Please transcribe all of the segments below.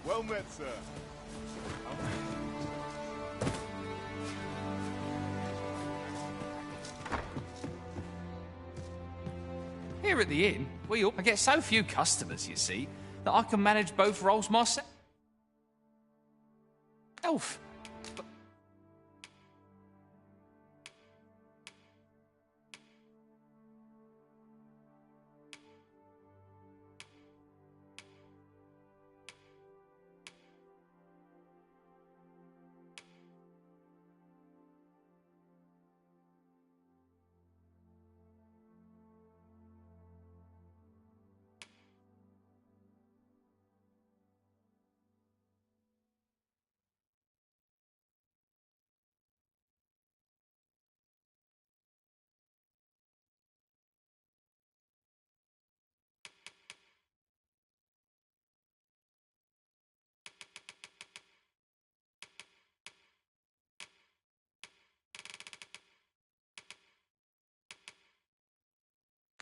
Well met, sir. Here at the inn, I get so few customers, you see, that I can manage both roles myself.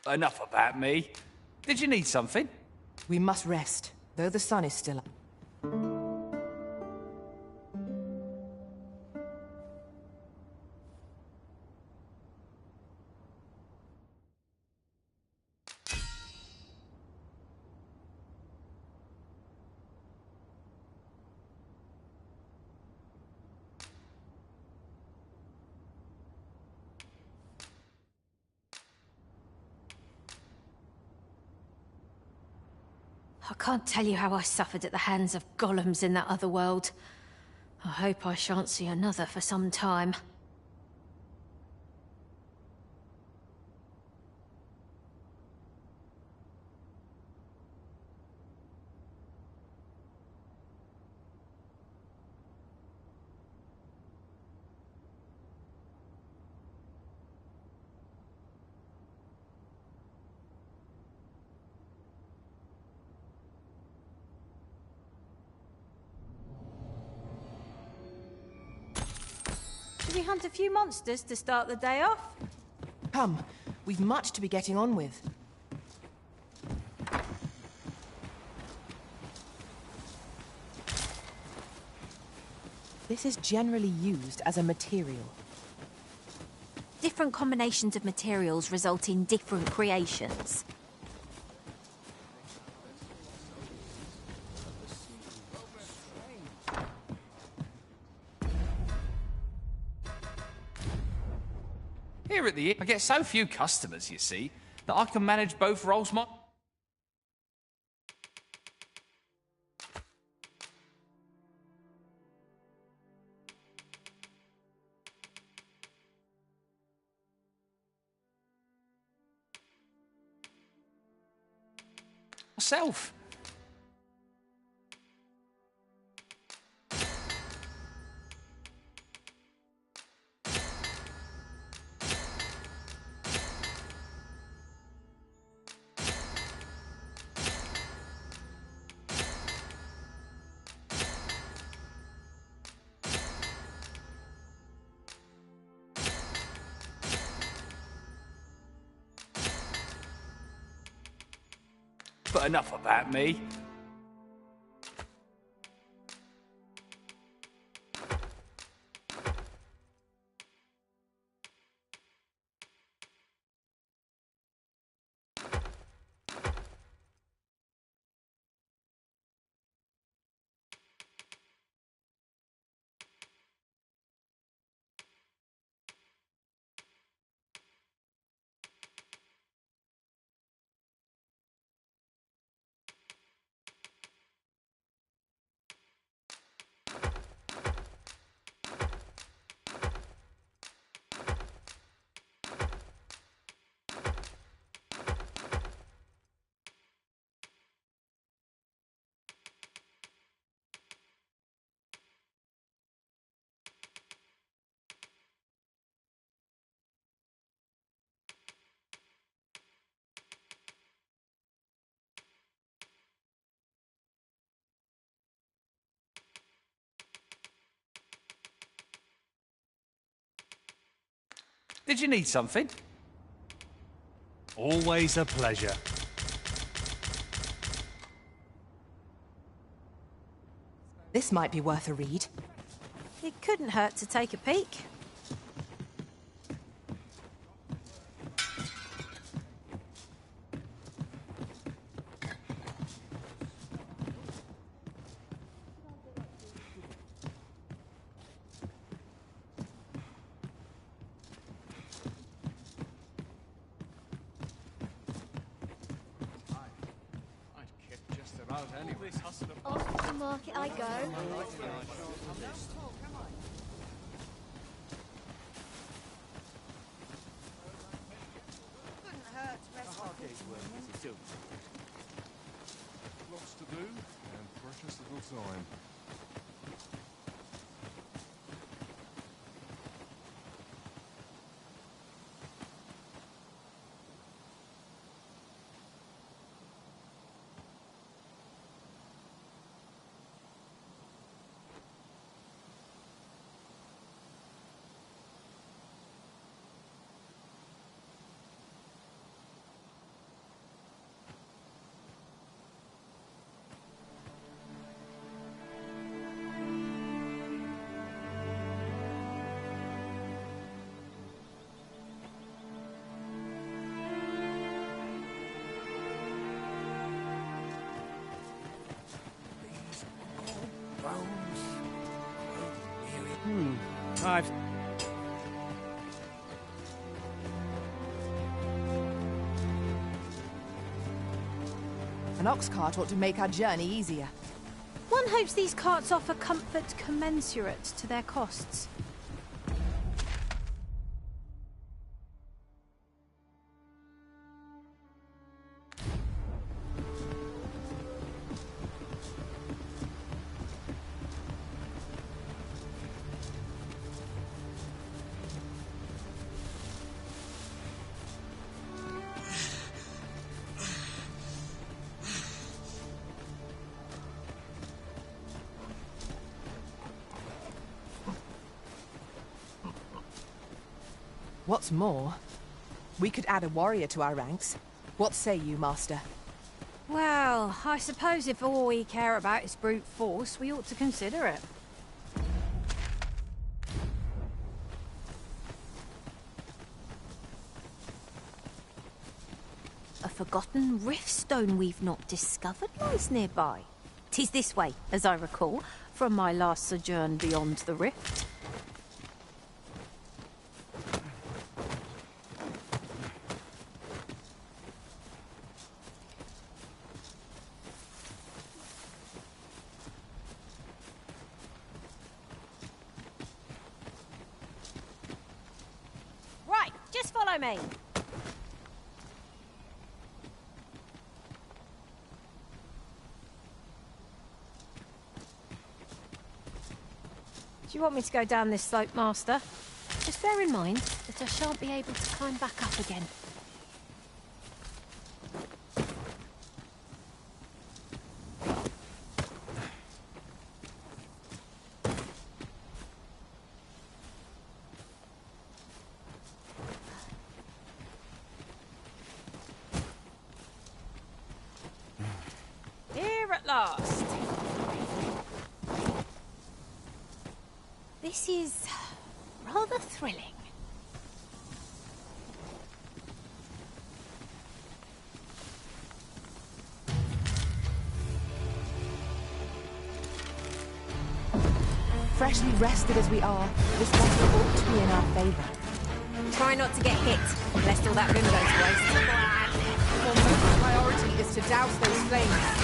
Enough about me. Did you need something? We must rest, though the sun is still up. I can't tell you how I suffered at the hands of golems in that other world. I hope I shan't see another for some time. Should we hunt a few monsters to start the day off? Come, we've much to be getting on with. This is generally used as a material. Different combinations of materials result in different creations. Here at the inn, I get so few customers, you see, that I can manage both roles myself. But enough about me. Did you need something? Always a pleasure. This might be worth a read. It couldn't hurt to take a peek. Off to the market I go. Lots to do and precious little time. I've... An ox cart ought to make our journey easier. One hopes these carts offer comfort commensurate to their costs. What's more, we could add a warrior to our ranks. What say you, Master? Well, I suppose if all we care about is brute force, we ought to consider it. A forgotten riftstone we've not discovered lies nearby. 'Tis this way, as I recall, from my last sojourn beyond the rift. Right, just follow me. Do you want me to go down this slope, Master? Just bear in mind that I shan't be able to climb back up again. Here at last. This is rather thrilling. Freshly rested as we are, this battle ought to be in our favor. Try not to get hit, lest all that room goes to waste. Our priority is to douse those flames.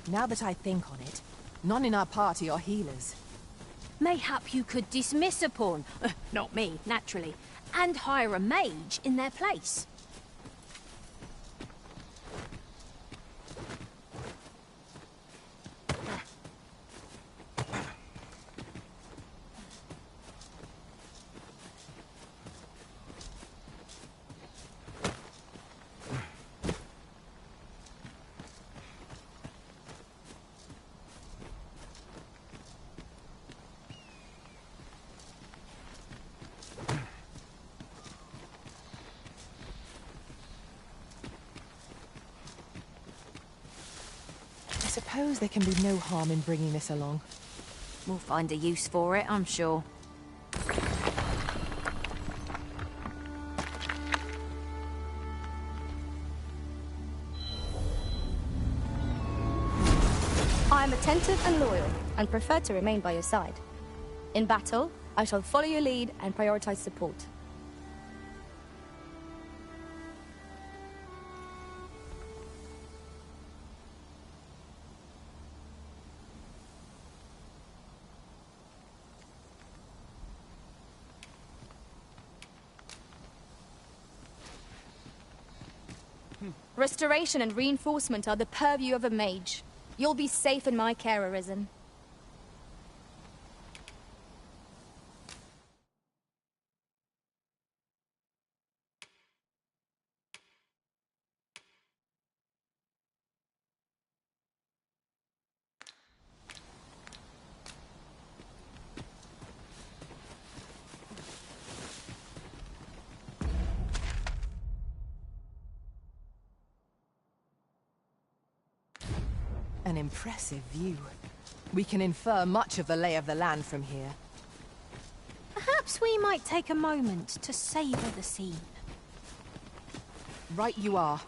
Now that I think on it, none in our party are healers. Mayhap you could dismiss a pawn, not me, naturally, and hire a mage in their place. suppose there can be no harm in bringing this along. We'll find a use for it, I'm sure. I am attentive and loyal, and prefer to remain by your side. In battle, I shall follow your lead and prioritize support. Restoration and reinforcement are the purview of a mage. You'll be safe in my care, Arisen. An impressive view. We can infer much of the lay of the land from here. Perhaps we might take a moment to savour the scene. Right you are.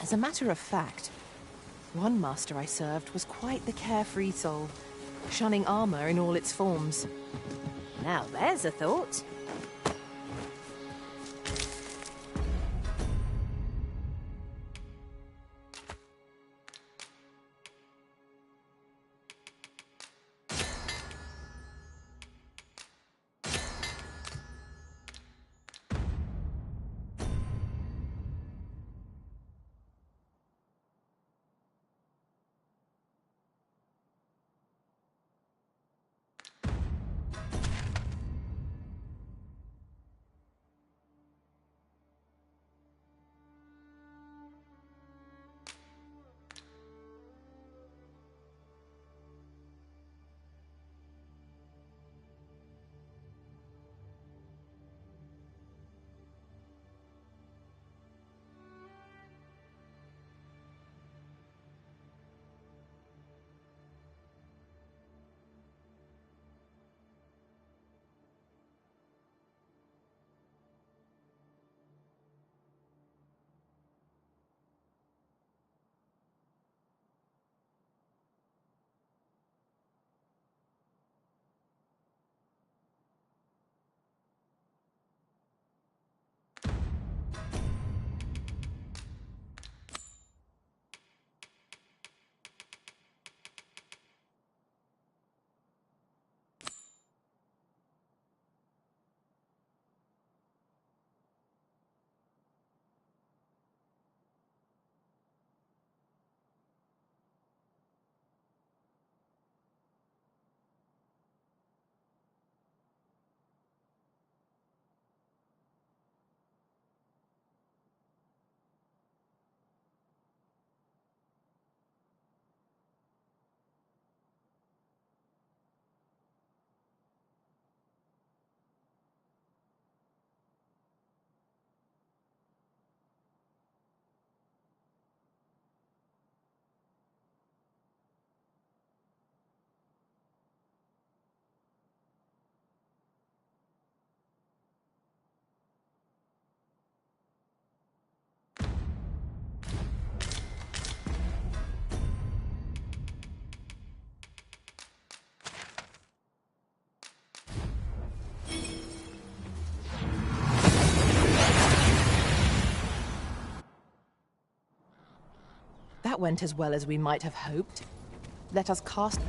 As a matter of fact, one master I served was quite the carefree soul, shunning armor in all its forms. Now there's a thought. That went as well as we might have hoped. Let us cast...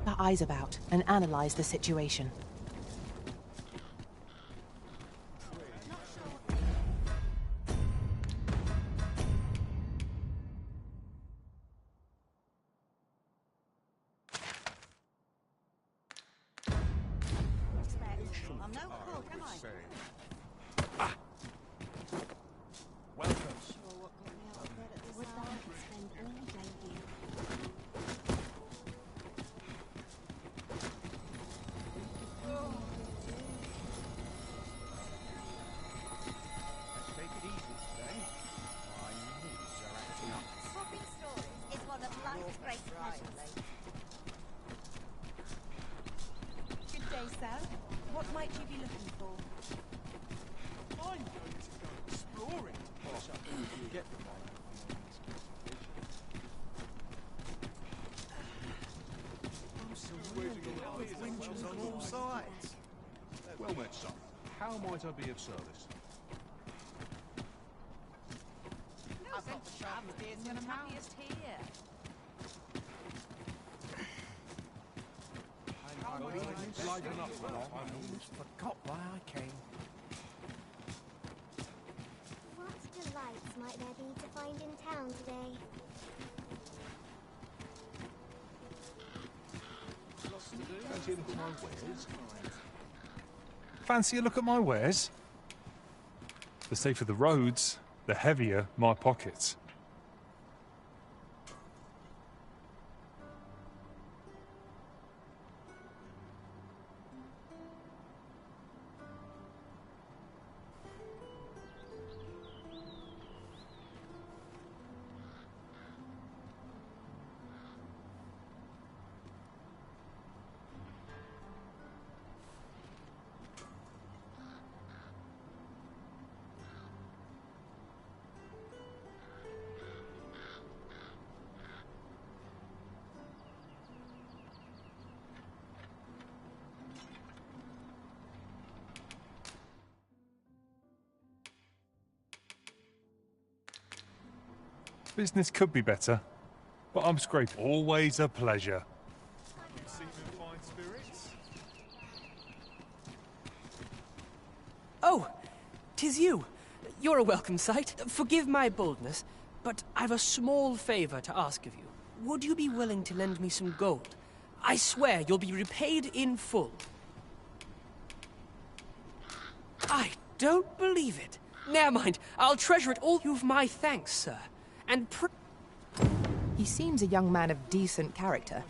our eyes about and analyze the situation. I'm no cook, am I? Swapping stories is one of life's great pleasures. Good day, sir. What might you be looking for? I'm going to go exploring. Get the I'm surrounded with winches on all sides. Well met, son. How might I be of service? I've got the travels when I'm happiest here. Lighten up, I almost Forgot why I came. What delights might there be to find in town today? fancy a look at my wares. Fancy a look at my wares? The safer the roads, the heavier my pockets. Business could be better, but I'm scraping. Always a pleasure. You seem in fine spirits. Oh, 'tis you. You're a welcome sight. Forgive my boldness, but I've a small favour to ask of you. Would you be willing to lend me some gold? I swear you'll be repaid in full. I don't believe it. Never mind. I'll treasure it all. You've my thanks, sir. And He seems a young man of decent character.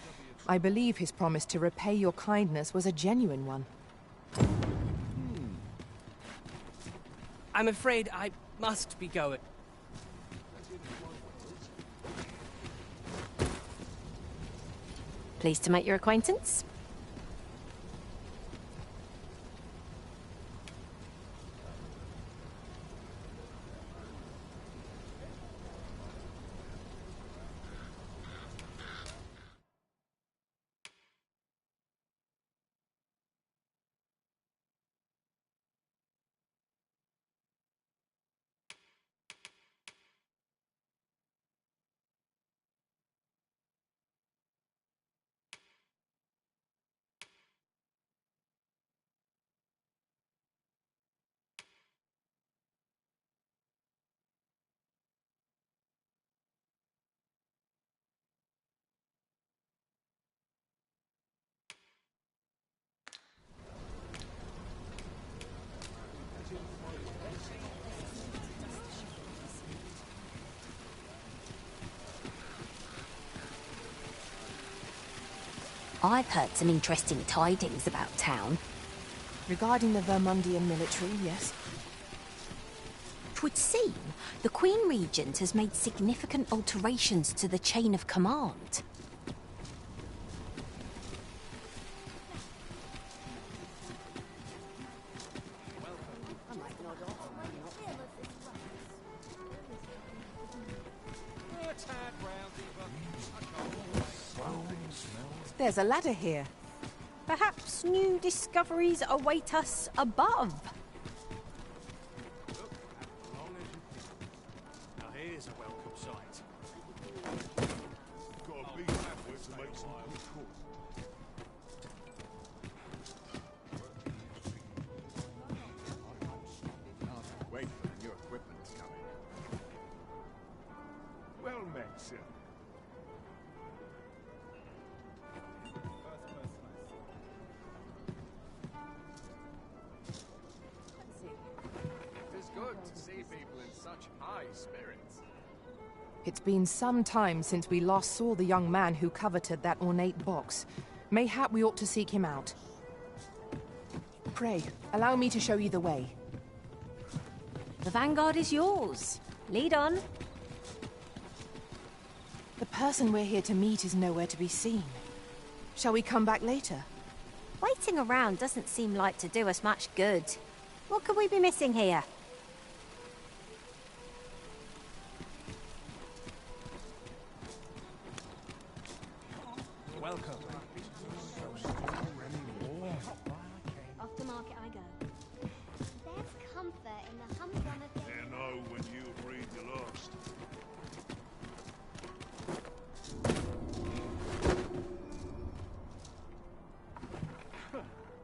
I believe his promise to repay your kindness was a genuine one. I'm afraid I must be going. Pleased to make your acquaintance. I've heard some interesting tidings about town. Regarding the Vermundian military, yes. 'Twould seem the Queen Regent has made significant alterations to the chain of command. There's a ladder here. Perhaps new discoveries await us above. Now here's a welcome sight. Gotta be halfway to make some good cook. Wait for the new equipment coming. Well met, sir. It's been some time since we last saw the young man who coveted that ornate box. Mayhap we ought to seek him out. Pray, allow me to show you the way. The vanguard is yours. Lead on. The person we're here to meet is nowhere to be seen. Shall we come back later? Waiting around doesn't seem like to do us much good. What could we be missing here? Welcome. Off to market I go. There's comfort in the humdrum of getting... You know when you breathe the last.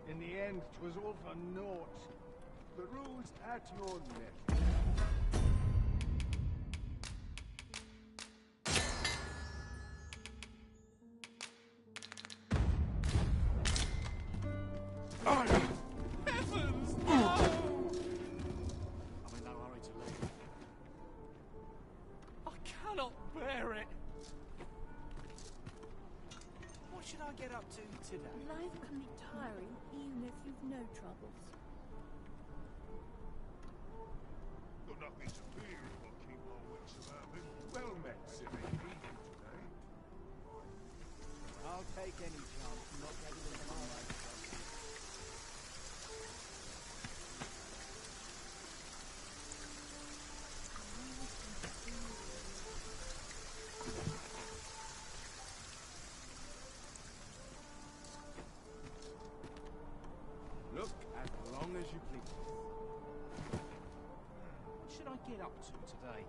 In the end, 'twas all for naught. The rules at your neck. Heavens! No! I'm in no hurry to leave. I cannot bear it. What should I get up to today? Life can be tiring even if you've no troubles. Got nothing to fear if I keep my wits about me. Well met, silly. Easy today. I'll take any chance not getting in my way. Look as long as you please. What should I get up to today?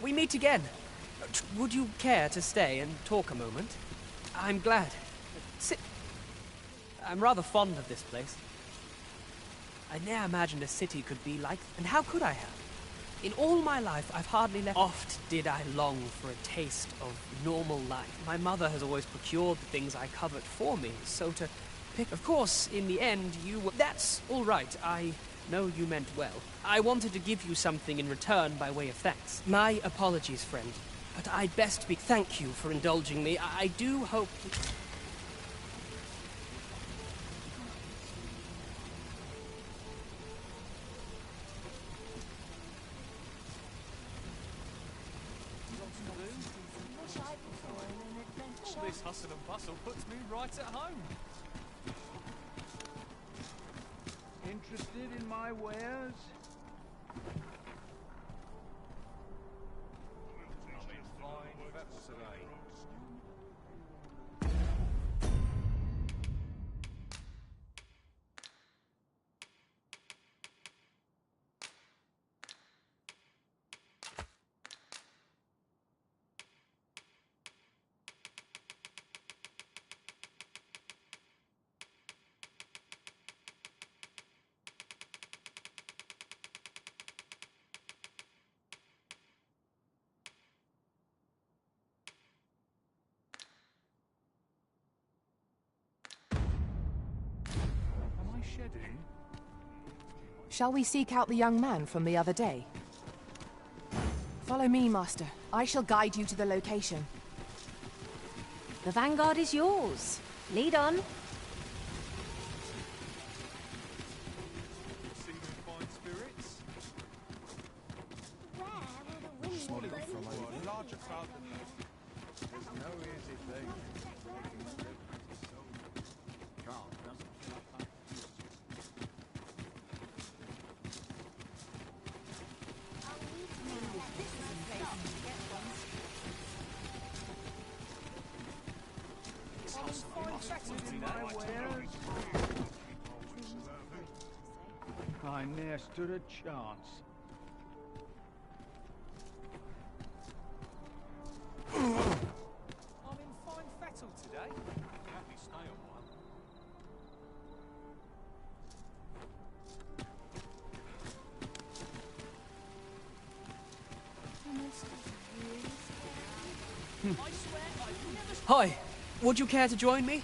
We meet again. Would you care to stay and talk a moment? I'm glad. Sit. I'm rather fond of this place. I ne'er imagined a city could be like, and how could I have? In all my life, I've hardly left. Oft did I long for a taste of normal life. My mother has always procured the things I covet for me, so to pick. Of course, in the end, you were. That's all right. I know you meant well. I wanted to give you something in return by way of thanks. My apologies, friend, but I'd best be. Thank you for indulging me. I do hope. All this hustle and bustle puts me right at home. Interested in my wares? I'm in fine fettle today. Shedding? Shall we seek out the young man from the other day? Follow me, Master. I shall guide you to the location. The vanguard is yours. Lead on. Seeming fine spirits. Where will the wind Smaller blow? from a larger crowd than that. There's no easy thing. Carl doesn't shut up. I ne'er stood a chance. I'm in fine fettle today. Happy stay a while. Hi, would you care to join me?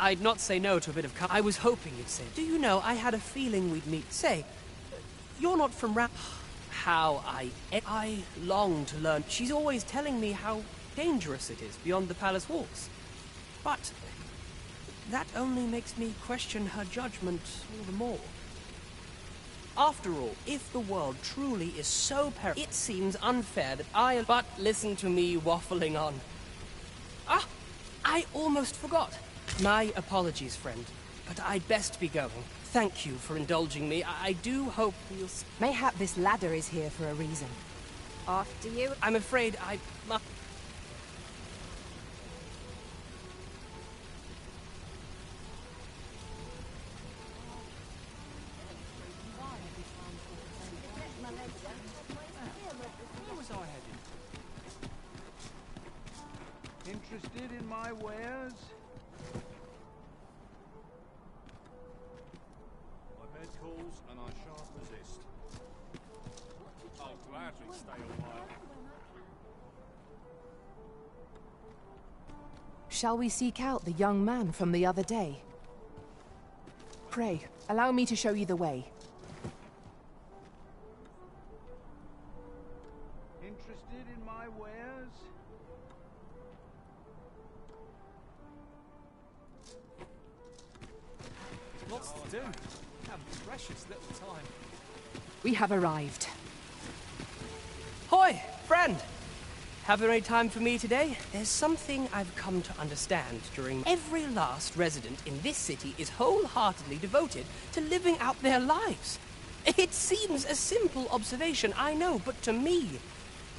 I'd not say no to a bit of I was hoping you'd say. Do you know, I had a feeling we'd meet. Say, you're not from How I long to learn. She's always telling me how dangerous it is beyond the palace walls. But that only makes me question her judgment all the more. After all, if the world truly is so perilous, it seems unfair that I... But listen to me waffling on. Ah, I almost forgot. My apologies, friend, but I'd best be going. Thank you for indulging me. I do hope we'll... Mayhap this ladder is here for a reason. After you. I'm afraid I must... Where was I headed? Interested in my wares? My bed calls and I shan't resist. I'll gladly stay a while. Shall we seek out the young man from the other day? Pray, allow me to show you the way. Interested in my wares? Lots to do. Have precious little time. We have arrived. Hoy, friend! Have there any time for me today? There's something I've come to understand during... Every last resident in this city is wholeheartedly devoted to living out their lives. It seems a simple observation, I know, but to me,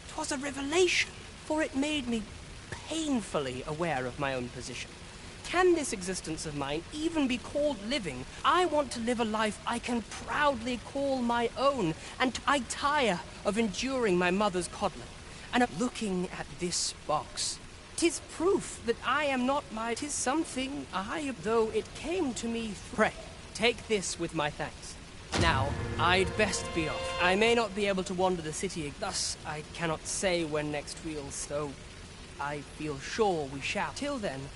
'twas a revelation, for it made me painfully aware of my own position. Can this existence of mine even be called living? I want to live a life I can proudly call my own, and I tire of enduring my mother's coddling. And looking at this box, 'tis proof that I am not my... 'Tis something though it came to me... Pray, take this with my thanks. Now, I'd best be off. I may not be able to wander the city, thus I cannot say when next we'll... So, I feel sure we shall. Till then,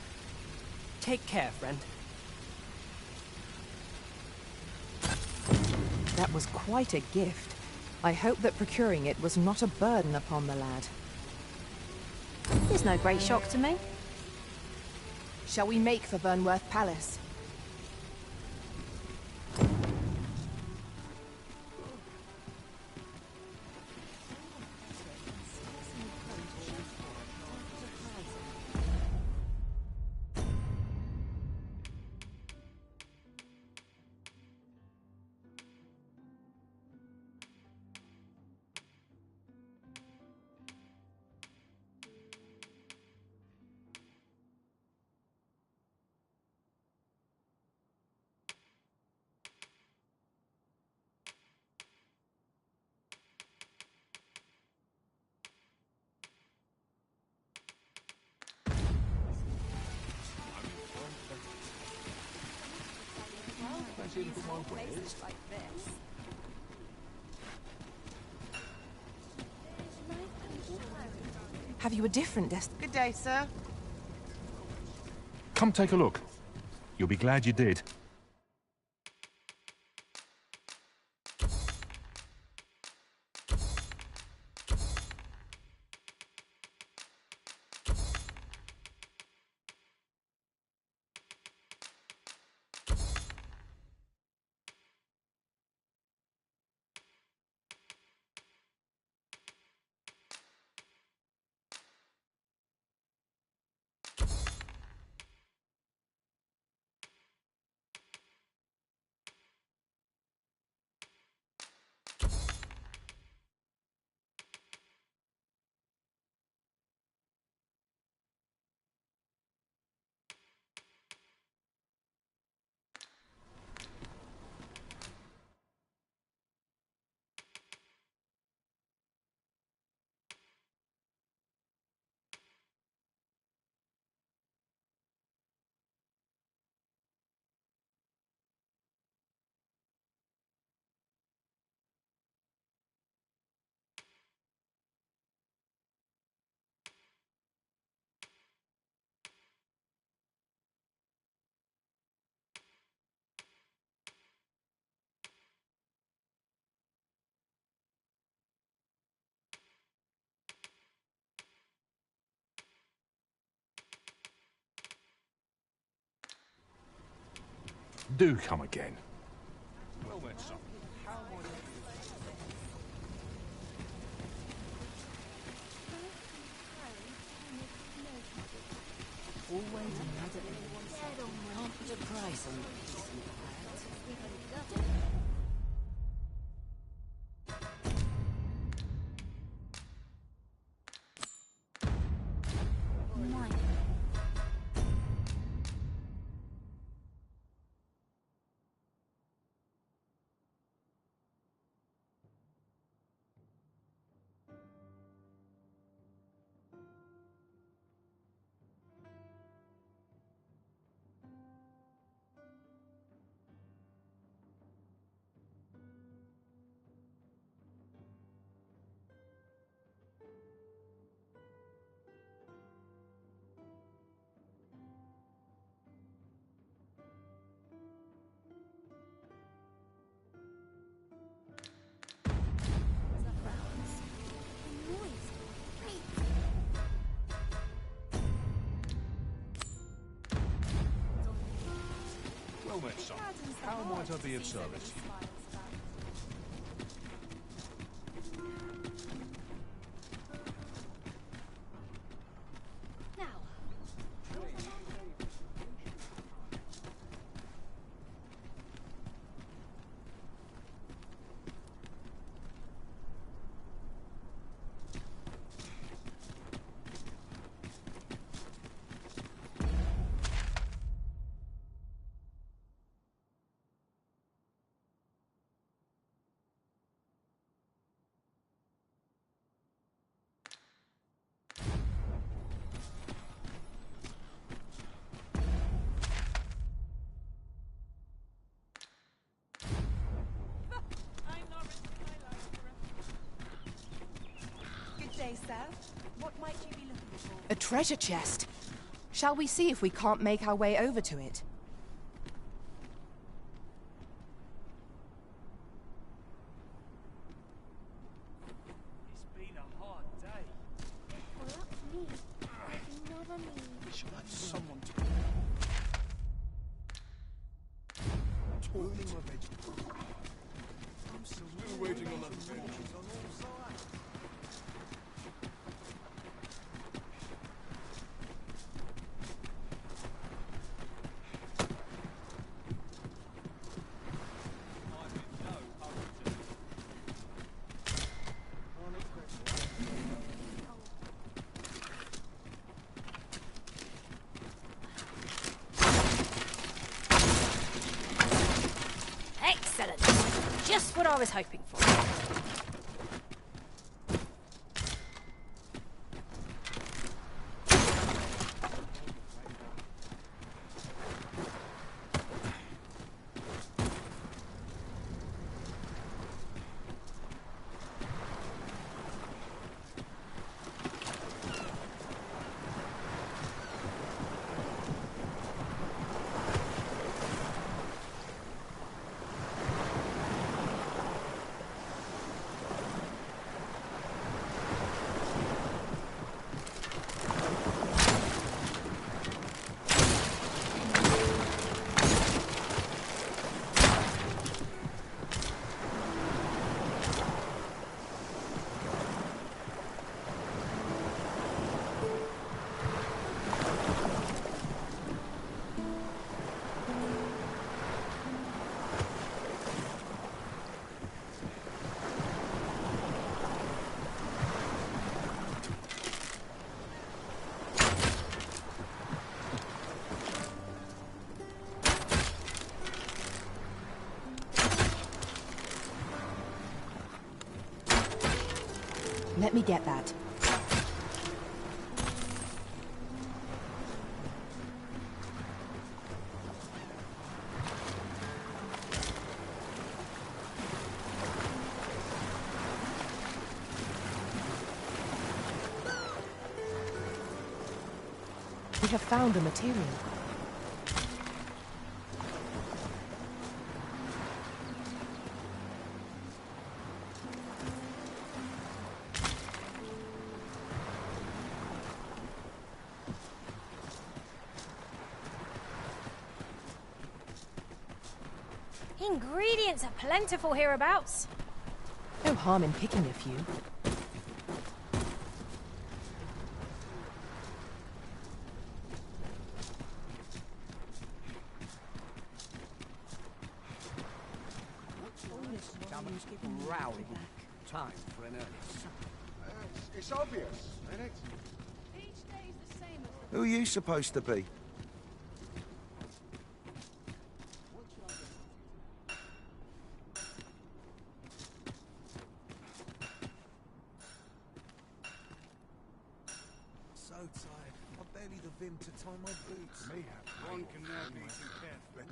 take care, friend. That was quite a gift. I hope that procuring it was not a burden upon the lad. There's no great shock to me. Shall we make for Burnworth Palace? Have you a different Good day, sir. Come take a look. You'll be glad you did. Do come again. Well met, son. How might I Always another Can't put a price on peace and quiet. Well met, son. How might I be of service? What might you be looking for? A treasure chest. Shall we see if we can't make our way over to it? It's been a hard day. Well, up to me. You never mean. We should have someone to... Turning my vegetables. I'm still waiting on that vengeance on all sides. Excellent. Just what I was hoping for. Let me get that. We have found the material. Ingredients are plentiful hereabouts. No harm in picking a few. Time for an early supper. It's obvious, isn't it? Each day's the same as Who are you supposed to be? So tired. I barely the vim to tie my boots. One can never be too careful.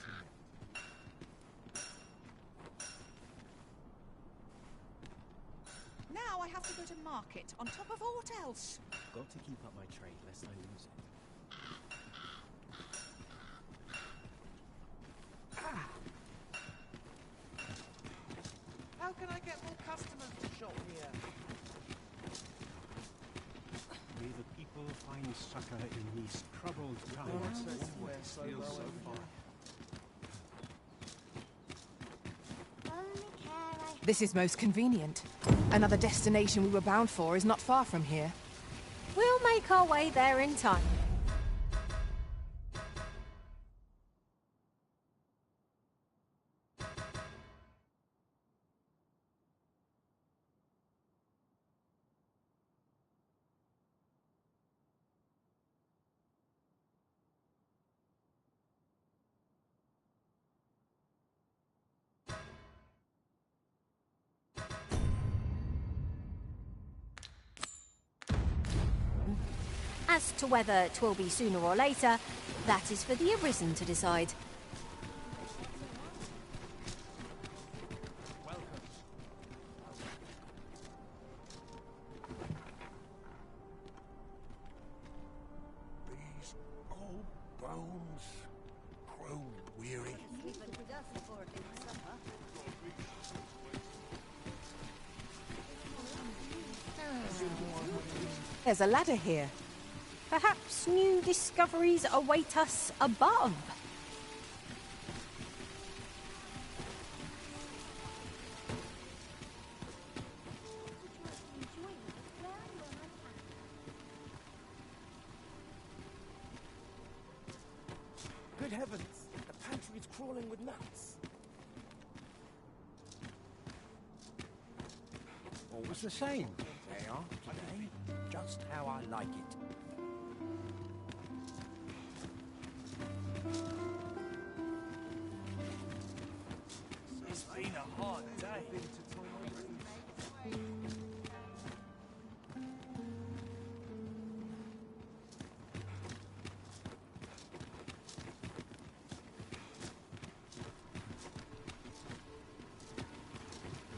Now I have to go to market on top of aught else. Got to keep up my trade lest I lose it. How can I get more customers to shop here? May the people find succor in these troubled times. This is most convenient. Another destination we were bound for is not far from here. We'll make our way there in time. As to whether 'twill be sooner or later, that is for the Arisen to decide. These old bones grow weary. There's a ladder here. Perhaps new discoveries await us above. Good heavens! The pantry is crawling with nuts. Always the same. They are today. Just how I like it. It's been a hard day.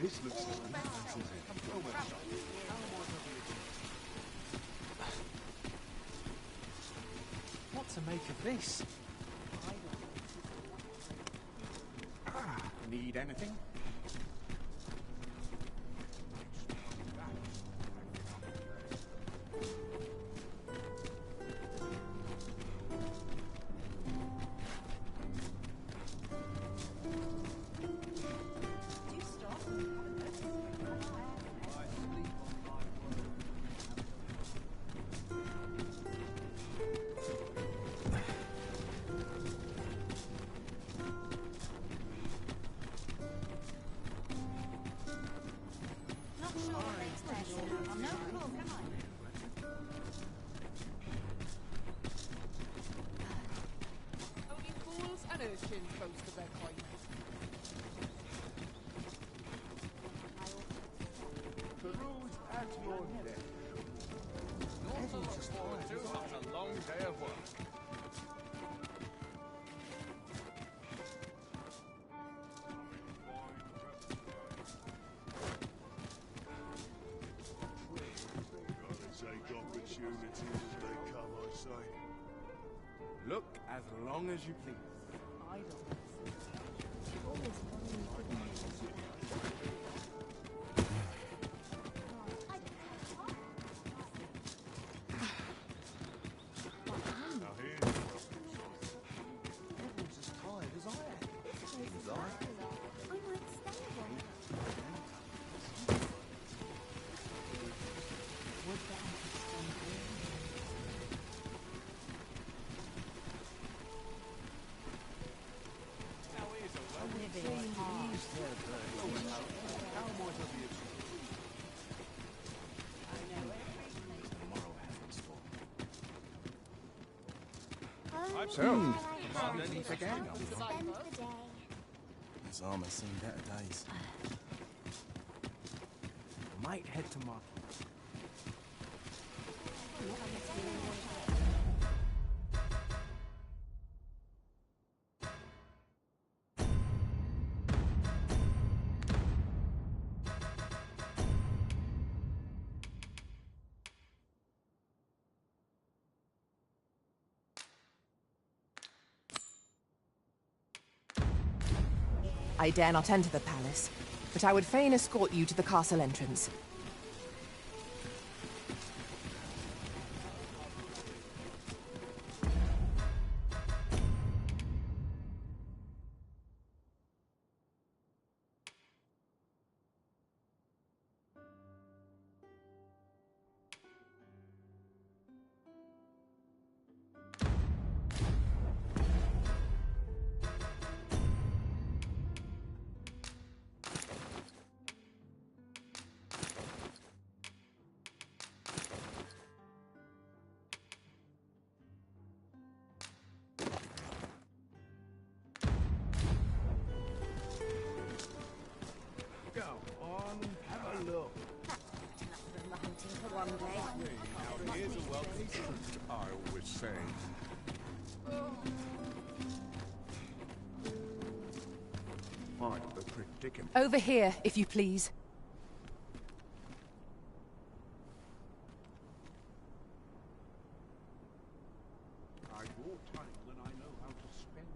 This looks like a What to make of this? Need anything? Only fools and urchins boast of their kindness. Peruse at your deck. Not to look forward to after a long day of work. Gotta take opportunities as they come, I say. Look as long as you please. Now here. Everyone's as tired as I am. Seems like. So, began. Spend the day. This armor's seen better days. Might head to market. I dare not enter the palace, but I would fain escort you to the castle entrance. Go on, have a look. Remember hunting for one day. Now here's a welcome truth, I always say. Quite the predicament. Over here, if you please. I've more time than I know how to spend.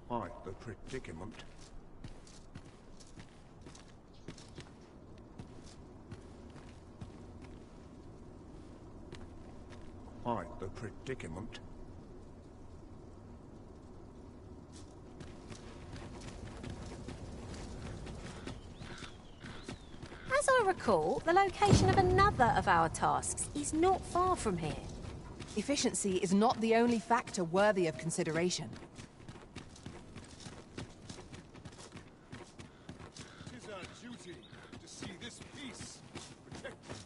Quite the predicament. Quite the predicament. As I recall, the location of another of our tasks is not far from here. Efficiency is not the only factor worthy of consideration. Tis our duty to see this peace protected.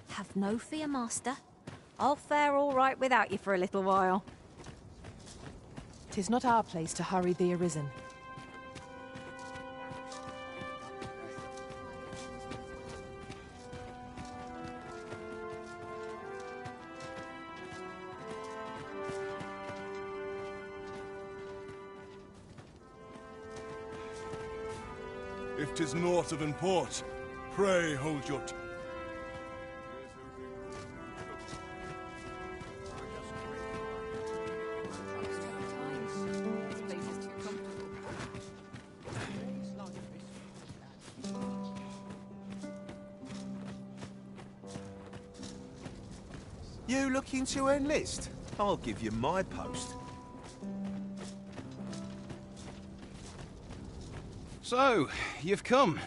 Have no fear, Master. I'll fare all right without you for a little while. 'Tis not our place to hurry the arisen. If 'tis naught of import, pray hold your tongue. You looking to enlist? I'll give you my post. So, you've come.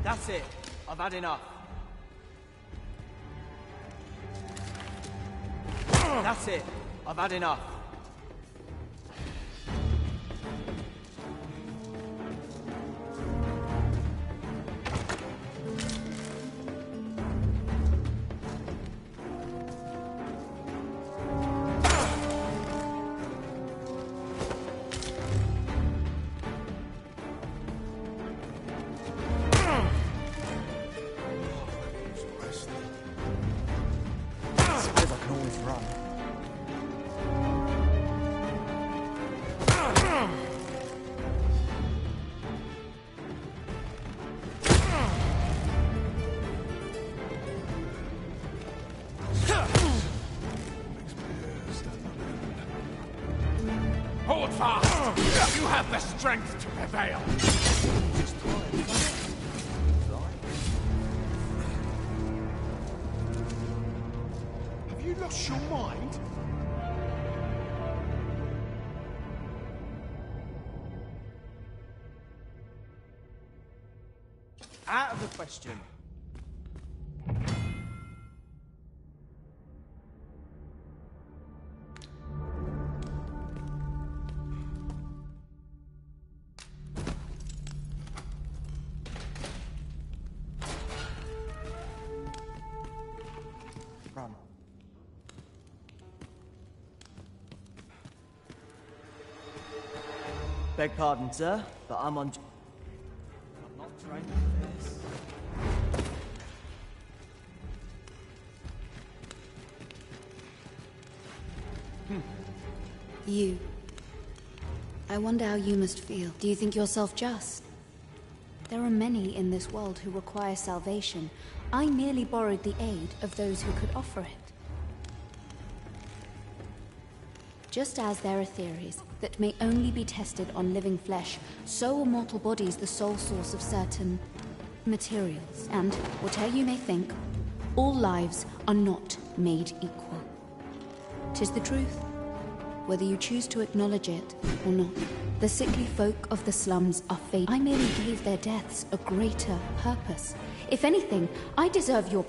That's it. I've had enough. That's it. I've had enough. Hold fast! You have the strength to prevail! Have you lost your mind? Out of the question. Run. Beg pardon, sir, but I'm not trained for this. You. I wonder how you must feel. Do you think yourself just? There are many in this world who require salvation. I merely borrowed the aid of those who could offer it. Just as there are theories that may only be tested on living flesh, so are mortal bodies the sole source of certain materials. And, whatever you may think, all lives are not made equal. 'Tis the truth, whether you choose to acknowledge it or not. The sickly folk of the slums are fated. I merely gave their deaths a greater purpose. If anything, I deserve your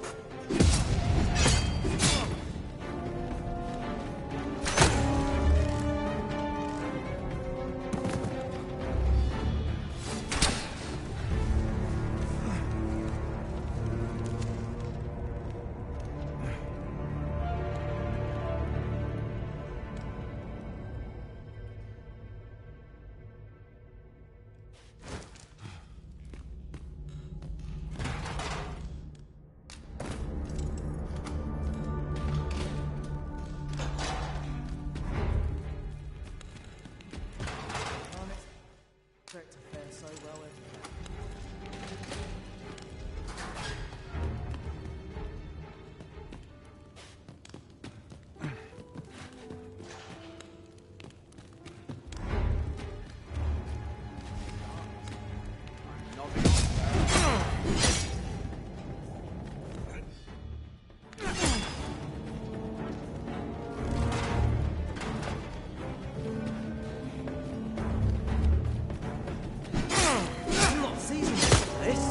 Expect to fare so well everywhere. I'm not seasoned for this.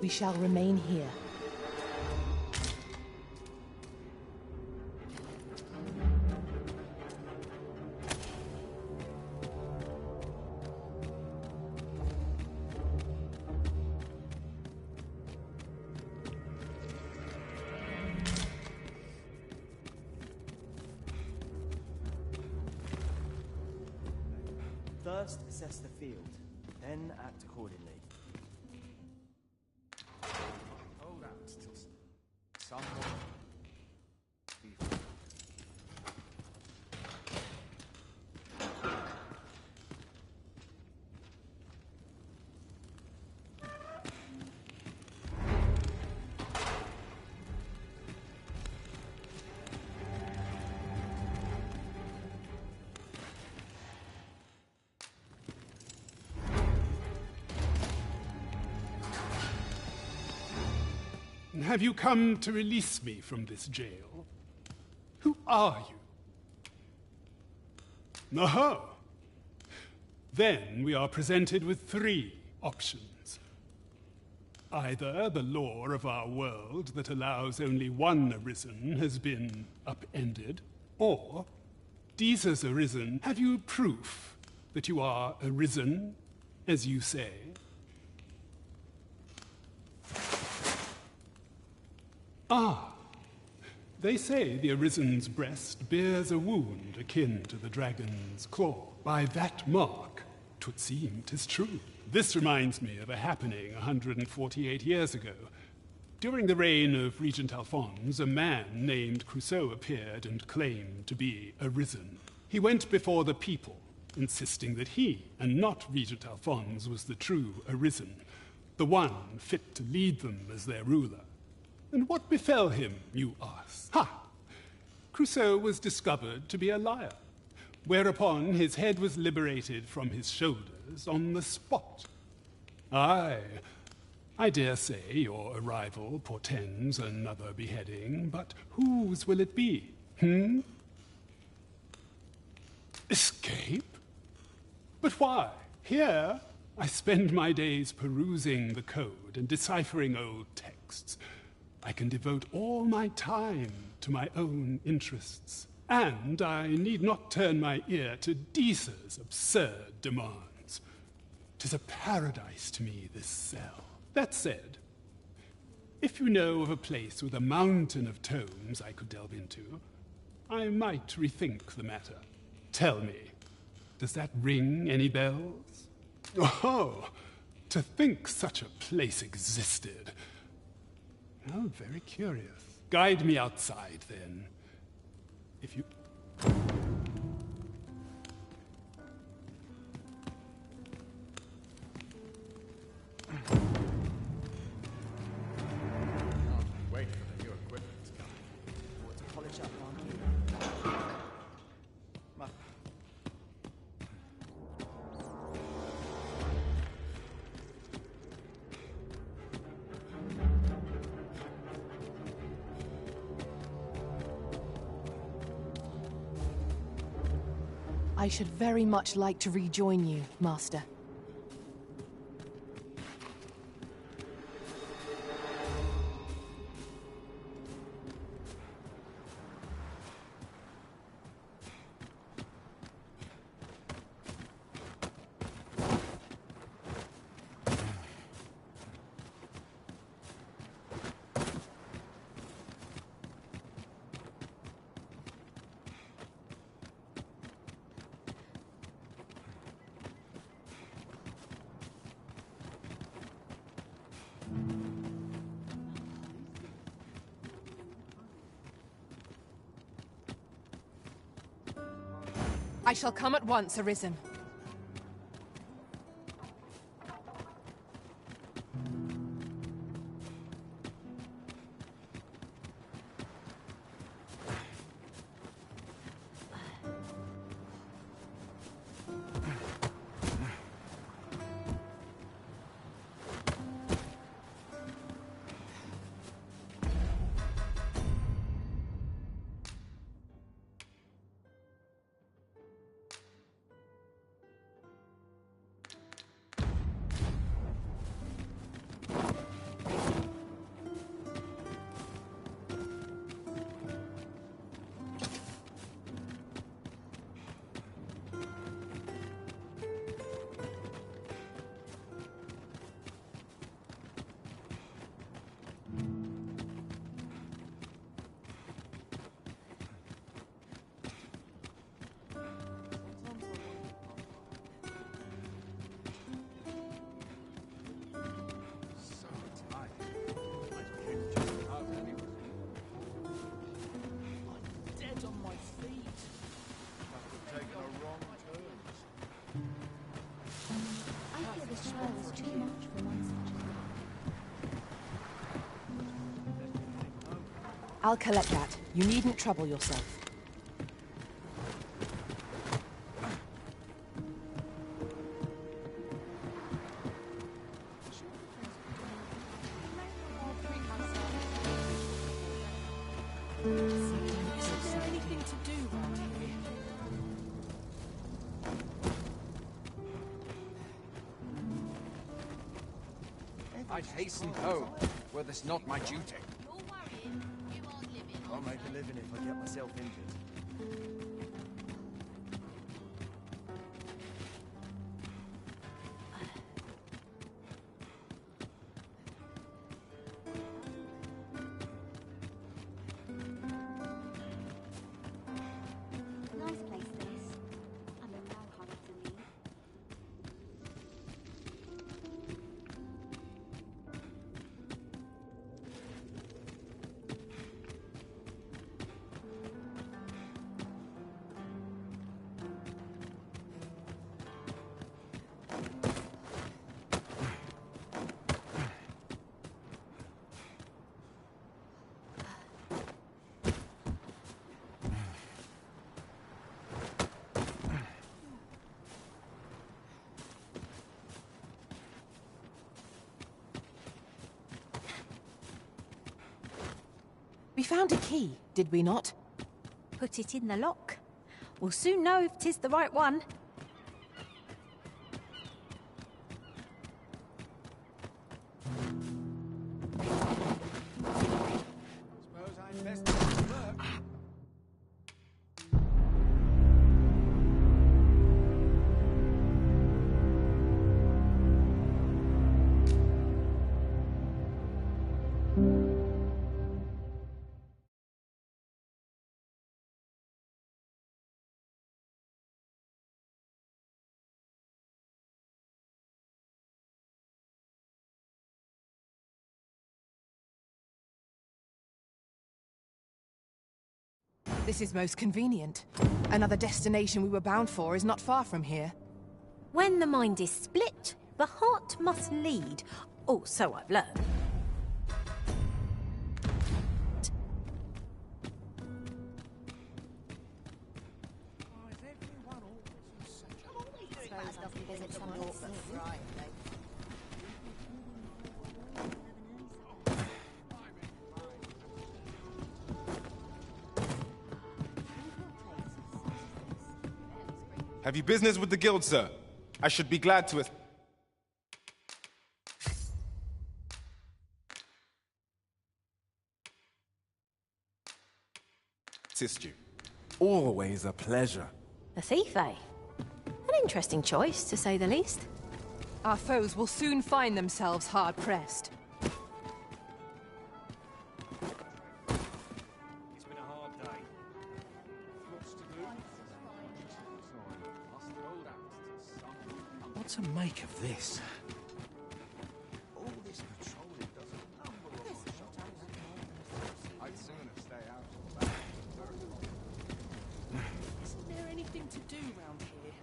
We shall remain here. First, assess the field, then act accordingly. Hold out till someone... Have you come to release me from this jail? Who are you? Oh. Then we are presented with 3 options. Either the law of our world that allows only one arisen has been upended, or, Jesus arisen, have you proof that you are arisen, as you say? Ah, they say the Arisen's breast bears a wound akin to the dragon's claw. By that mark, 'twould seem 'tis true. This reminds me of a happening 148 years ago. During the reign of Regent Alphonse, a man named Crusoe appeared and claimed to be Arisen. He went before the people, insisting that he, and not Regent Alphonse, was the true Arisen, the one fit to lead them as their ruler. And what befell him, you ask? Ha! Crusoe was discovered to be a liar, whereupon his head was liberated from his shoulders on the spot. Aye, I dare say your arrival portends another beheading, but whose will it be? Escape? But why? Here I spend my days perusing the code and deciphering old texts. I can devote all my time to my own interests, and I need not turn my ear to Deesa's absurd demands. 'Tis a paradise to me, this cell. That said, if you know of a place with a mountain of tomes I could delve into, I might rethink the matter. Tell me, does that ring any bells? Oh, to think such a place existed. Oh, very curious. Guide me outside, then. If you... Wait for the new equipment to come. What to polish up, Marky? I should very much like to rejoin you, Master. I shall come at once, Arisen. was too much for one such as I'll collect that. You needn't trouble yourself. Is there anything to do around here? I'd hasten home, were this not my duty. I'll make a living if I get myself injured. Nice place this. I don't know how to leave. We found a key, did we not? Put it in the lock. We'll soon know if 'tis the right one. Suppose I'd best look. This is most convenient. Another destination we were bound for is not far from here. When the mind is split, the heart must lead. Oh, so I've learned. Have you business with the guild, sir? I should be glad to assist you. Always a pleasure. A thief, eh? An interesting choice, to say the least. Our foes will soon find themselves hard-pressed. It's been a hard day. Lots to do. What to make of this? All this patrolling does a number on my shoulders. I'd sooner stay out of the back. Isn't there anything to do round here?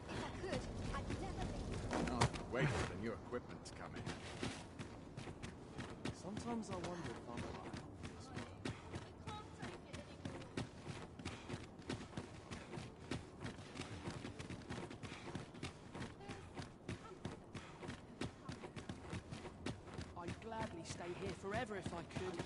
If I could, I'd never leave. Oh, wait for the new equipment to come in. Sometimes I wonder if I'm alive. I'd gladly stay here forever if I could.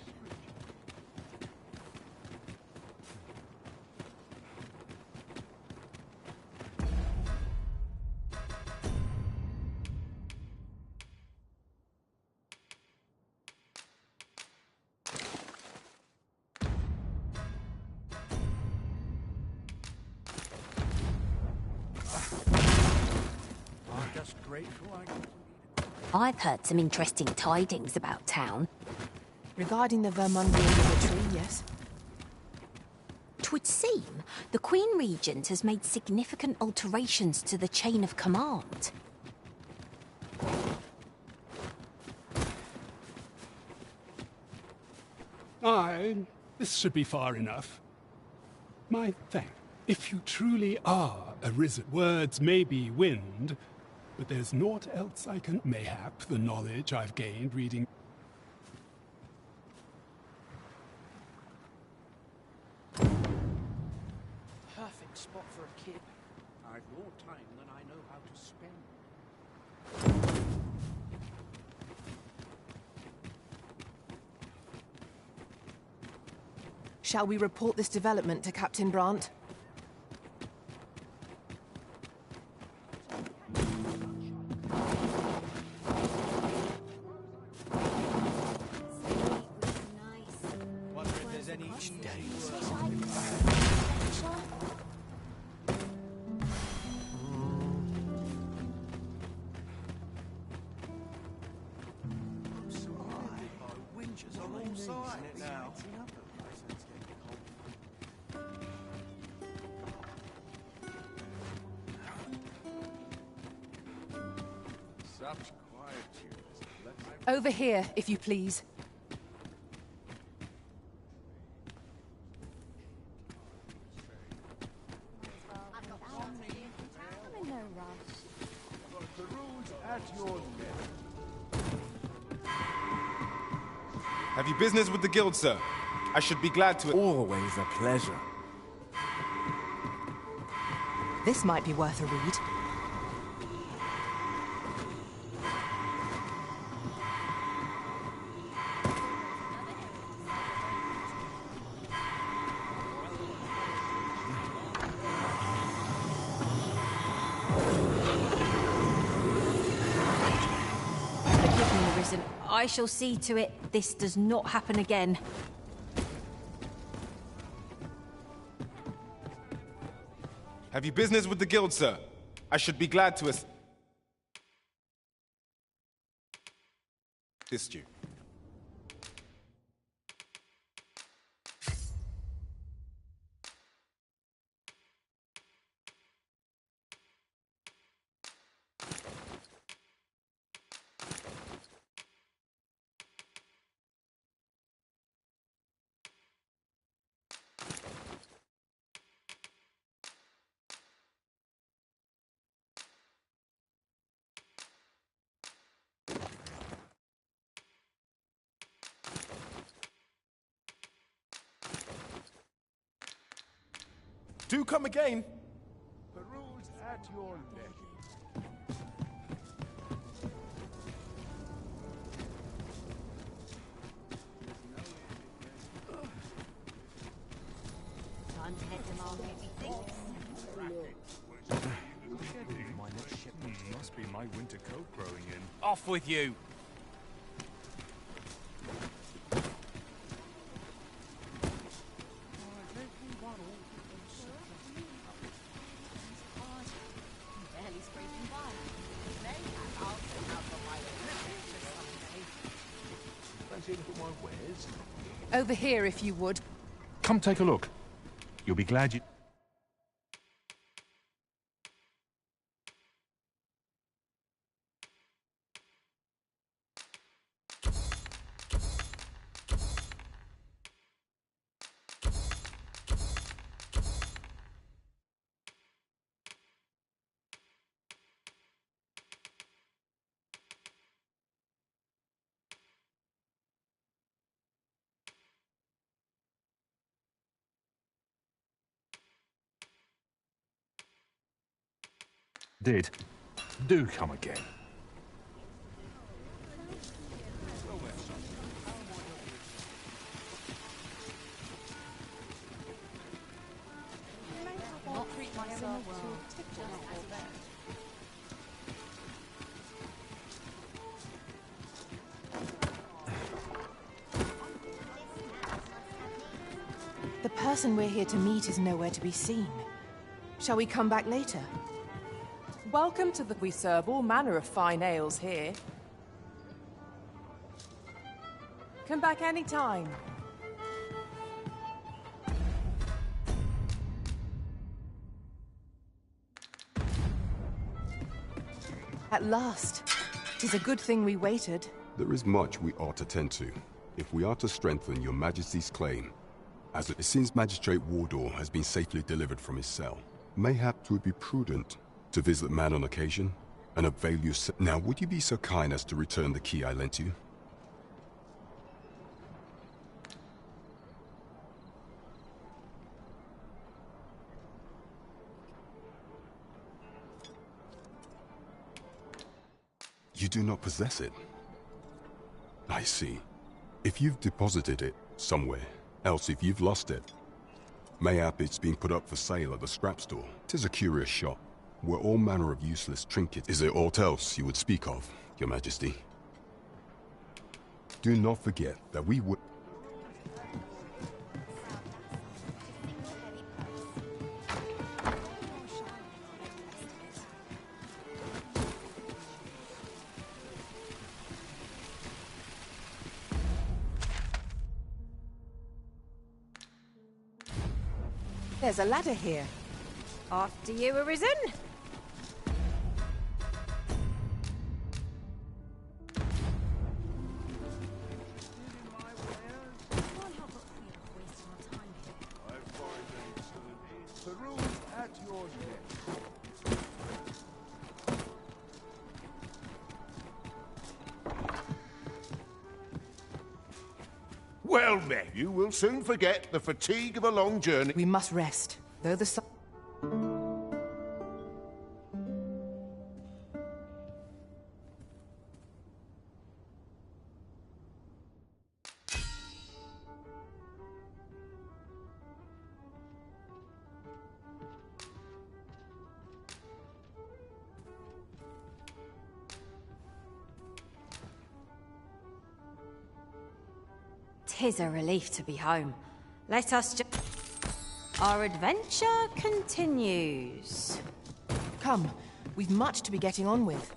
I'm just grateful I got I've heard some interesting tidings about town. Regarding the Vermundian military, yes. 'Twould seem the Queen Regent has made significant alterations to the chain of command. This should be far enough. My thanks. If you truly are a Words may be wind, but there's naught else I can... Mayhap the knowledge I've gained reading... Perfect spot for a kid. I've more time than I know how to spend. Shall we report this development to Captain Brandt? Wonder if there's any days. Winches on all sides now. Such quietude. Over here, if you please. I'm in no rush. The rules at your left. Have you business with the guild, sir? I should be glad to... Always a pleasure. This might be worth a read. Forgive me, Risen. I shall see to it this does not happen again. Have you business with the guild, sir? I should be glad to assist you. Do come again. The rules at your left. Time to head to market, methinks. My next shipment must be my winter coat growing in. Off with you! Barely scraping by. Maybe I'll send out for my literature someday. Fancy a look at my wares? Over here, if you would. Come take a look. You'll be glad you... Did. Do come again. Not treat myself to The person we're here to meet is nowhere to be seen. Shall we come back later? Welcome to the... We serve all manner of fine ales here. Come back any time. At last. 'Tis a good thing we waited. There is much we ought to tend to, if we are to strengthen your Majesty's claim. As it seems Magistrate Wardor has been safely delivered from his cell, mayhap it would be prudent to visit the man on occasion. and avail yourself. Now, would you be so kind as to return the key I lent you? You do not possess it. I see. If you've deposited it somewhere, else if you've lost it, mayhap it's been put up for sale at the scrap store. 'Tis a curious shop, where all manner of useless trinkets. Is there aught else you would speak of, Your Majesty? Do not forget that we would... There's a ladder here. After you, Arisen. The rules at your neck. Well met. You will soon forget the fatigue of a long journey. We must rest, though the sun... Tis a relief to be home. Let us just... Our adventure continues. Come, we've much to be getting on with.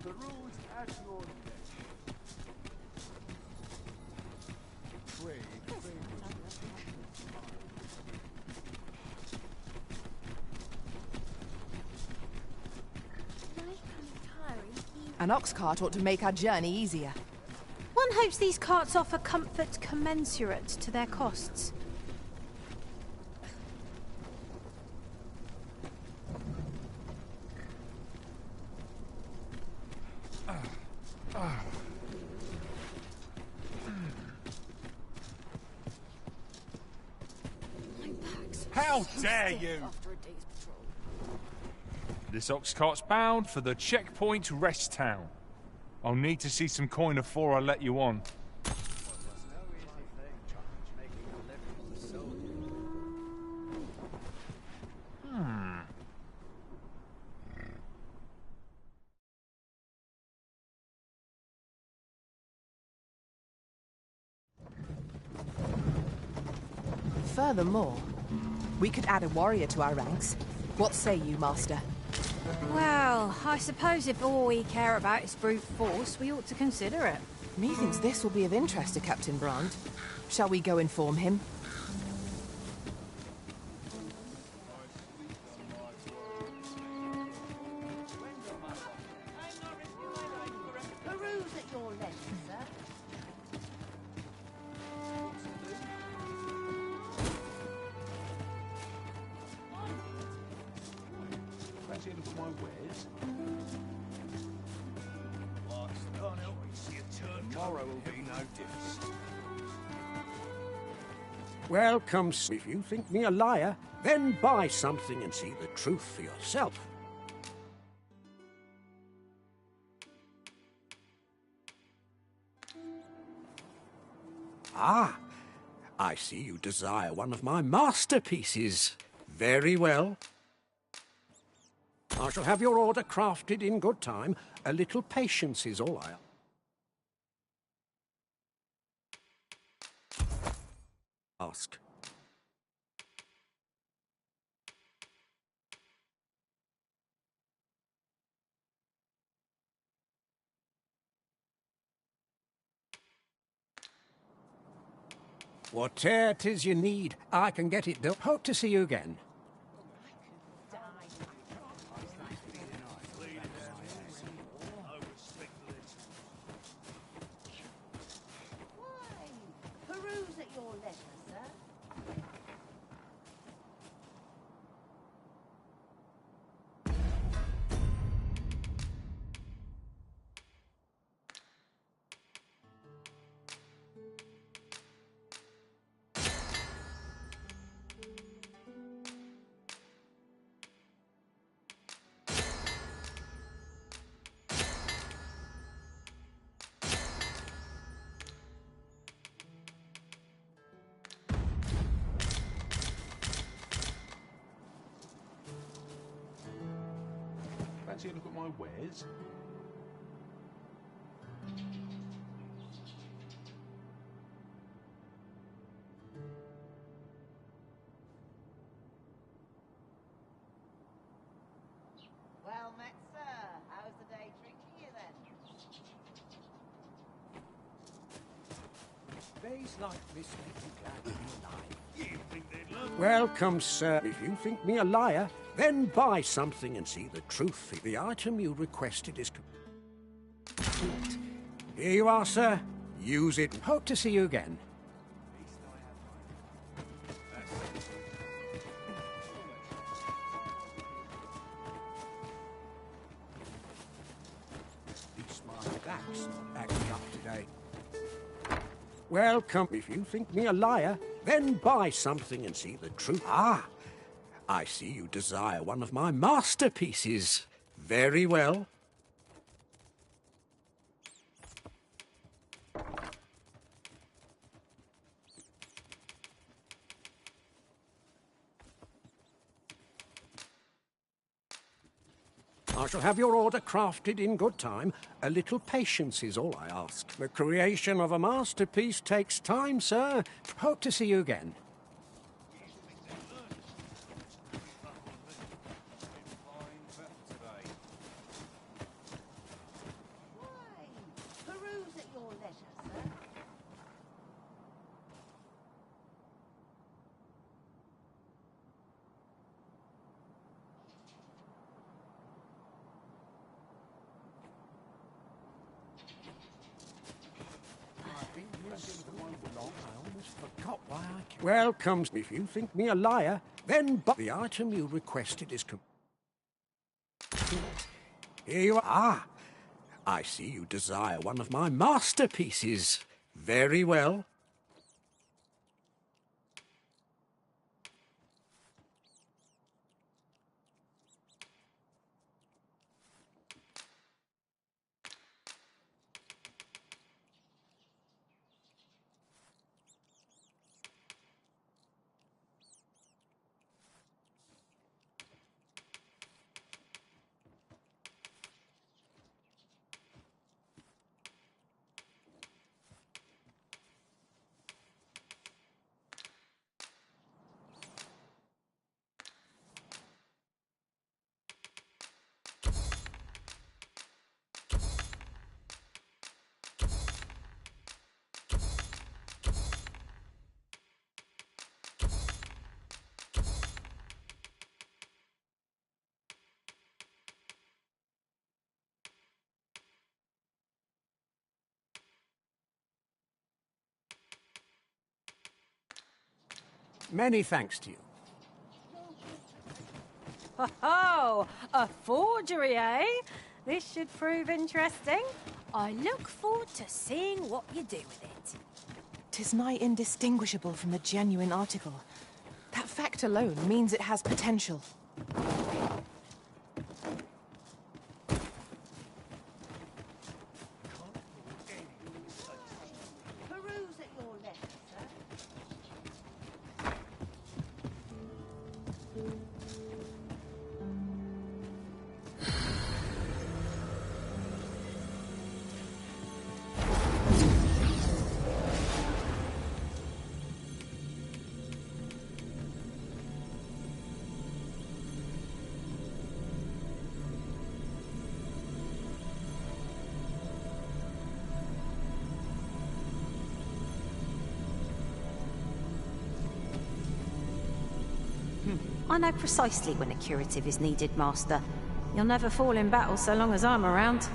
The rules at your neck. An ox cart ought to make our journey easier. One hopes these carts offer comfort commensurate to their costs. How dare you! This ox cart's bound for the checkpoint rest town. I'll need to see some coin before I let you on. Furthermore, we could add a warrior to our ranks. What say you, Master? Well, I suppose if all we care about is brute force, we ought to consider it. Methinks this will be of interest to Captain Brandt. Shall we go inform him? The rules at your leisure, sir. Fancy a look at my wares? Tomorrow will be no different. Welcome. If you think me a liar, then buy something and see the truth for yourself. Ah, I see you desire one of my masterpieces. Very well. I shall have your order crafted in good time. A little patience is all I ask. Whatever 'tis you need, I can get it done. Hope to see you again. Peruse at your leisure, sir. Fancy a look at my wares? Well met, sir. How's the day treating you then? Days like this make me glad to be alive. You think they'd love Welcome, sir. If you think me a liar, then buy something and see the truth. The item you requested is complete. Here you are, sir. Use it. Hope to see you again. At least my back's not acting up today. Welcome. If you think me a liar, then buy something and see the truth. Ah, I see you desire one of my masterpieces. Very well. I shall have your order crafted in good time. A little patience is all I ask. The creation of a masterpiece takes time, sir. Hope to see you again. Peruse at your leisure, sir. Welcome. If you think me a liar, then buy the item you requested is complete. Here you are. Ah, I see you desire one of my masterpieces. Very well. Many thanks to you. Oh, a forgery, eh? This should prove interesting. I look forward to seeing what you do with it. 'Tis nigh indistinguishable from the genuine article. That fact alone means it has potential. Peruse at your leisure, sir. I know precisely when a curative is needed, Master. You'll never fall in battle so long as I'm around.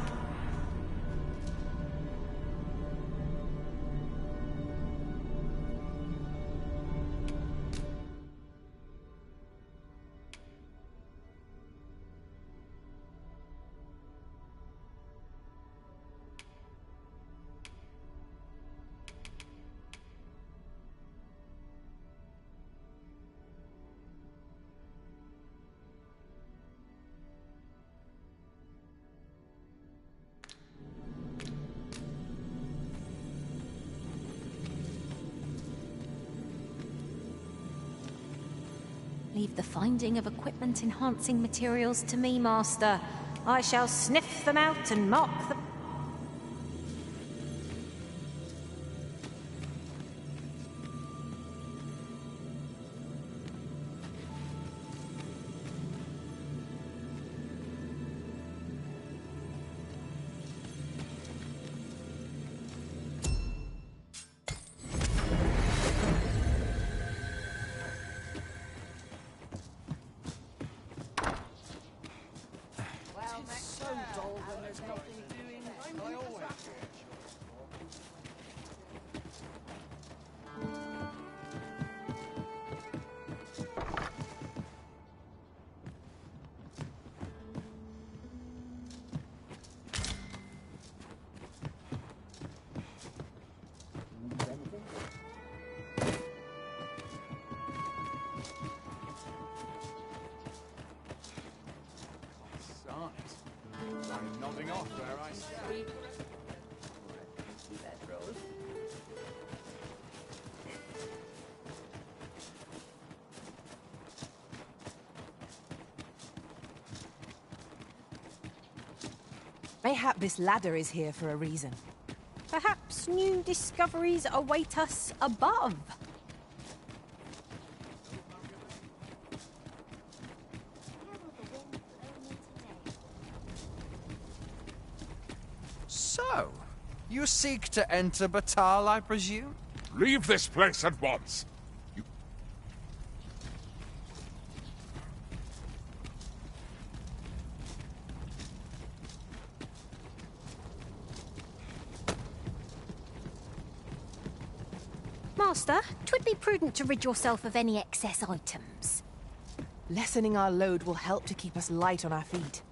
Leave the finding of equipment-enhancing materials to me, Master. I shall sniff them out and mark them. I'm nodding off where I stay. Mayhap this ladder is here for a reason. Perhaps new discoveries await us above. So, you seek to enter Batal, I presume? Leave this place at once. Master, 'twould be prudent to rid yourself of any excess items. Lessening our load will help to keep us light on our feet.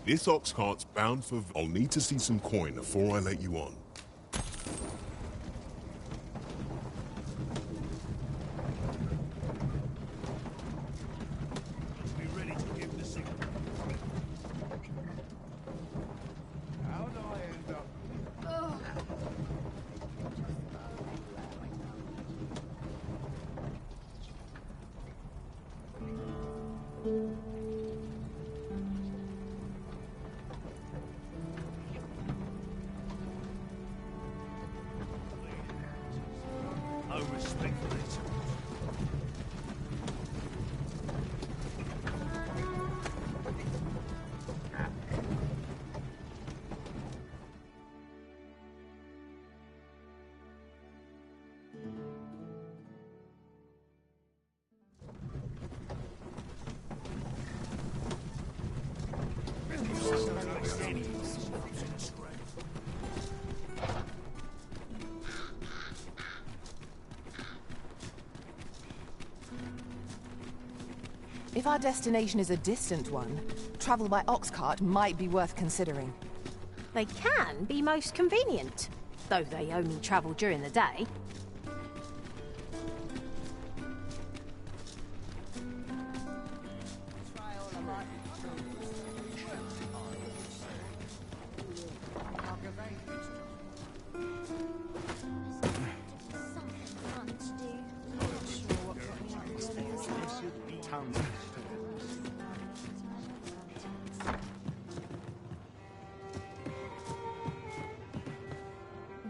This ox cart's bound for... I'll need to see some coin before I let you on. Be ready to give the signal. How do I end up? No respect for this. If our destination is a distant one, travel by ox cart might be worth considering. They can be most convenient, though they only travel during the day.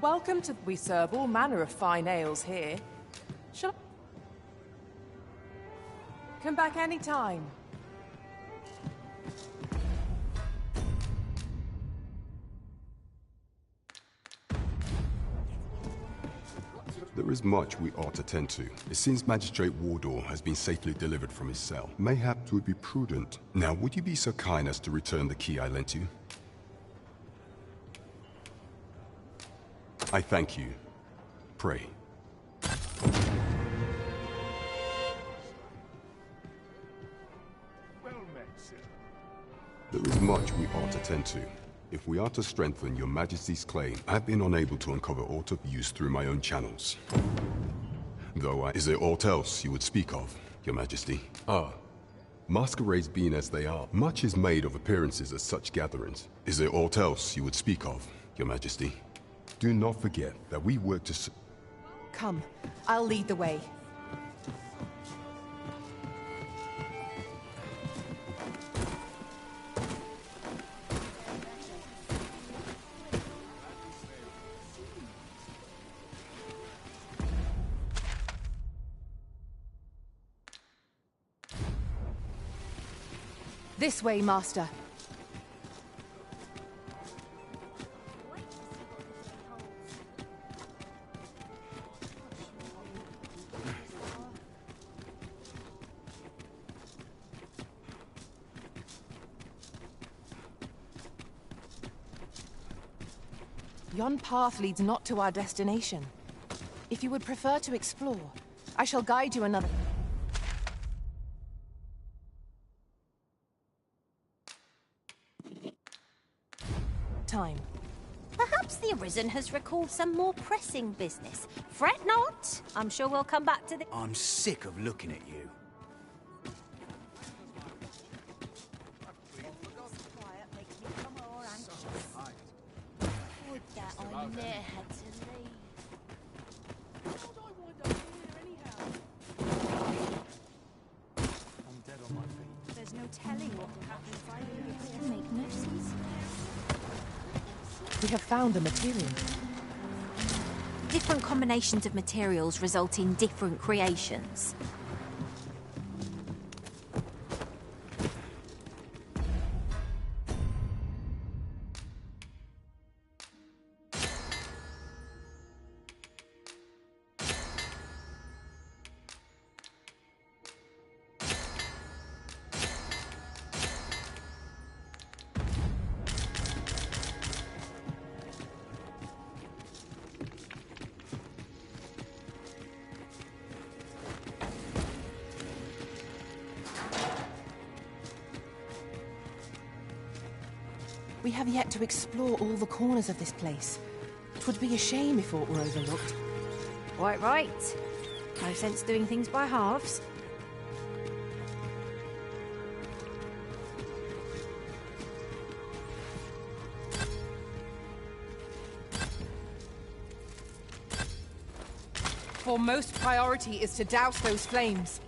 Welcome to... We serve all manner of fine ales here. Shall I... Come back any time. There is much we ought to tend to. It seems Magistrate Wardor has been safely delivered from his cell. Mayhap it would be prudent. Now, would you be so kind as to return the key I lent you? I thank you. Pray. Well met, sir. There is much we ought to tend to. If we are to strengthen your Majesty's claim, I have been unable to uncover aught of use through my own channels. Though is there aught else you would speak of, Your Majesty? Masquerades being as they are, much is made of appearances at such gatherings. Is there aught else you would speak of, Your Majesty? Do not forget that we work to Come, I'll lead the way. This way, Master. Yon path leads not to our destination. If you would prefer to explore, I shall guide you another... time. Perhaps the Arisen has recalled some more pressing business. Fret not. I'm sure we'll come back to the... I'm sick of looking at you. Would that I ne'er had to leave. I'm dead on my feet. There's no telling what will happen if I leave. It make no sense. We have found a material. Different combinations of materials result in different creations. We have yet to explore all the corners of this place. 'Twould be a shame if aught were overlooked. Quite right. No sense doing things by halves. Foremost priority is to douse those flames.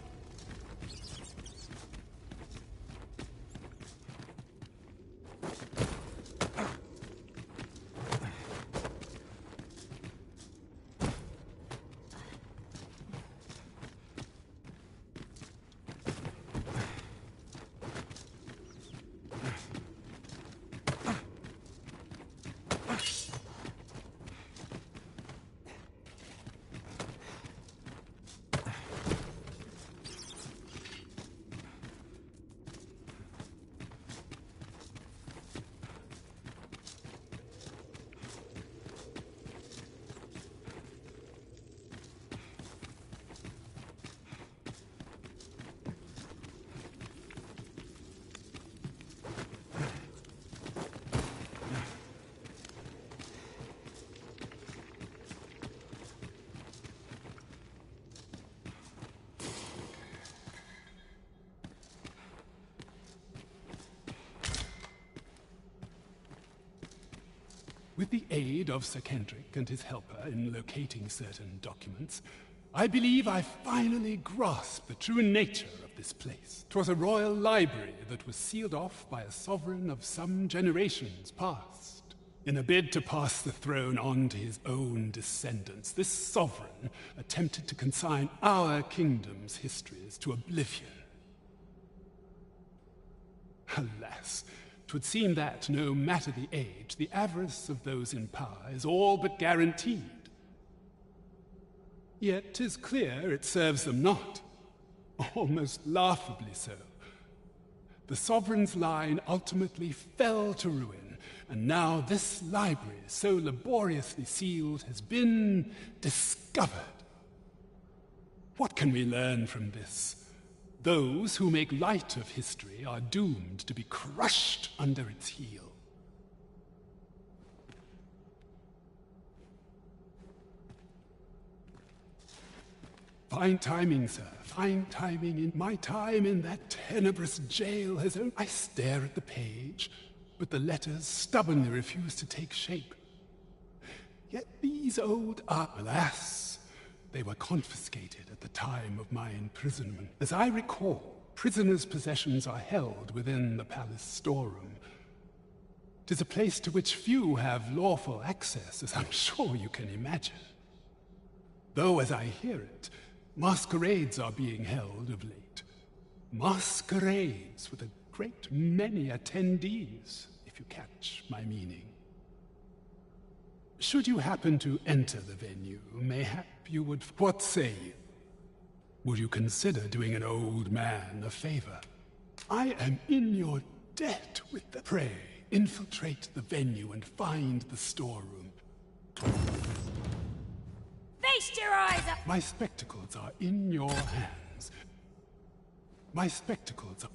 With the aid of Sir Kendrick and his helper in locating certain documents, I believe I finally grasped the true nature of this place. 'Twas a royal library that was sealed off by a sovereign of some generations past. In a bid to pass the throne on to his own descendants, this sovereign attempted to consign our kingdom's histories to oblivion. Alas, 'twould seem that, no matter the age, the avarice of those in power is all but guaranteed. Yet 'tis clear it serves them not, almost laughably so. The sovereign's line ultimately fell to ruin, and now this library, so laboriously sealed, has been discovered. What can we learn from this? Those who make light of history are doomed to be crushed under its heel. Fine timing, sir. Fine timing. In my time in that tenebrous jail has only... I stare at the page, but the letters stubbornly refuse to take shape. Yet these old alas, they were confiscated at the time of my imprisonment. As I recall, prisoners' possessions are held within the palace storeroom. 'Tis a place to which few have lawful access, as I'm sure you can imagine. Though, as I hear it, masquerades are being held of late. Masquerades with a great many attendees, if you catch my meaning. Should you happen to enter the venue, mayhap you would... What say you? Would you consider doing an old man a favor? I am in your debt with the... Pray, infiltrate the venue and find the storeroom. Feast your eyes up! My spectacles are in your hands. My spectacles are...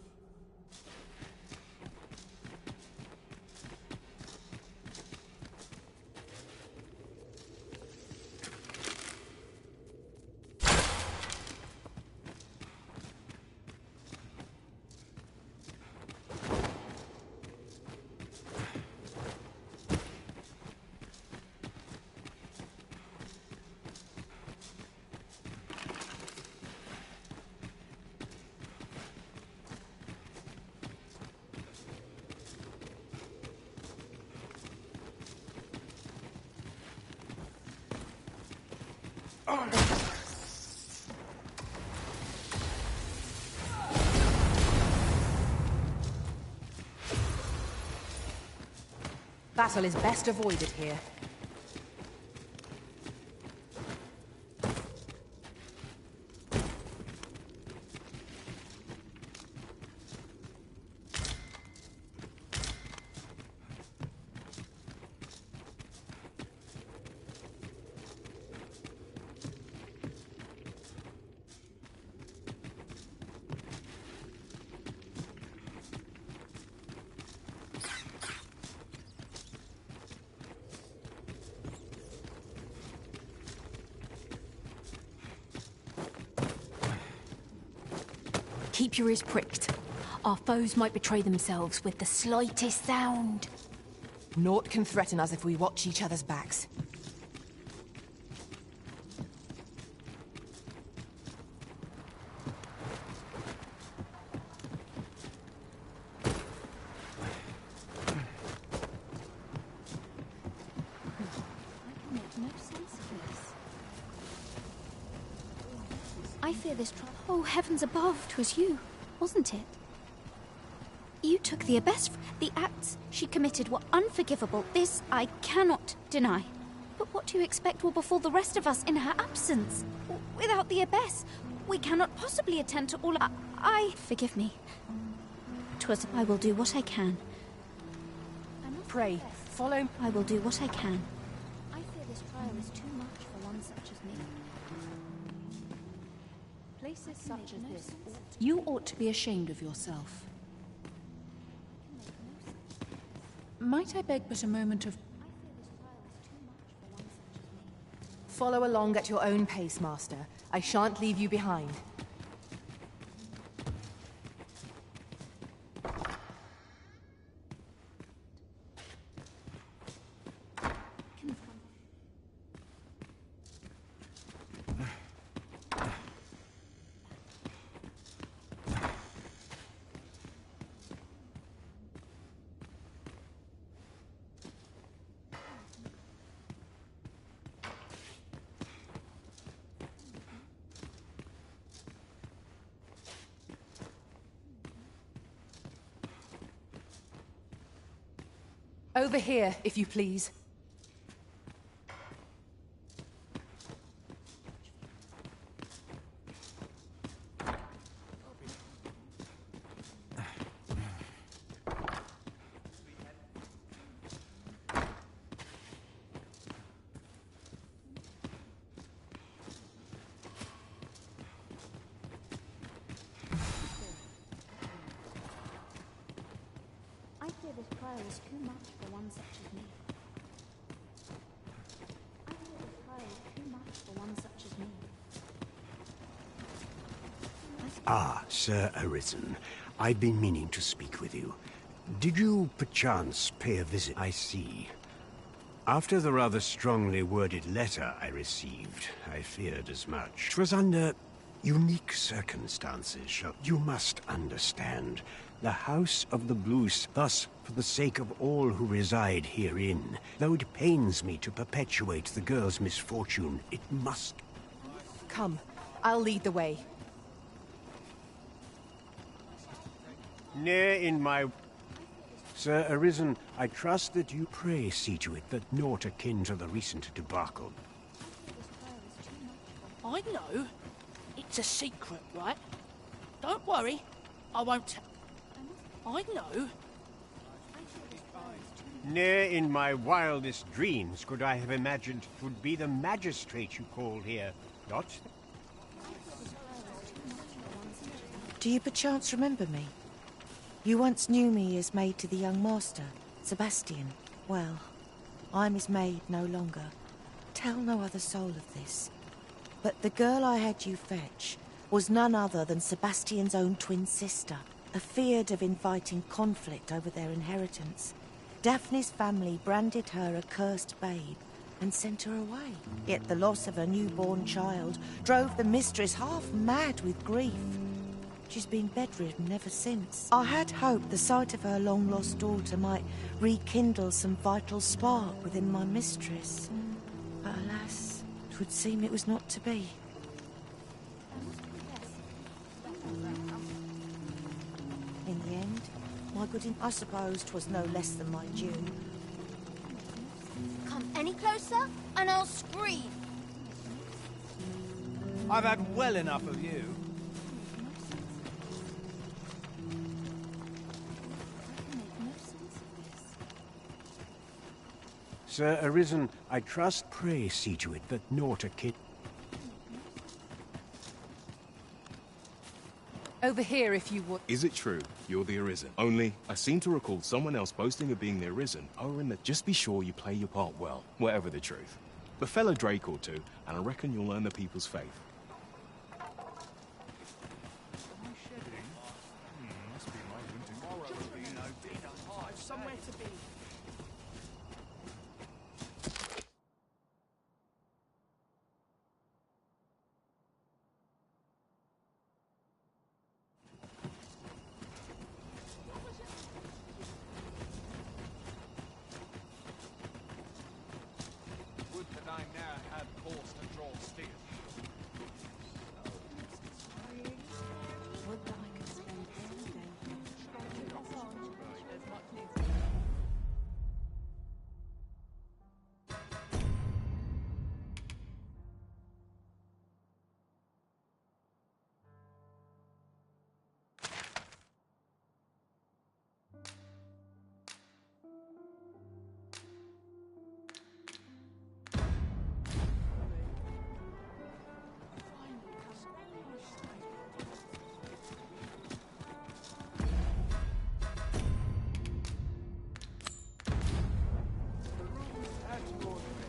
Battle is best avoided here. Keep your ears pricked. Our foes might betray themselves with the slightest sound. Naught can threaten us if we watch each other's backs. I fear this trouble. Oh, heavens above, 'twas you, wasn't it? You took the abyss. The acts she committed were unforgivable. This I cannot deny. But what do you expect will befall the rest of us in her absence? Without the abyss, we cannot possibly attend to all... Forgive me. 'Twas... I will do what I can. Pray, follow... I will do what I can. I fear this trial is too much for one such as me. Places such as this... You ought to be ashamed of yourself. Might I beg but a moment of... Follow along at your own pace, Master. I shan't leave you behind. Over here, if you please. I fear this trial is too much for one such as me. I fear this trial is too much for one such as me. Ah, Sir Arisen. I've been meaning to speak with you. Did you, perchance, pay a visit? I see. After the rather strongly worded letter I received, I feared as much. 'Twas under unique circumstances. You must understand. The House of the Blues, thus, for the sake of all who reside herein, though it pains me to perpetuate the girl's misfortune, it must... Come, I'll lead the way. Ne'er in my... Sir Arisen, I trust that you pray see to it that naught akin to the recent debacle. I know. It's a secret, right? Don't worry. I won't... I know. Ne'er in my wildest dreams could I have imagined 'twould be the magistrate you called here, not? Do you perchance remember me? You once knew me as maid to the young master, Sebastian. Well, I'm his maid no longer. Tell no other soul of this. But the girl I had you fetch was none other than Sebastian's own twin sister, afeard of inviting conflict over their inheritance. Daphne's family branded her a cursed babe and sent her away. Yet the loss of her newborn child drove the mistress half mad with grief. She's been bedridden ever since. I had hoped the sight of her long-lost daughter might rekindle some vital spark within my mistress. But alas, 'twould seem it was not to be. In the end, my I suppose 'twas no less than my due. Come any closer, and I'll scream. I've had well enough of you. Sir Arisen, I trust pray see to it that naught akin... Over here, if you would. Is it true you're the Arisen? Only, I seem to recall someone else boasting of being the Arisen. Oh, and that just be sure you play your part well, whatever the truth. The fellow Drake or two, and I reckon you'll earn the people's faith. Somewhere to be. Would that I now had course to draw steel. Would that I could spend every day scratching off on. There's much needs.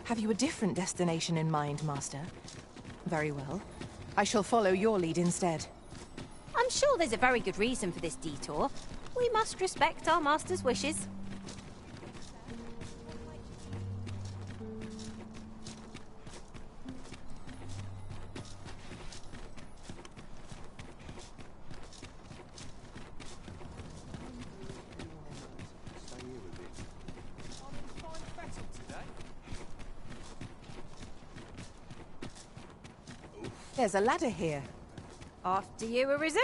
Have you a different destination in mind, Master? Very well. I shall follow your lead instead. I'm sure there's a very good reason for this detour. We must respect our master's wishes. There's a ladder here. After you, Arisen.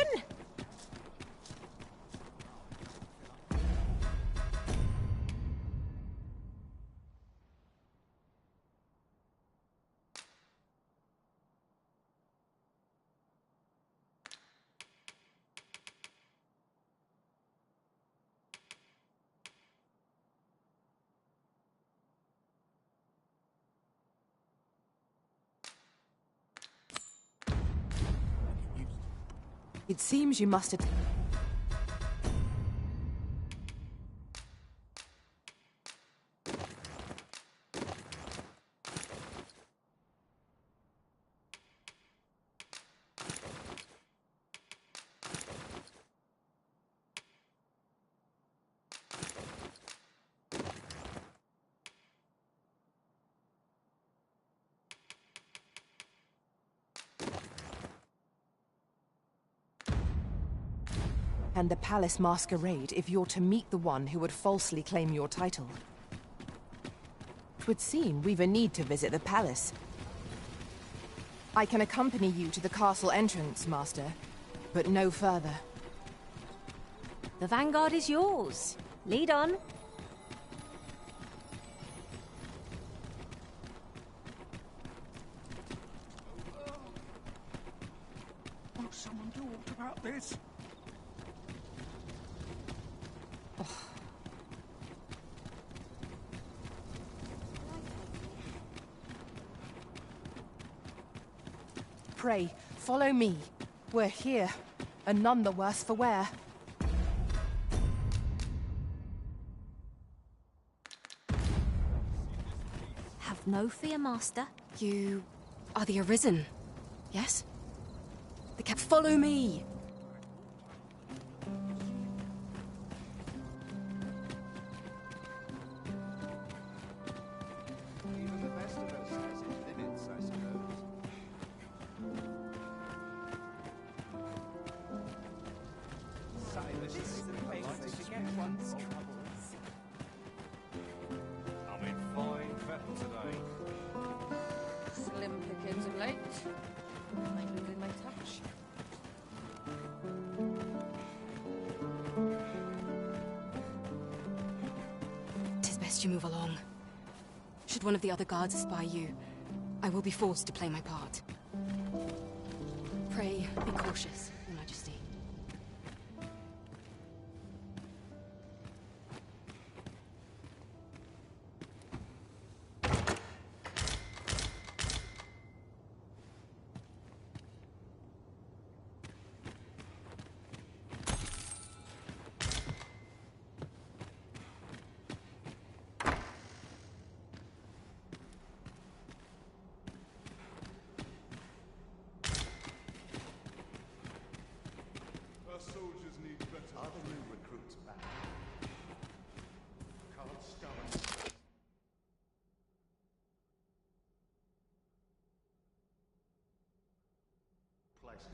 It seems you must have... and the palace masquerade if you're to meet the one who would falsely claim your title. 'Twould seem we've a need to visit the palace. I can accompany you to the castle entrance, Master, but no further. The vanguard is yours. Lead on. Won't someone do aught about this? Pray, follow me. We're here, and none the worse for wear. Have no fear, Master. You are the Arisen, yes? Follow me! Even the best of us has its limits, I suppose. This is the place to forget one's troubles. I'm in fine fettle today. Slim pickings of late. My noodle may touch. Tis best you move along. Should one of the other guards espy you, I will be forced to play my part. Pray, be cautious, Your Majesty. Our soldiers need better. Are the new recruits back? Can't stomach. Place.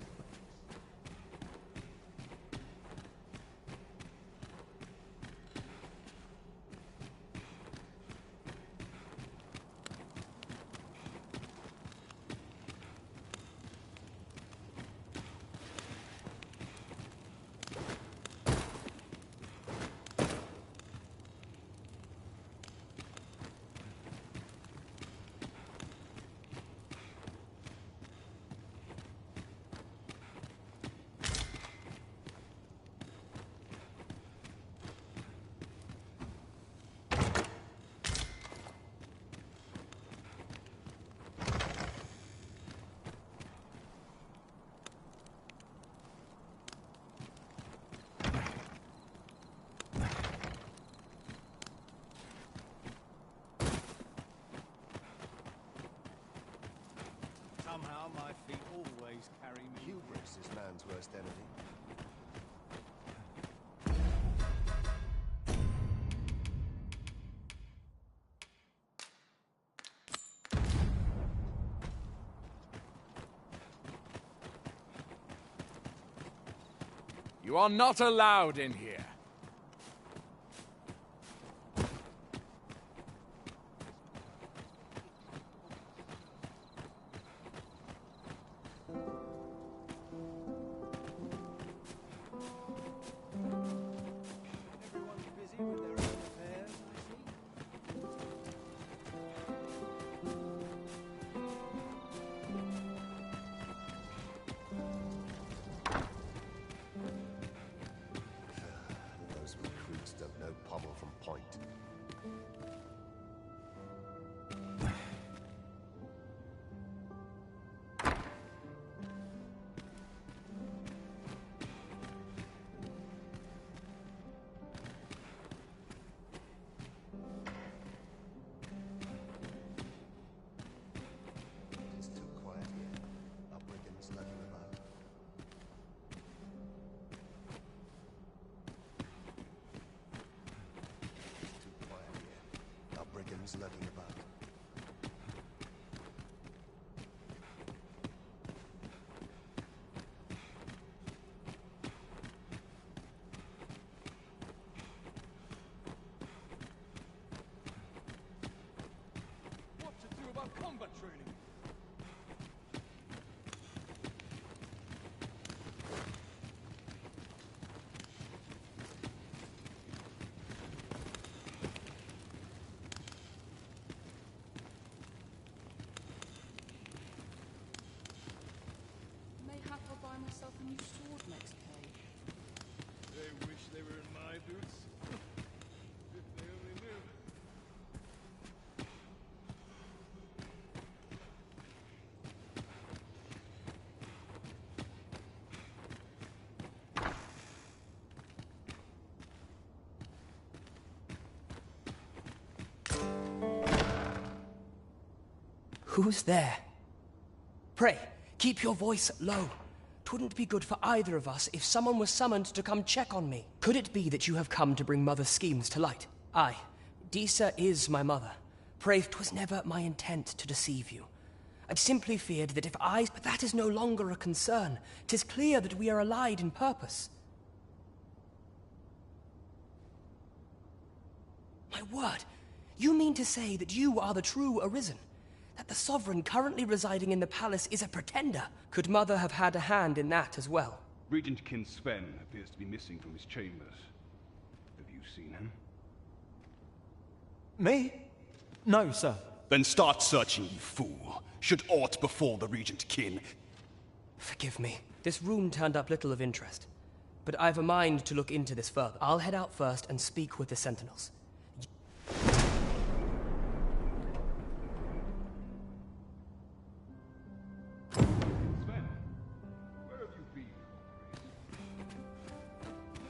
Somehow my feet always carry me. Hubris is man's worst enemy. You are not allowed in here. Everyone's busy with their own affairs, I see. Skeletons lurking about. What to do about combat training? Mayhap I'll buy myself a new sword next pay. They wish they were in my boots. If they only knew. Who's there? Pray, keep your voice low. 'Twouldn't be good for either of us if someone was summoned to come check on me. Could it be that you have come to bring Mother's schemes to light? Aye, Disa is my mother. Pray, 'twas never my intent to deceive you. I'd simply feared that if I... But that is no longer a concern. 'Tis clear that we are allied in purpose. My word, you mean to say that you are the true Arisen? That the Sovereign currently residing in the palace is a pretender? Could Mother have had a hand in that as well? Regent Kin Sven appears to be missing from his chambers. Have you seen him? Me? No, sir. Then start searching, you fool. Should aught befall the Regent Kin... Forgive me. This room turned up little of interest. But I've a mind to look into this further. I'll head out first and speak with the Sentinels. Sven, where have you been?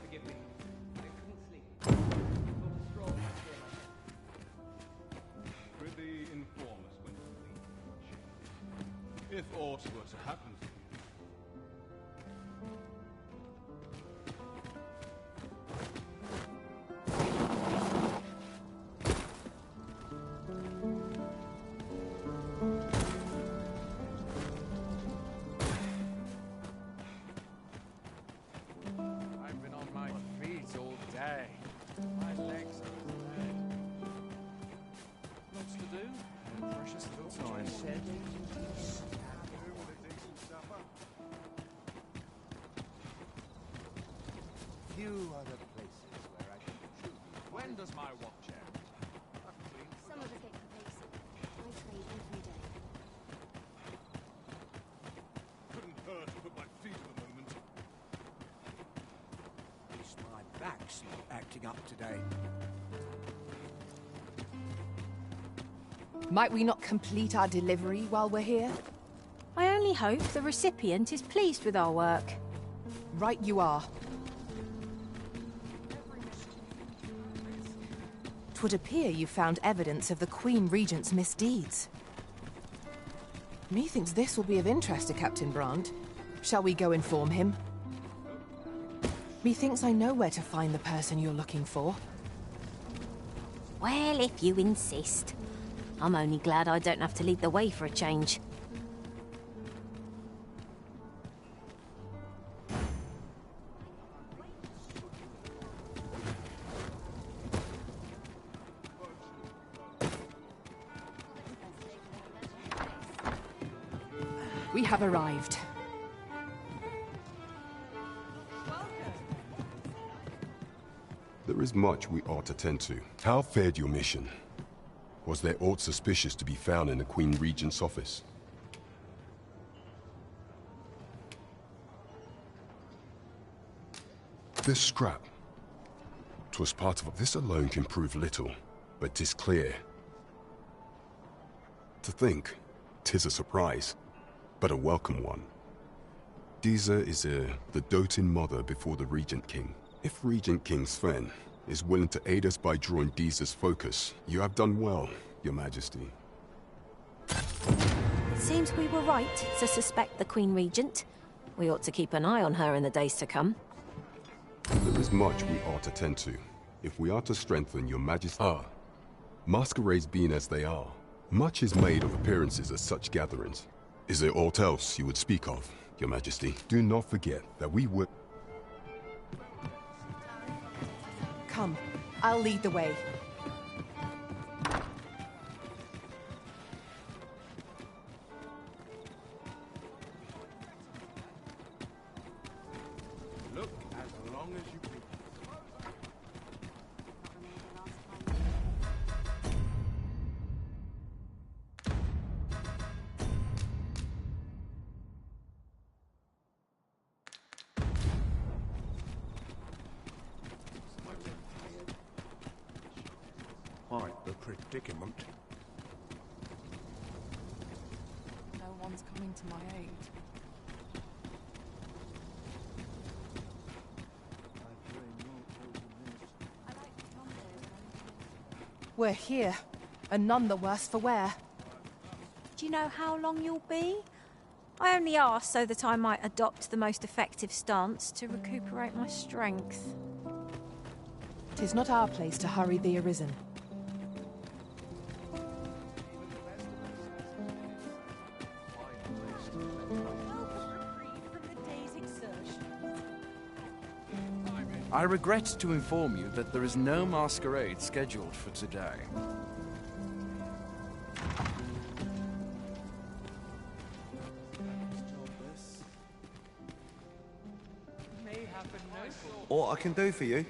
Forgive me. I couldn't sleep. Thought a stroll might clear my head. Prithee, inform us when to leave. If aught were to happen to you. I've been on my feet all day. My legs are dead. Lots to do. Precious little time. Few other places where I can truly... When does my watch end? Some of us get complacent. I trade every day. Couldn't hurt to put my feet to the moment. At least my back's not acting up today. Might we not complete our delivery while we're here? I only hope the recipient is pleased with our work. Right you are. 'Twould appear you found evidence of the Queen Regent's misdeeds. Methinks this will be of interest to Captain Brandt. Shall we go inform him? Methinks I know where to find the person you're looking for. Well, if you insist. I'm only glad I don't have to lead the way for a change. We have arrived. There is much we ought to tend to. How fared your mission? Was there aught suspicious to be found in the Queen Regent's office? This scrap. 'Twas part of... This alone can prove little, but 'tis clear. To think, 'tis a surprise, but a welcome one. Disa is the doting mother before the Regent King. If Regent King Sven is willing to aid us by drawing Disa's focus, you have done well, Your Majesty. It seems we were right to suspect the Queen Regent. We ought to keep an eye on her in the days to come. There is much we ought to tend to, if we are to strengthen Your Majesty. Masquerades being as they are, much is made of appearances at such gatherings. Is there aught else you would speak of, Your Majesty? Do not forget that we would... Come, I'll lead the way. Look as long as you please. Quite the predicament. No one's coming to my aid. We're here, and none the worse for wear. Do you know how long you'll be? I only asked so that I might adopt the most effective stance to recuperate my strength. 'Tis not our place to hurry the Arisen. I regret to inform you that there is no masquerade scheduled for today. What I can do for you?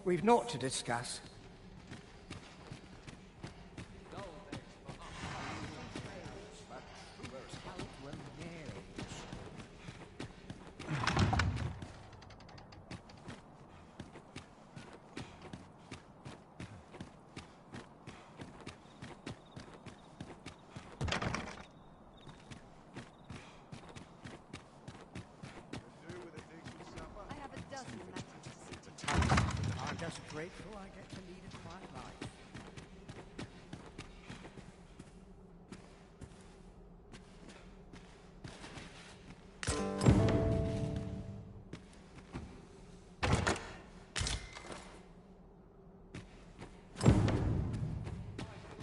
We've naught to discuss. I'm just grateful I get to lead a quiet life.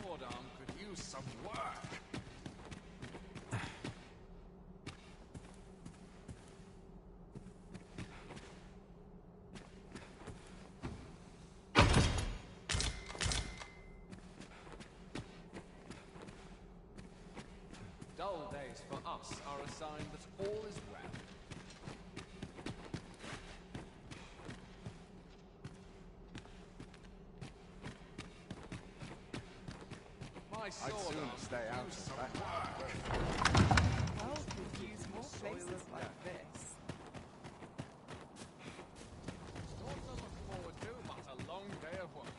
Lord Arm could use some work. Dull days for us are a sign that all is well. My sword I'd sooner stay out of that. Well, could use more places like this. Not to look forward to, but a long day of work.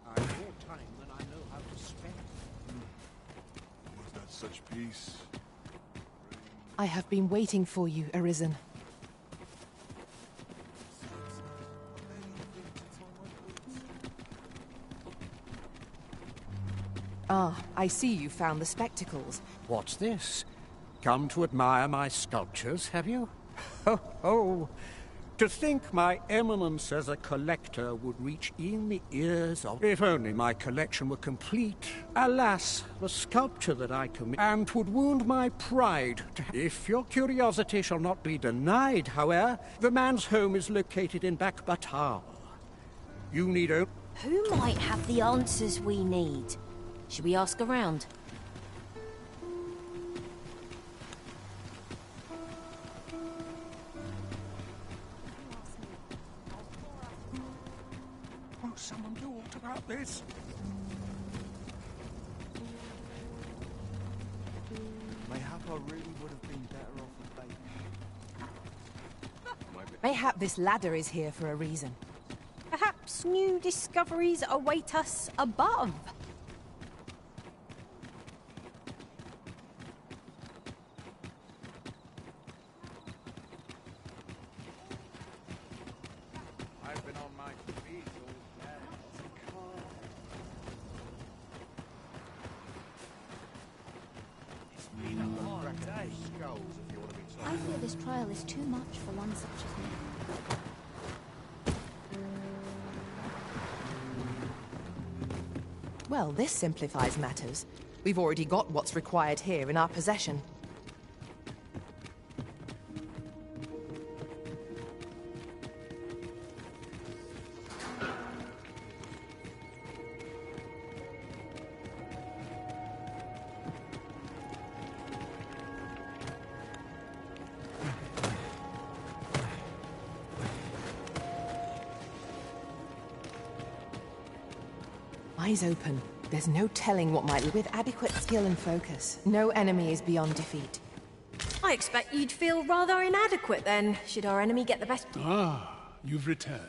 I've more time than I know how to spend. Was that such peace? I have been waiting for you, Arisen. Ah, I see you found the spectacles. What's this? Come to admire my sculptures, have you? Ho, ho! To think my eminence as a collector would reach in the ears of... If only my collection were complete. Alas, the sculpture that I commit... And 'twould wound my pride to... If your curiosity shall not be denied, however, the man's home is located in Batar. You need only... Who might have the answers we need? Should we ask around? Won't someone do aught about this? Mayhap I really would have been better off with Baker. Mayhap this ladder is here for a reason. Perhaps perhaps new discoveries await us above. I've been on my feet all day. I fear this trial is too much for one such as me. Well, this simplifies matters. We've already got what's required here in our possession. Eyes open. There's no telling what might... With adequate skill and focus, no enemy is beyond defeat. I expect you'd feel rather inadequate then, should our enemy get the best... Ah, you've returned.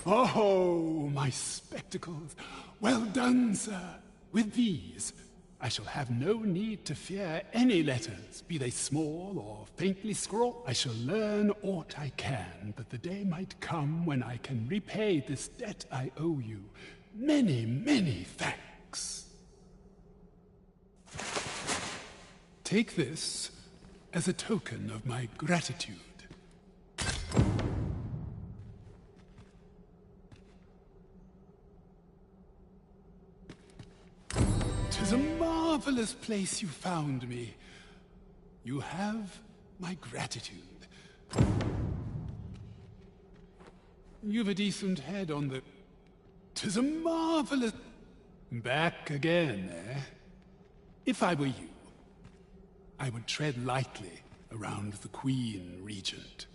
Oh, my spectacles. Well done, sir. With these, I shall have no need to fear any letters, be they small or faintly scrawled. I shall learn aught I can, that the day might come when I can repay this debt I owe you. Many, many thanks. Take this as a token of my gratitude. 'Tis a marvelous place you found me. You have my gratitude. You've a decent head on the... 'Tis a marvelous... Back again, eh? If I were you, I would tread lightly around the Queen Regent.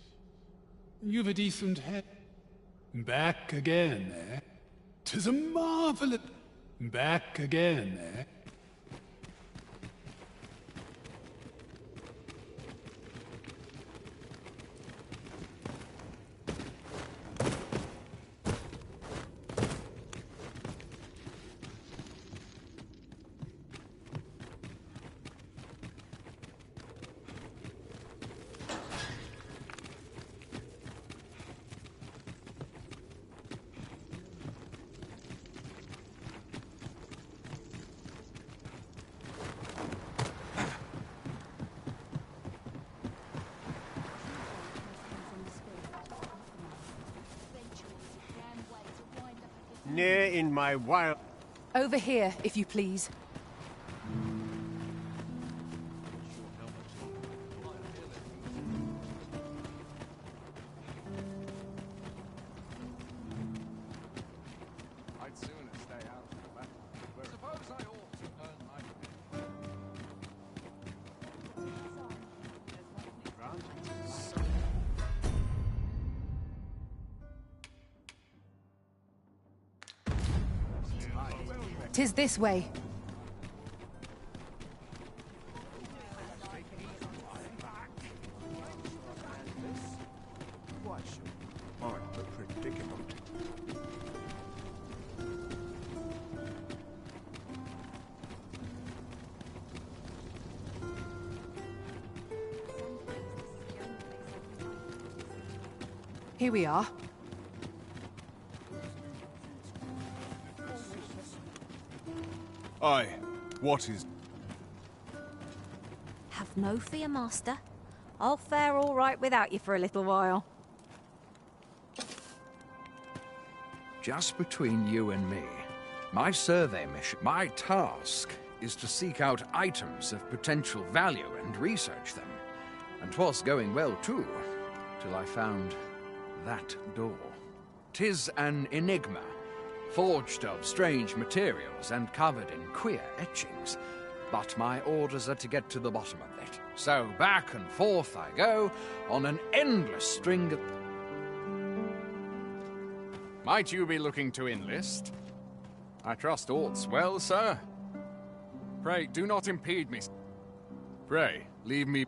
You've a decent head... Back again, eh? 'Tis a marvelous... Back again, eh? Near in my wild... Over here, if you please. I'd sooner stay out of the battle. Suppose I ought to earn my... Tis this way. Quite the predicament. Here we are. Aye, what is... Have no fear, Master. I'll fare all right without you for a little while. Just between you and me, my survey mission, my task, is to seek out items of potential value and research them. And 'twas going well, too, till I found that door. 'Tis an enigma, forged of strange materials and covered in queer etchings. But my orders are to get to the bottom of it. So back and forth I go, on an endless string of... Might you be looking to enlist? I trust aught's well, sir. Pray, do not impede me. Pray, leave me...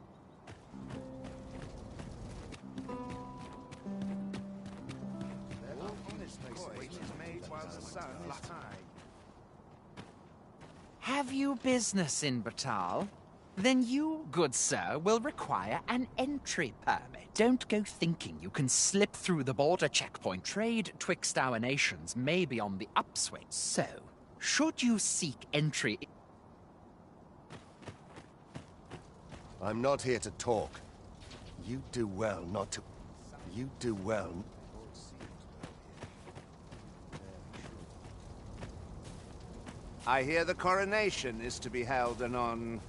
which is made while the sun is high. Have you business in Batal? Then you, good sir, will require an entry permit. Don't go thinking you can slip through the border checkpoint. Trade twixt our nations may be on the upswing. So, should you seek entry... I'm not here to talk. You do well not to... You do well... I hear the coronation is to be held anon.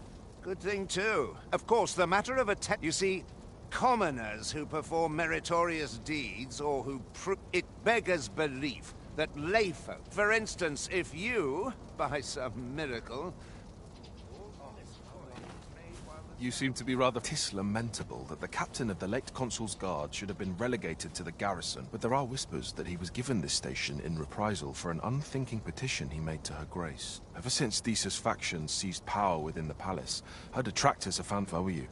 Good thing, too. Of course, the matter of you see, commoners who perform meritorious deeds or who it beggars belief that layfolk... For instance, if you, by some miracle... You seem to be rather... 'Tis lamentable that the captain of the late consul's guard should have been relegated to the garrison, but there are whispers that he was given this station in reprisal for an unthinking petition he made to her grace. Ever since Desa's faction seized power within the palace, her detractors have found... If I were you,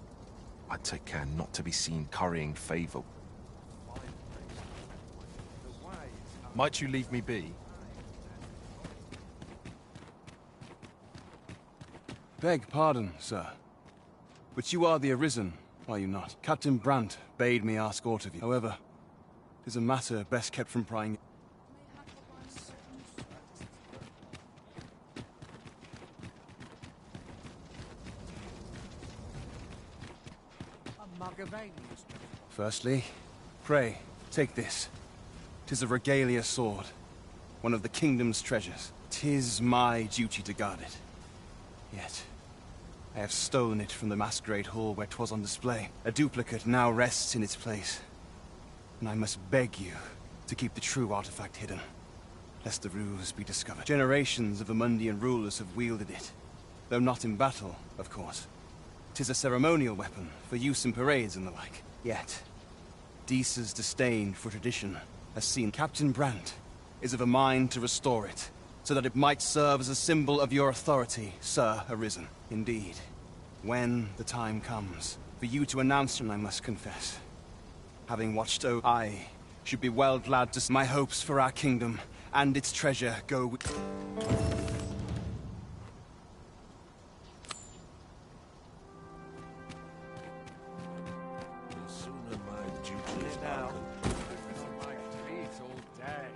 I'd take care not to be seen currying favor. Might you leave me be? Beg pardon, sir. But you are the Arisen, are you not? Captain Brandt bade me ask aught of you. However, it is a matter best kept from prying. Firstly, pray, take this. 'Tis a regalia sword, one of the kingdom's treasures. 'Tis my duty to guard it. Yet, I have stolen it from the masquerade hall where 'twas on display. A duplicate now rests in its place. And I must beg you to keep the true artifact hidden, lest the ruse be discovered. Generations of Amundian rulers have wielded it, though not in battle, of course. 'Tis a ceremonial weapon for use in parades and the like. Yet, Desa's disdain for tradition has seen Captain Brandt is of a mind to restore it, so that it might serve as a symbol of your authority, Sir Arisen. Indeed, when the time comes for you to announce, and I must confess, having watched over, I should be well glad to see my hopes for our kingdom and its treasure go with... The sooner my duties are On my feet all day.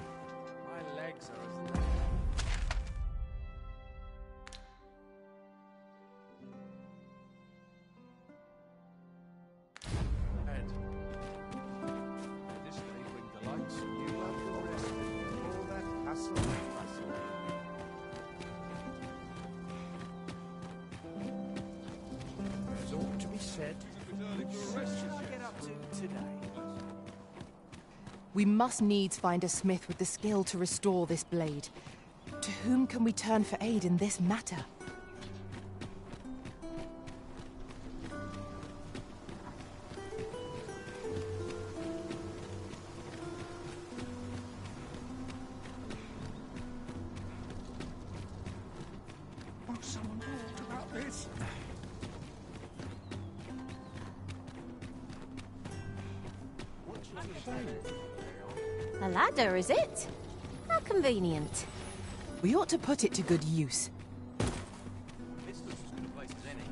My legs are as long. This day bring delights. You have your rest in all that hustle and bustle. There's ought to be said. What should I get up to today? We must needs find a smith with the skill to restore this blade. To whom can we turn for aid in this matter? Oh, someone talked about this. What did you say? A ladder, is it? How convenient. We ought to put it to good use. This looks as good a place as any.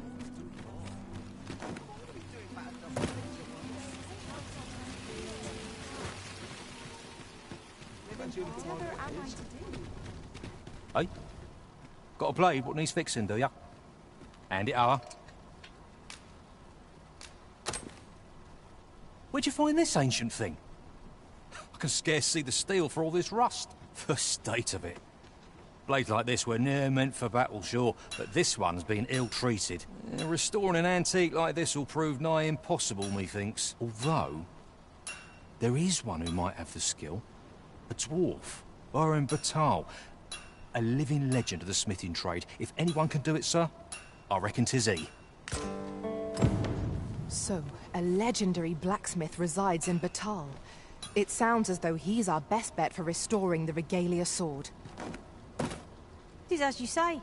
Hey? Got a blade what needs fixing, do ya? Hand it over. Where'd you find this ancient thing? I can scarce see the steel for all this rust. The state of it. Blades like this were ne'er meant for battle, sure, but this one's been ill-treated. Restoring an antique like this will prove nigh impossible, methinks. Although, there is one who might have the skill. A dwarf, Baron Batal. A living legend of the smithing trade. If anyone can do it, sir, I reckon 'tis he. So, a legendary blacksmith resides in Batal. It sounds as though he's our best bet for restoring the regalia sword. Tis as you say.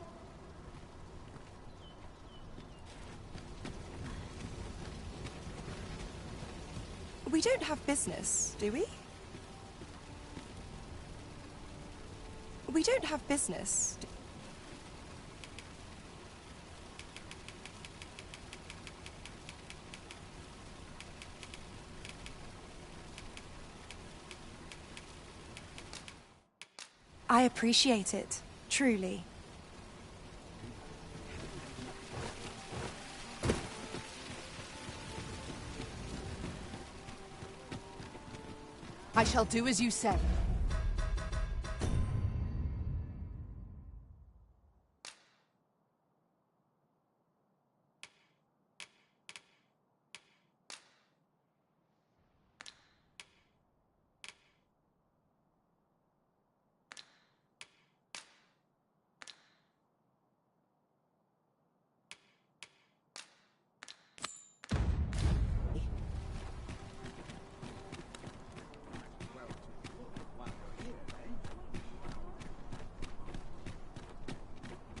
We don't have business, do we? We don't have business. I appreciate it, truly. I shall do as you say.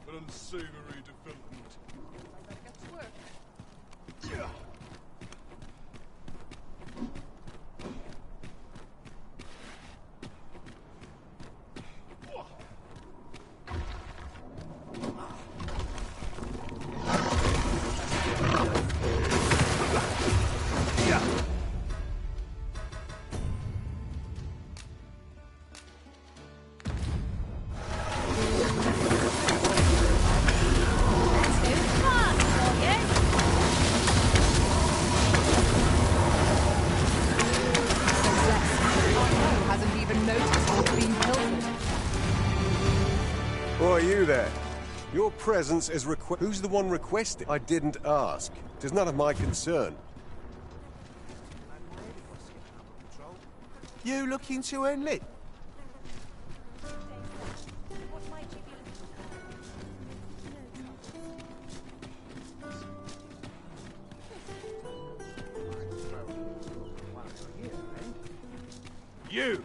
An unsavory development. Hasn't even noticed what's been pilfered. Who are you there? Your presence is Who's the one requesting? I didn't ask. It is none of my concern. You looking to enlist? You!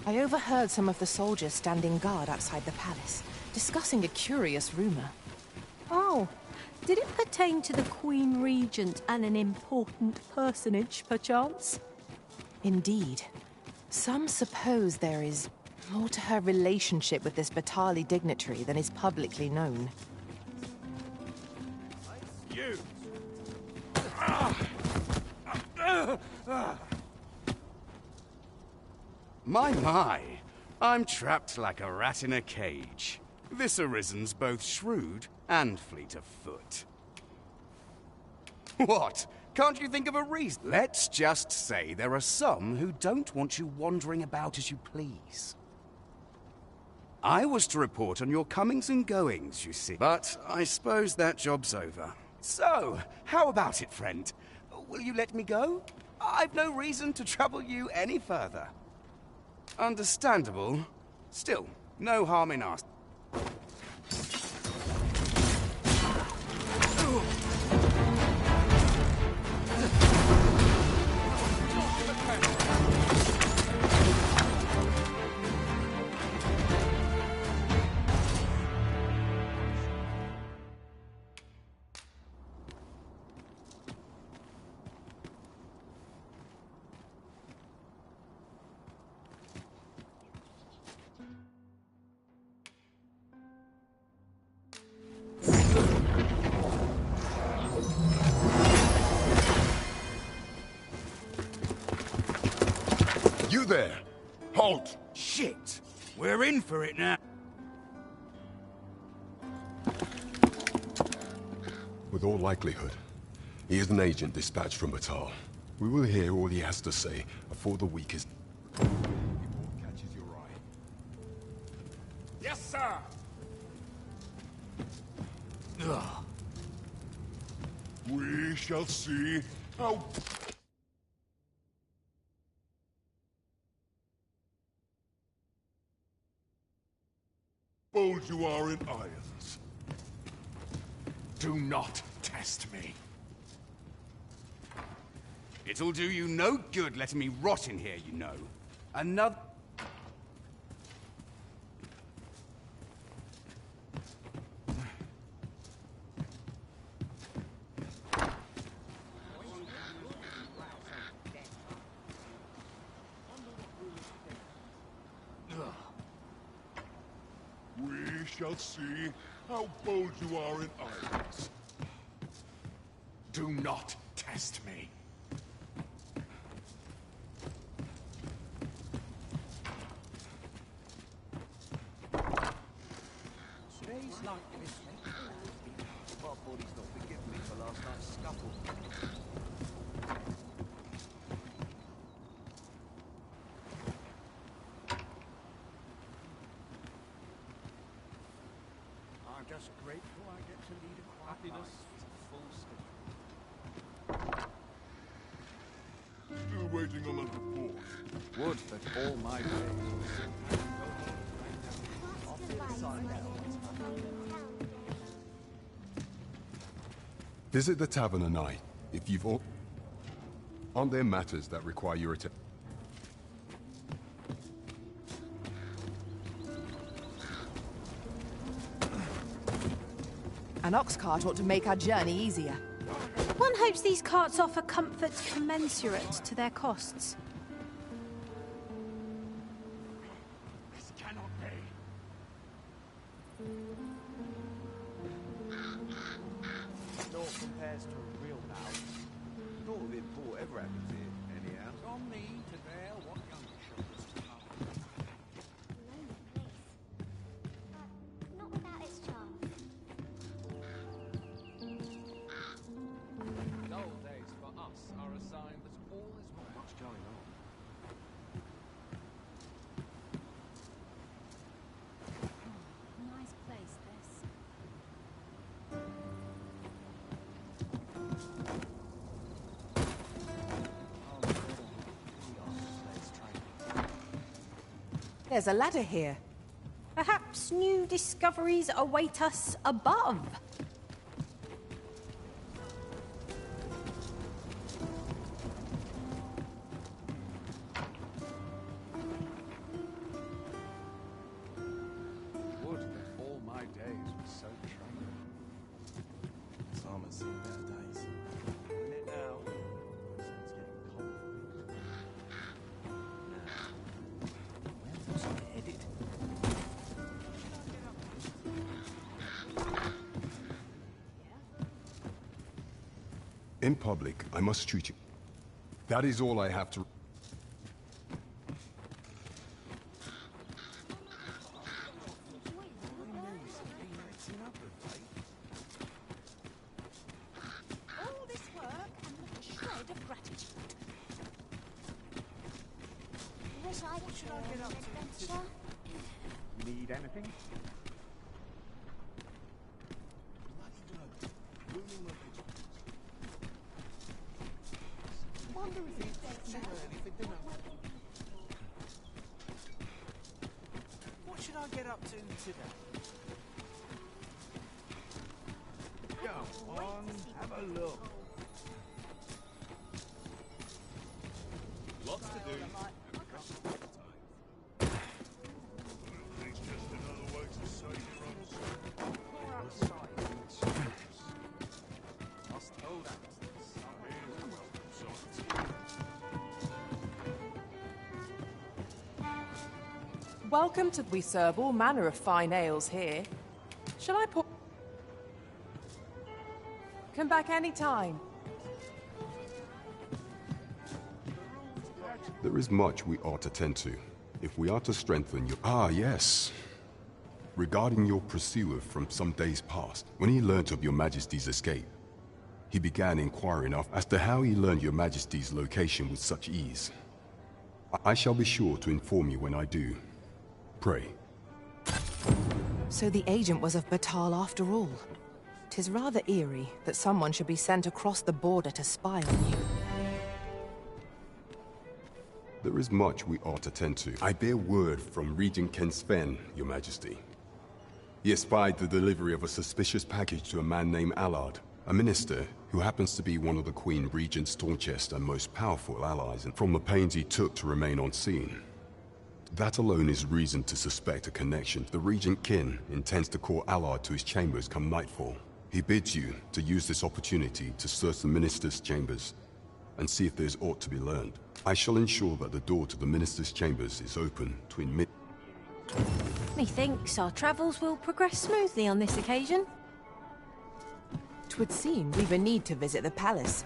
I overheard some of the soldiers standing guard outside the palace, discussing a curious rumor. Oh, did it pertain to the Queen Regent and an important personage, perchance? Indeed. Some suppose there is more to her relationship with this Batali dignitary than is publicly known. You! My, I'm trapped like a rat in a cage. This Arisen's both shrewd and fleet of foot. What? Can't you think of a reason? Let's just say there are some who don't want you wandering about as you please. I was to report on your comings and goings, you see, but I suppose that job's over. So, how about it, friend? Will you let me go? I've no reason to trouble you any further. Understandable. Still, no harm in asking. You there! Halt! Shit! We're in for it now. With all likelihood, he is an agent dispatched from Batal. We will hear all he has to say before the week is... catches your eye. Yes, sir! Ugh. We shall see how... bold you are in irons. Do not test me. It'll do you no good letting me rot in here, you know. Another... shall see how bold you are in eyes. Do not test me. Days like this make me my body's not forgiven me for last night's scuffle. I'm just grateful I get to lead a quiet Happiness life. is a full stop. Still waiting on a report. Would that all my days were so Visit the tavern a night, if you've all... Aren't there matters that require your attention? An ox cart ought to make our journey easier. One hopes these carts offer comforts commensurate to their costs. This cannot be. Naught compares to a real mouse. Naught of import ever happens here, anyhow. It's on me to bear what younger shoulders to come. Not without its charm. Dull days for us are a sign that all is well. Much going on. Nice place, this. There's a ladder here. Perhaps new discoveries await us above. Would that all my days were so tranquil. Simon's seen better days. Isn't it now? It's getting cold. Now, where was I headed? In public, I must treat you. That is all I have to... All this work and not a shred of gratitude. Wish I could should I get up to adventure. Need anything? Wonder if it's dead now. What should I get up to today? Go on, have a look. Lots to do. It's just another way to save your own soul. Pour outside. Must hold out. Welcome to... We serve all manner of fine ales here. Shall I pour... Come back any time. There is much we ought to tend to, if we are to strengthen your... Ah, yes. Regarding your pursuer from some days past, when he learnt of your Majesty's escape, he began inquiring as to how he learned your Majesty's location with such ease. I shall be sure to inform you when I do. Pray. So the agent was of Batal after all. 'Tis rather eerie that someone should be sent across the border to spy on you. There is much we ought to tend to. I bear word from Regent Ken Sven, your Majesty. He espied the delivery of a suspicious package to a man named Allard, a minister who happens to be one of the Queen Regent's staunchest and most powerful allies, and from the pains he took to remain on scene. That alone is reason to suspect a connection. The Regent Kin intends to call Allard to his chambers come nightfall. He bids you to use this opportunity to search the minister's chambers and see if there's aught to be learned. I shall ensure that the door to the minister's chambers is open between mid... Methinks our travels will progress smoothly on this occasion. 'Twould seem we've a need to visit the palace.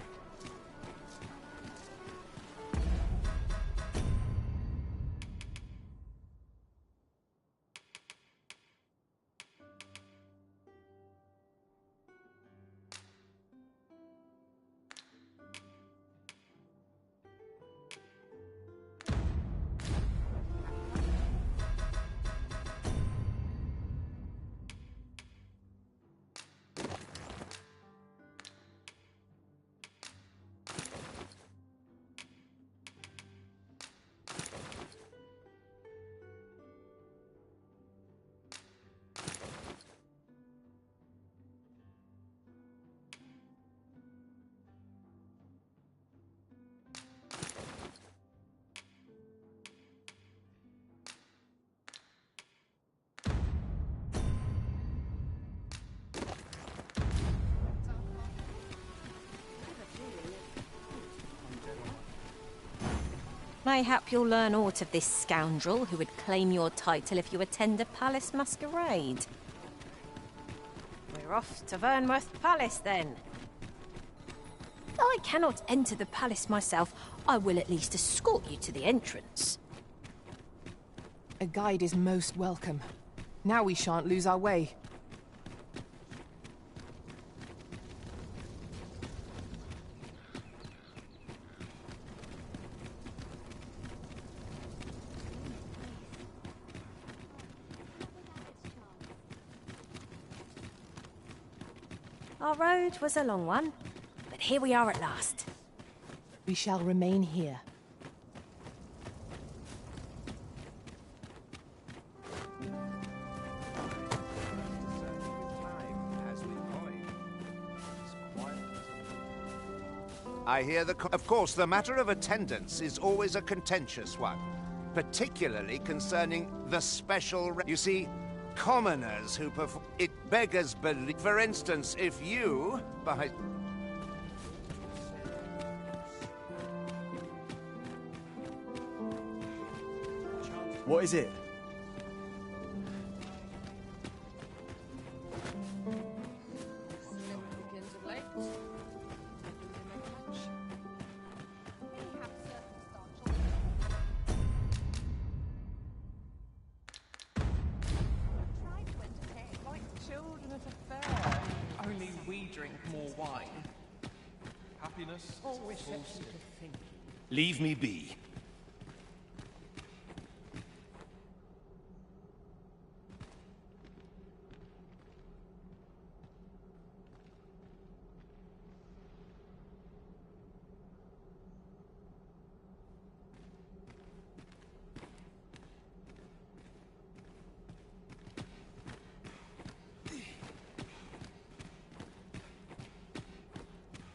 Mayhap you'll learn aught of this scoundrel who would claim your title if you attend a palace masquerade. We're off to Vernworth Palace, then. Though I cannot enter the palace myself, I will at least escort you to the entrance. A guide is most welcome. Now we shan't lose our way. Our road was a long one, but here we are at last. We shall remain here. I hear of course, the matter of attendance is always a contentious one, particularly concerning the special. You see, commoners who perform it beggars belief. For instance, if you, by What is it? Only we drink more wine. Happiness Always full sets you stick. to think. Leave me be.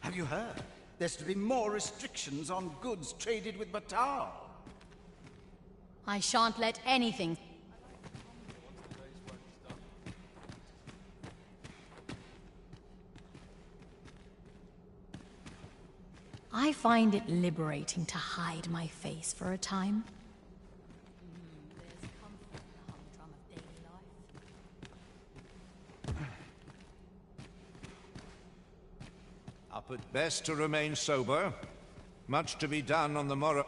Have you heard? There's to be more restrictions on goods traded with Batal. I shan't let anything. I find it liberating to hide my face for a time. up at best to remain sober. Much to be done on the morrow.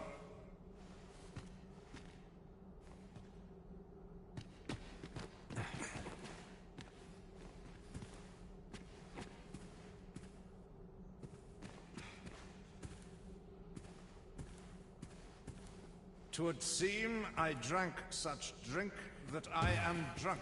Twould seem I drank such drink that I am drunk.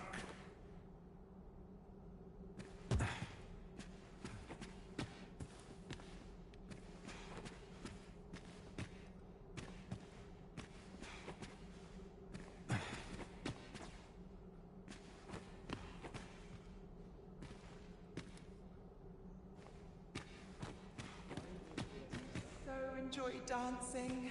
So enjoy dancing.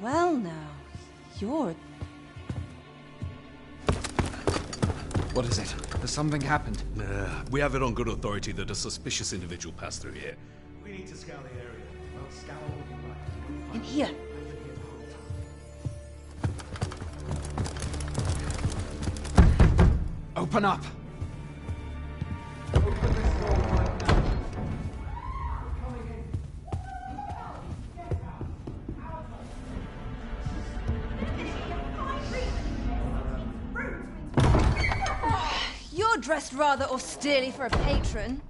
Well now, you're... What is it? Has something happened? We have it on good authority that a suspicious individual passed through here. We need to scour the area. Well, scour what you like. In here. Open up! You're dressed rather austerely for a patron.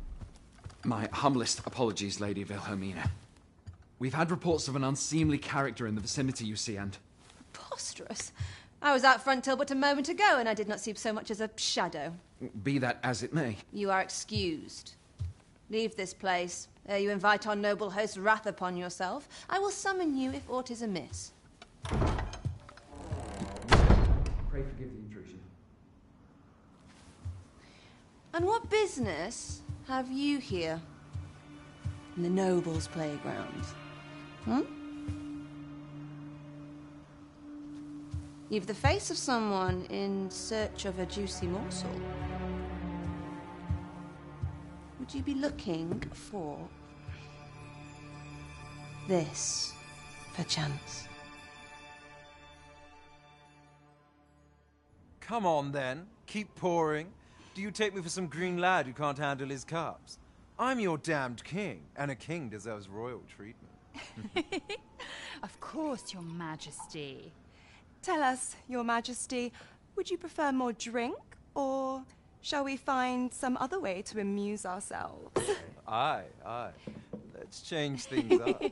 My humblest apologies, Lady Wilhelmina. We've had reports of an unseemly character in the vicinity, you see, and... Preposterous. I was out front till but a moment ago, and I did not see so much as a shadow. Be that as it may. You are excused. Leave this place, ere you invite our noble host's wrath upon yourself. I will summon you if aught is amiss. Pray forgive the intrusion. And what business have you here? In the nobles' playground? Hmm? You've the face of someone in search of a juicy morsel. Would you be looking for this, perchance? Come on, then. Keep pouring. Do you take me for some green lad who can't handle his cups? I'm your damned king, and a king deserves royal treatment. Of course, Your Majesty. Tell us, Your Majesty, would you prefer more drink, or shall we find some other way to amuse ourselves? Aye. Let's change things up.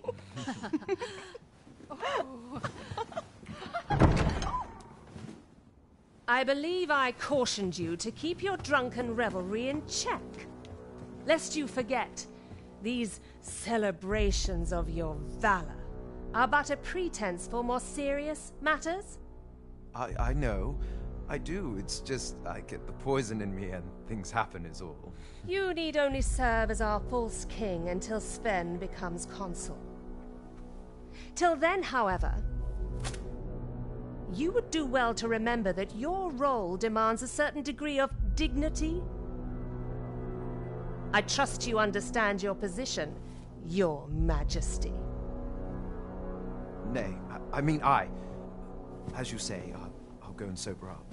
I believe I cautioned you to keep your drunken revelry in check. Lest you forget, these celebrations of your valor are but a pretense for more serious matters. I know. I do. It's just I get the poison in me and things happen is all. You need only serve as our false king until Sven becomes consul. Till then, however, you would do well to remember that your role demands a certain degree of dignity. I trust you understand your position, Your Majesty. Nay, I mean I. As you say, I'll go and sober up.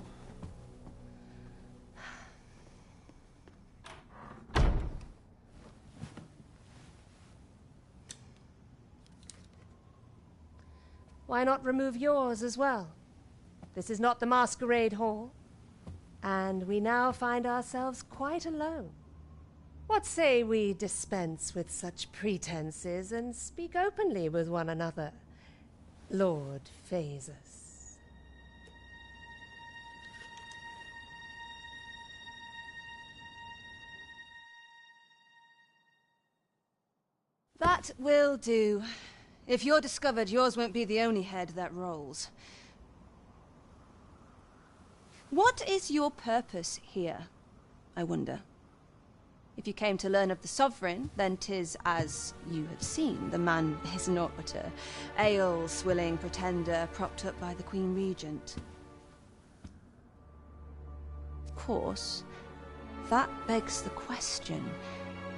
Why not remove yours as well? This is not the masquerade hall, and we now find ourselves quite alone. What say we dispense with such pretenses and speak openly with one another, Lord Phasus? That will do. If you're discovered, yours won't be the only head that rolls. What is your purpose here, I wonder? If you came to learn of the Sovereign, then 'tis as you have seen. The man is naught but a ale-swilling pretender propped up by the Queen Regent. Of course, that begs the question.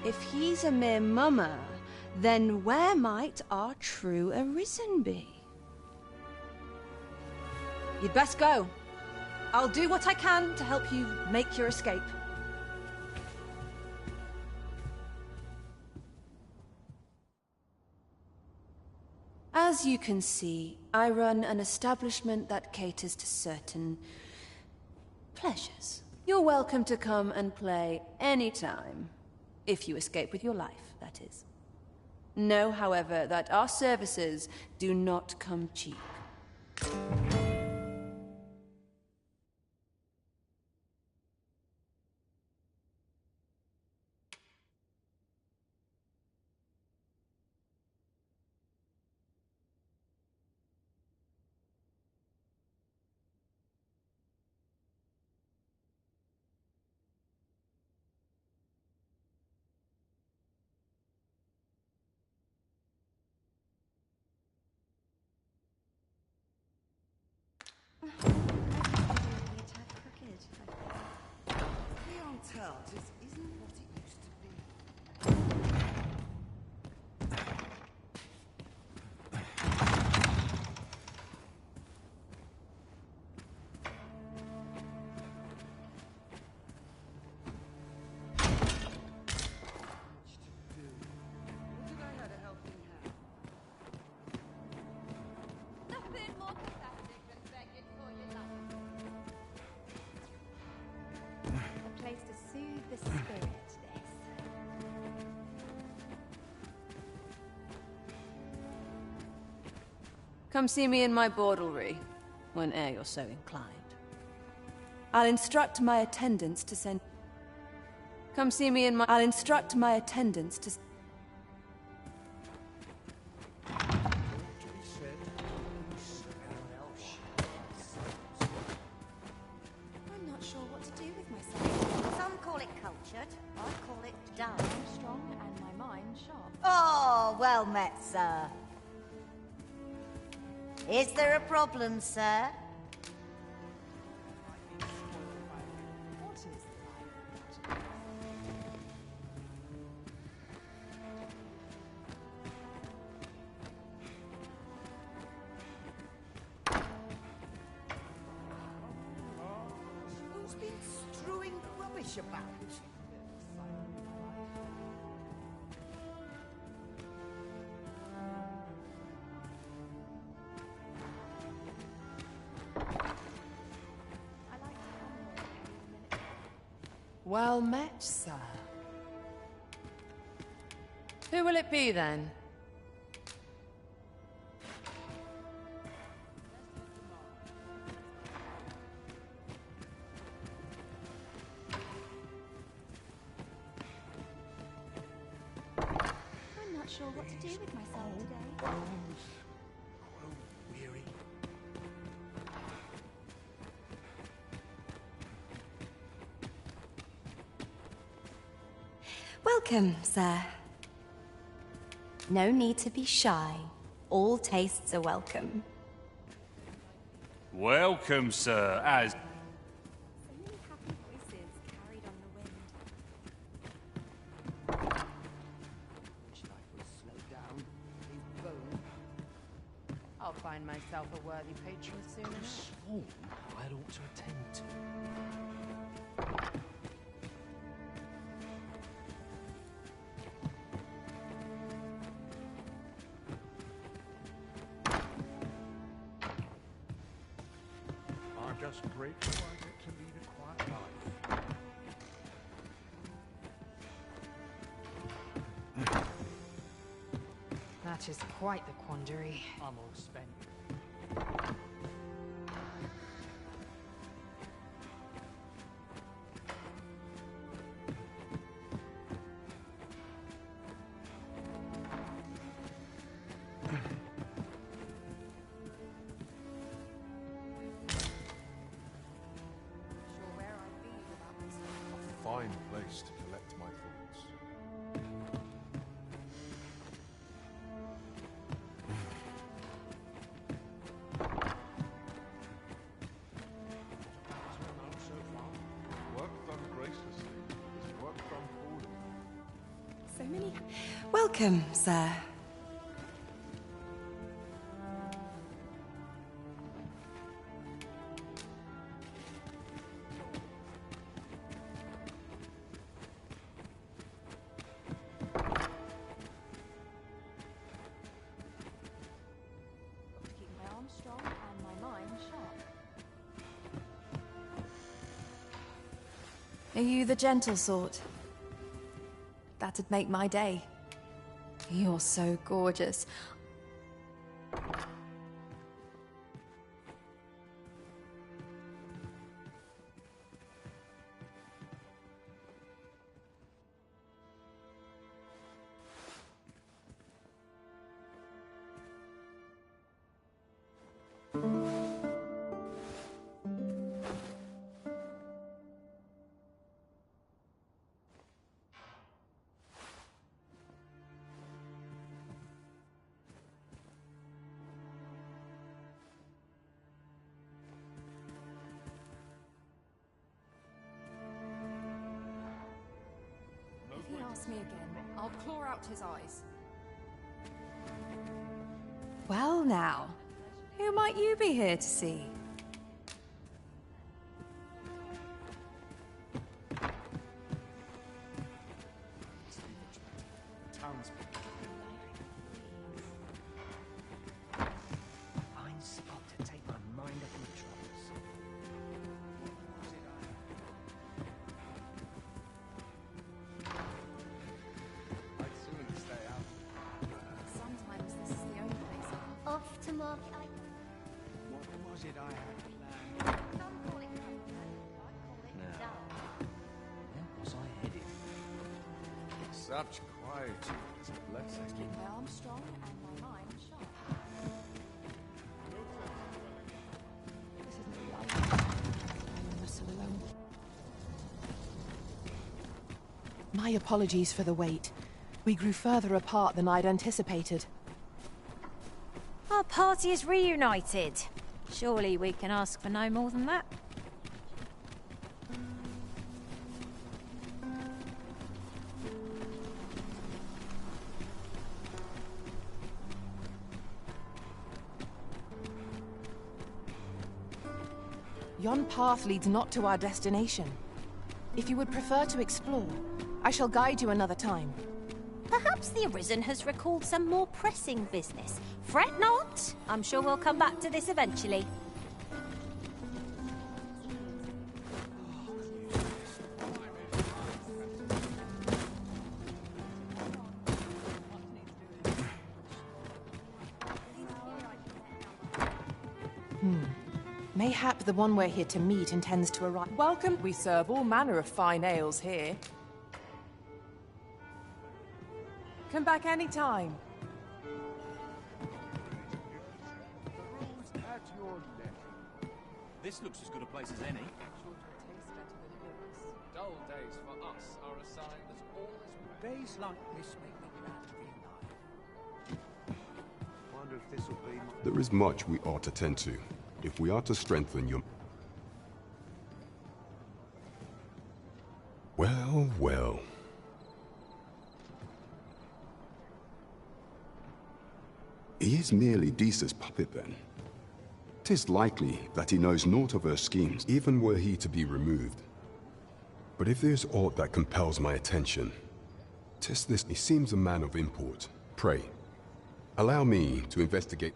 If he's a mere mummer, then where might our true Arisen be? You'd best go. I'll do what I can to help you make your escape. As you can see, I run an establishment that caters to certain pleasures. You're welcome to come and play anytime, if you escape with your life, that is. Know, however, that our services do not come cheap. Clientele just isn't what it used to be. A place to soothe the spirit, this. Come see me in my bordlery, whene'er you're so inclined. I'll instruct my attendants to send... Come see me in my... I'll instruct my attendants to... I'm not sure what to do with myself. Some call it cultured, I call it dumb. I'm strong and my mind sharp. Oh, well met, sir. Is there a problem, sir? What is Who's been strewing rubbish about? Well met, sir. Who will it be, then? I'm not sure what to do with myself today. Weary. Welcome, sir. No need to be shy. All tastes are welcome. Welcome, sir, as... So many happy voices carried on the wind. Wish I could slow down. His bone. I'll find myself a worthy patron soon enough. Sworn I'd ought to attend to. I'm just grateful I get to lead a quiet life. That is quite the quandary. I'm all spent. A fine place to collect my thoughts. So far. Work done graciously is work done poorly. So many. Welcome, sir. Keep my arms strong and my mind sharp. Are you the gentle sort? That'd make my day. You're so gorgeous. It's me again. I'll claw out his eyes. Well now, who might you be here to see? Fine spot to take my mind off my troubles. I'd sooner stay out. Sometimes this is the only place I Off to market. What was it I had planned? Some call it comfort. I call it dull. Where was I headed? Such quietude is a blessing. keep my arms strong and my mind sharp. This isn't the life. I'm wrestle alone. My apologies for the wait. We grew further apart than I'd anticipated. Our party is reunited. Surely we can ask for no more than that. Yon path leads not to our destination. If you would prefer to explore, I shall guide you another time. Perhaps the Arisen has recalled some more pressing business. Fret not. I'm sure we'll come back to this eventually. Mayhap the one we're here to meet intends to arrive. Welcome. We serve all manner of fine ales here. Come back any time. At your leisure. This looks as good a place as any. Dull days for us are a sign that all is well. Days like this make me glad to be alive. Wonder if this will be my... There is much we ought to tend to, if we are to strengthen your... Well, well. He is merely Disa's puppet, then. 'Tis likely that he knows naught of her schemes, even were he to be removed. But if there's aught that compels my attention, 'tis this. He seems a man of import. Pray, allow me to investigate.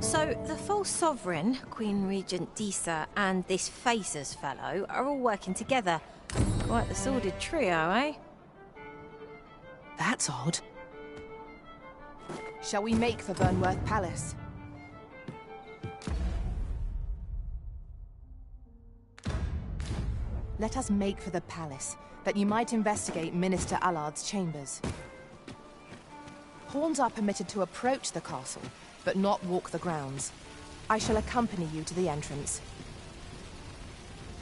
So, the false sovereign, Queen Regent Disa, and this Facers fellow are all working together. Quite the sordid trio, eh? That's odd. Shall we make for Burnworth Palace? Let us make for the palace, that you might investigate Minister Allard's chambers. Pawns are permitted to approach the castle, but not walk the grounds. I shall accompany you to the entrance.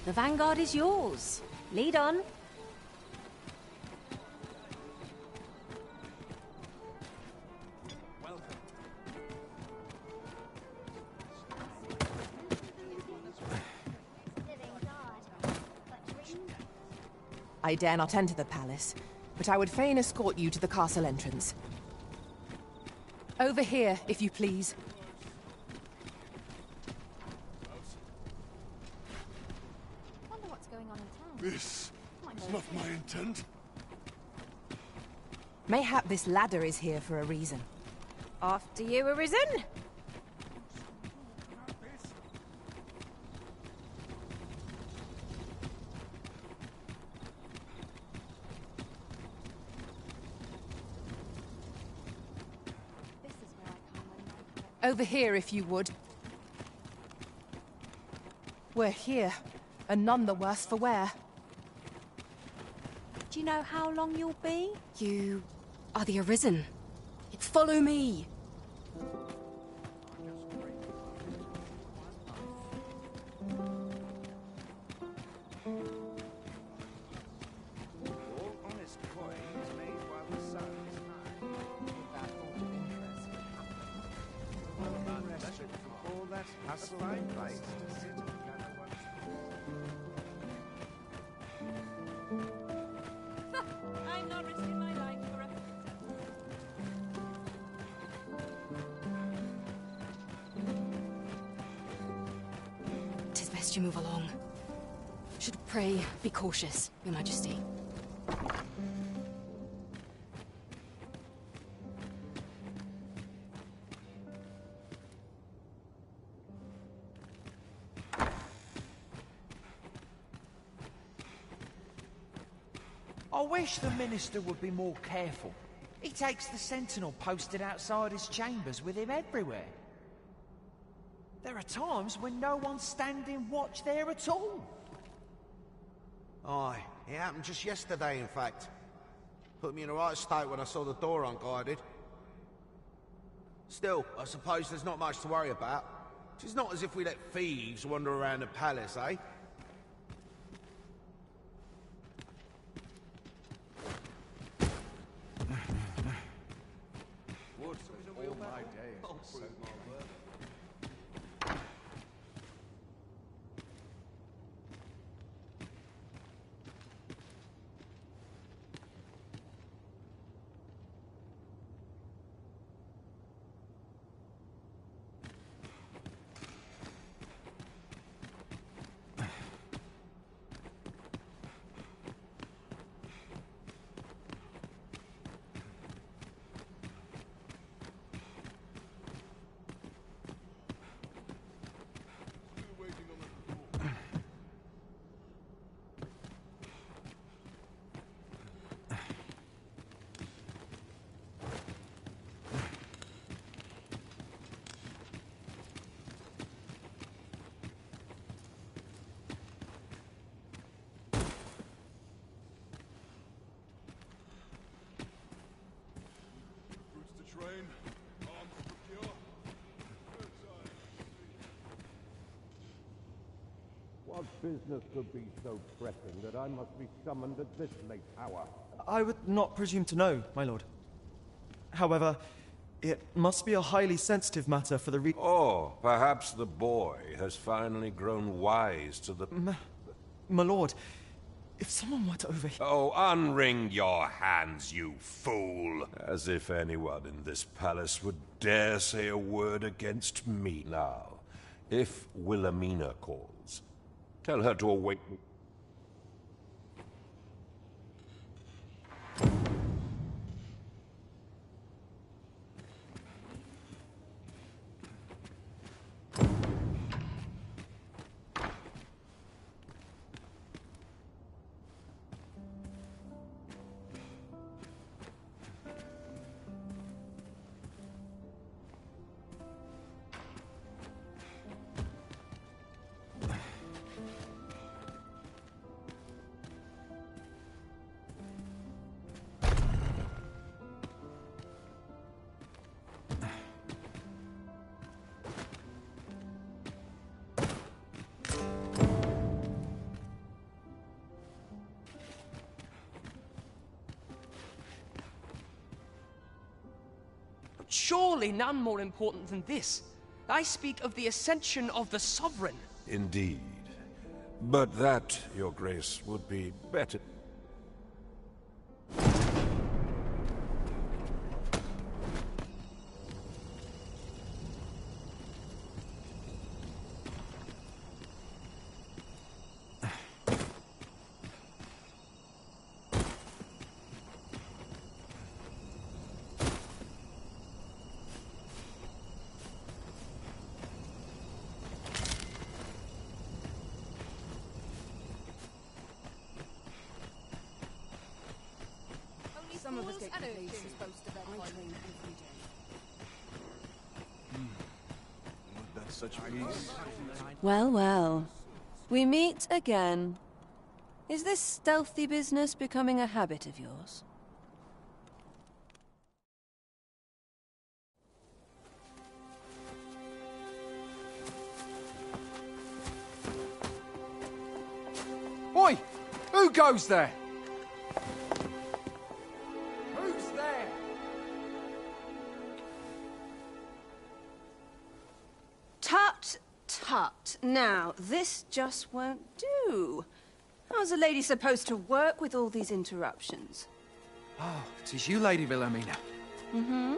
The vanguard is yours. Lead on. I dare not enter the palace, but I would fain escort you to the castle entrance. Over here, if you please. Wonder what's going on in town. This is not my intent. Mayhap this ladder is here for a reason. After you, Arisen. Over here, if you would. We're here, and none the worse for wear. Do you know how long you'll be? You are the Arisen. Follow me. All honest coin is made while the sun is high. That ought to interest you. All that hustle and place to sit and gather one's... I'm not you move along. Should pray be cautious, Your Majesty. I wish the Minister would be more careful. He takes the sentinel posted outside his chambers with him everywhere. There are times when no one's standing watch there at all. Aye, it happened just yesterday, in fact. Put me in a right state when I saw the door unguarded. Still, I suppose there's not much to worry about. It's not as if we let thieves wander around the palace, eh? All my days. What business could be so pressing that I must be summoned at this late hour? I would not presume to know, my lord. However, it must be a highly sensitive matter for the Oh, perhaps the boy has finally grown wise to the... My lord, if someone were to overhear... Oh, unwring your hands, you fool! As if anyone in this palace would dare say a word against me. Now, if Wilhelmina calls, tell her to await me. Surely none more important than this. I speak of the ascension of the Sovereign. Indeed. But that, Your Grace, would be better. Some of us get places supposed to bed. I train every day. That's such peace. Well, well. We meet again. Is this stealthy business becoming a habit of yours? Oi! Who goes there? Who's there? Tut, tut. Now, this just won't do. How's a lady supposed to work with all these interruptions? Oh, it is you, Lady Wilhelmina. Mm-hmm.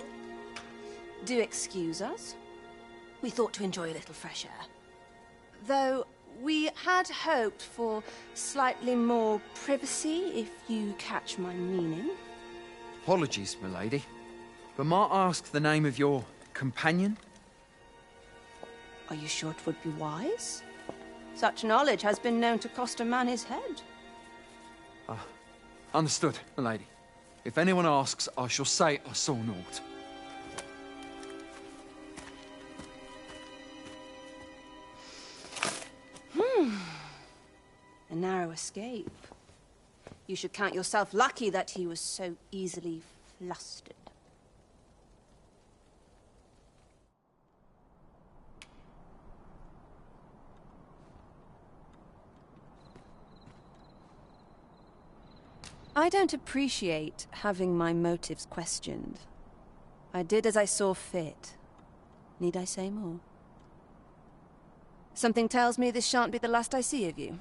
Do excuse us. We thought to enjoy a little fresh air. Though, we had hoped for slightly more privacy, if you catch my meaning. Apologies, milady. But might I ask the name of your companion? Are you sure it would be wise? Such knowledge has been known to cost a man his head. Understood, milady. If anyone asks, I shall say I saw naught. A narrow escape. You should count yourself lucky that he was so easily flustered. I don't appreciate having my motives questioned. I did as I saw fit. Need I say more? Something tells me this shan't be the last I see of you.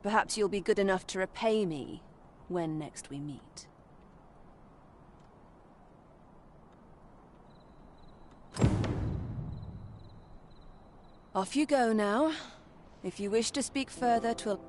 Perhaps you'll be good enough to repay me when next we meet. Off you go now. If you wish to speak further, 'twill...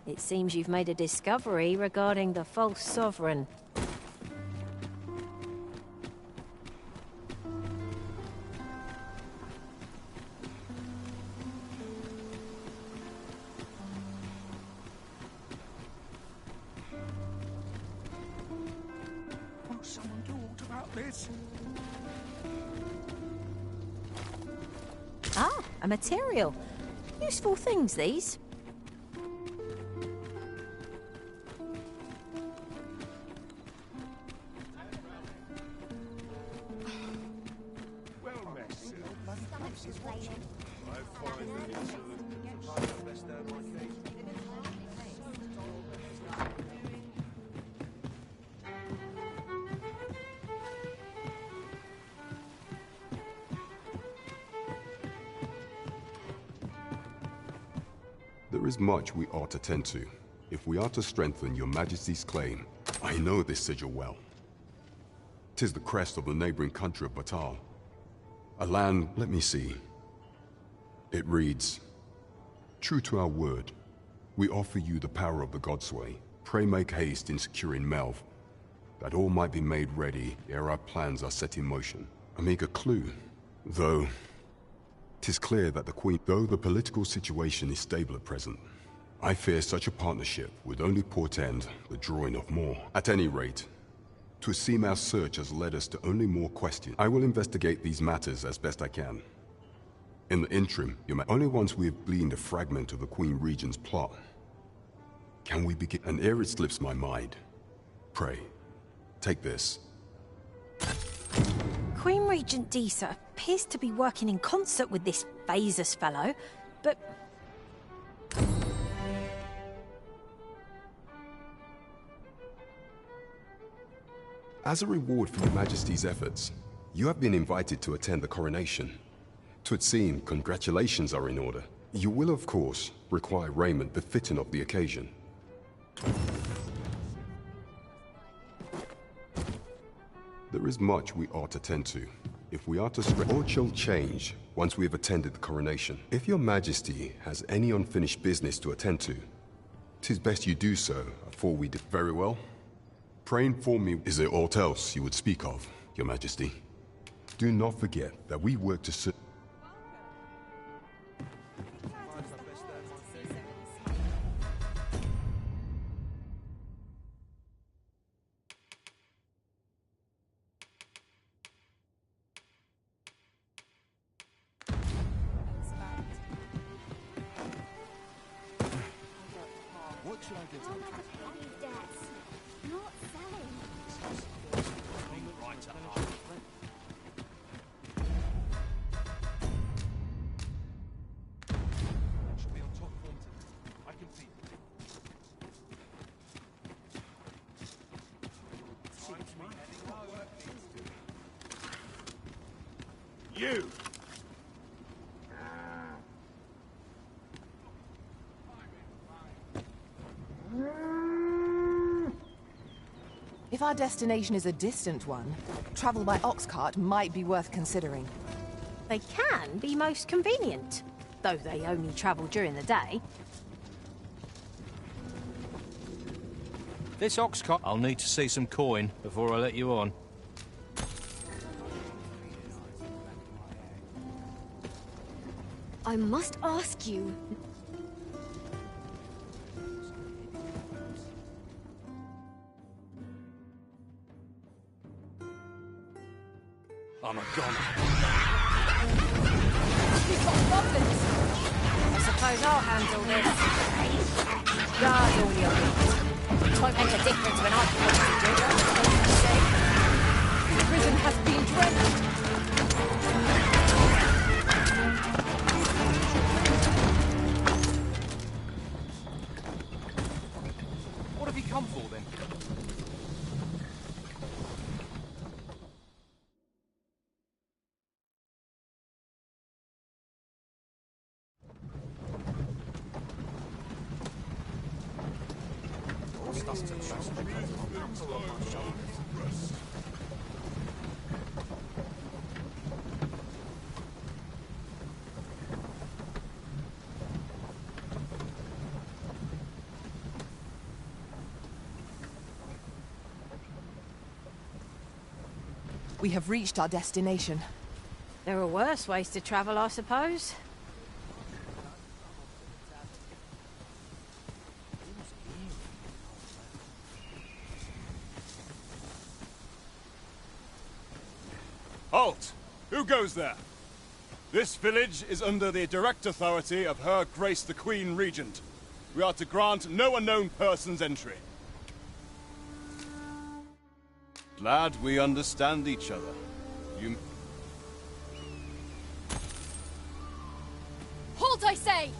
It seems you've made a discovery regarding the false sovereign. Won't someone talk about this? Ah, a material. Useful things, these. There is much we ought to tend to, if we are to strengthen your majesty's claim. I know this sigil well. 'Tis the crest of the neighboring country of Batal. A land, let me see. It reads, "True to our word, we offer you the power of the Godsway. Pray make haste in securing Melv, that all might be made ready ere our plans are set in motion." A meager clue, though 'tis clear that the Queen, though the political situation is stable at present, I fear such a partnership would only portend the drawing of more. At any rate, 'twould seem our search has led us to only more questions. I will investigate these matters as best I can. In the interim, only once we have gleaned a fragment of the Queen Regent's plot, can we begin. And ere it slips my mind, pray, take this. Queen Regent Disa appears to be working in concert with this Phasus fellow, but... As a reward for your majesty's efforts, you have been invited to attend the coronation. 'Twould seem congratulations are in order. You will, of course, require raiment befitting of the occasion. There is much we ought to tend to, if we are to all shall change once we have attended the coronation. If your majesty has any unfinished business to attend to, 'tis best you do so before we do. Very well. Pray inform me, is there aught else you would speak of, your majesty? Do not forget that we work to serve. Looks like it's Don't have to pay these debts. Not selling. right to heart. Should be on top form today. I can feel it. You! If our destination is a distant one, travel by ox cart might be worth considering. They can be most convenient, though they only travel during the day. This ox cart... I'll need to see some coin before I let you on. I must ask you. I'm a goner. We've got goblins! I suppose I'll handle this. Guard all your meat. It won't make a difference when I come to do it. The prison has been drenched. What have you come for, then? We have reached our destination. There are worse ways to travel, I suppose. Halt! Who goes there? This village is under the direct authority of Her Grace the Queen Regent. We are to grant no unknown persons entry. Glad we understand each other. You... Halt, I say!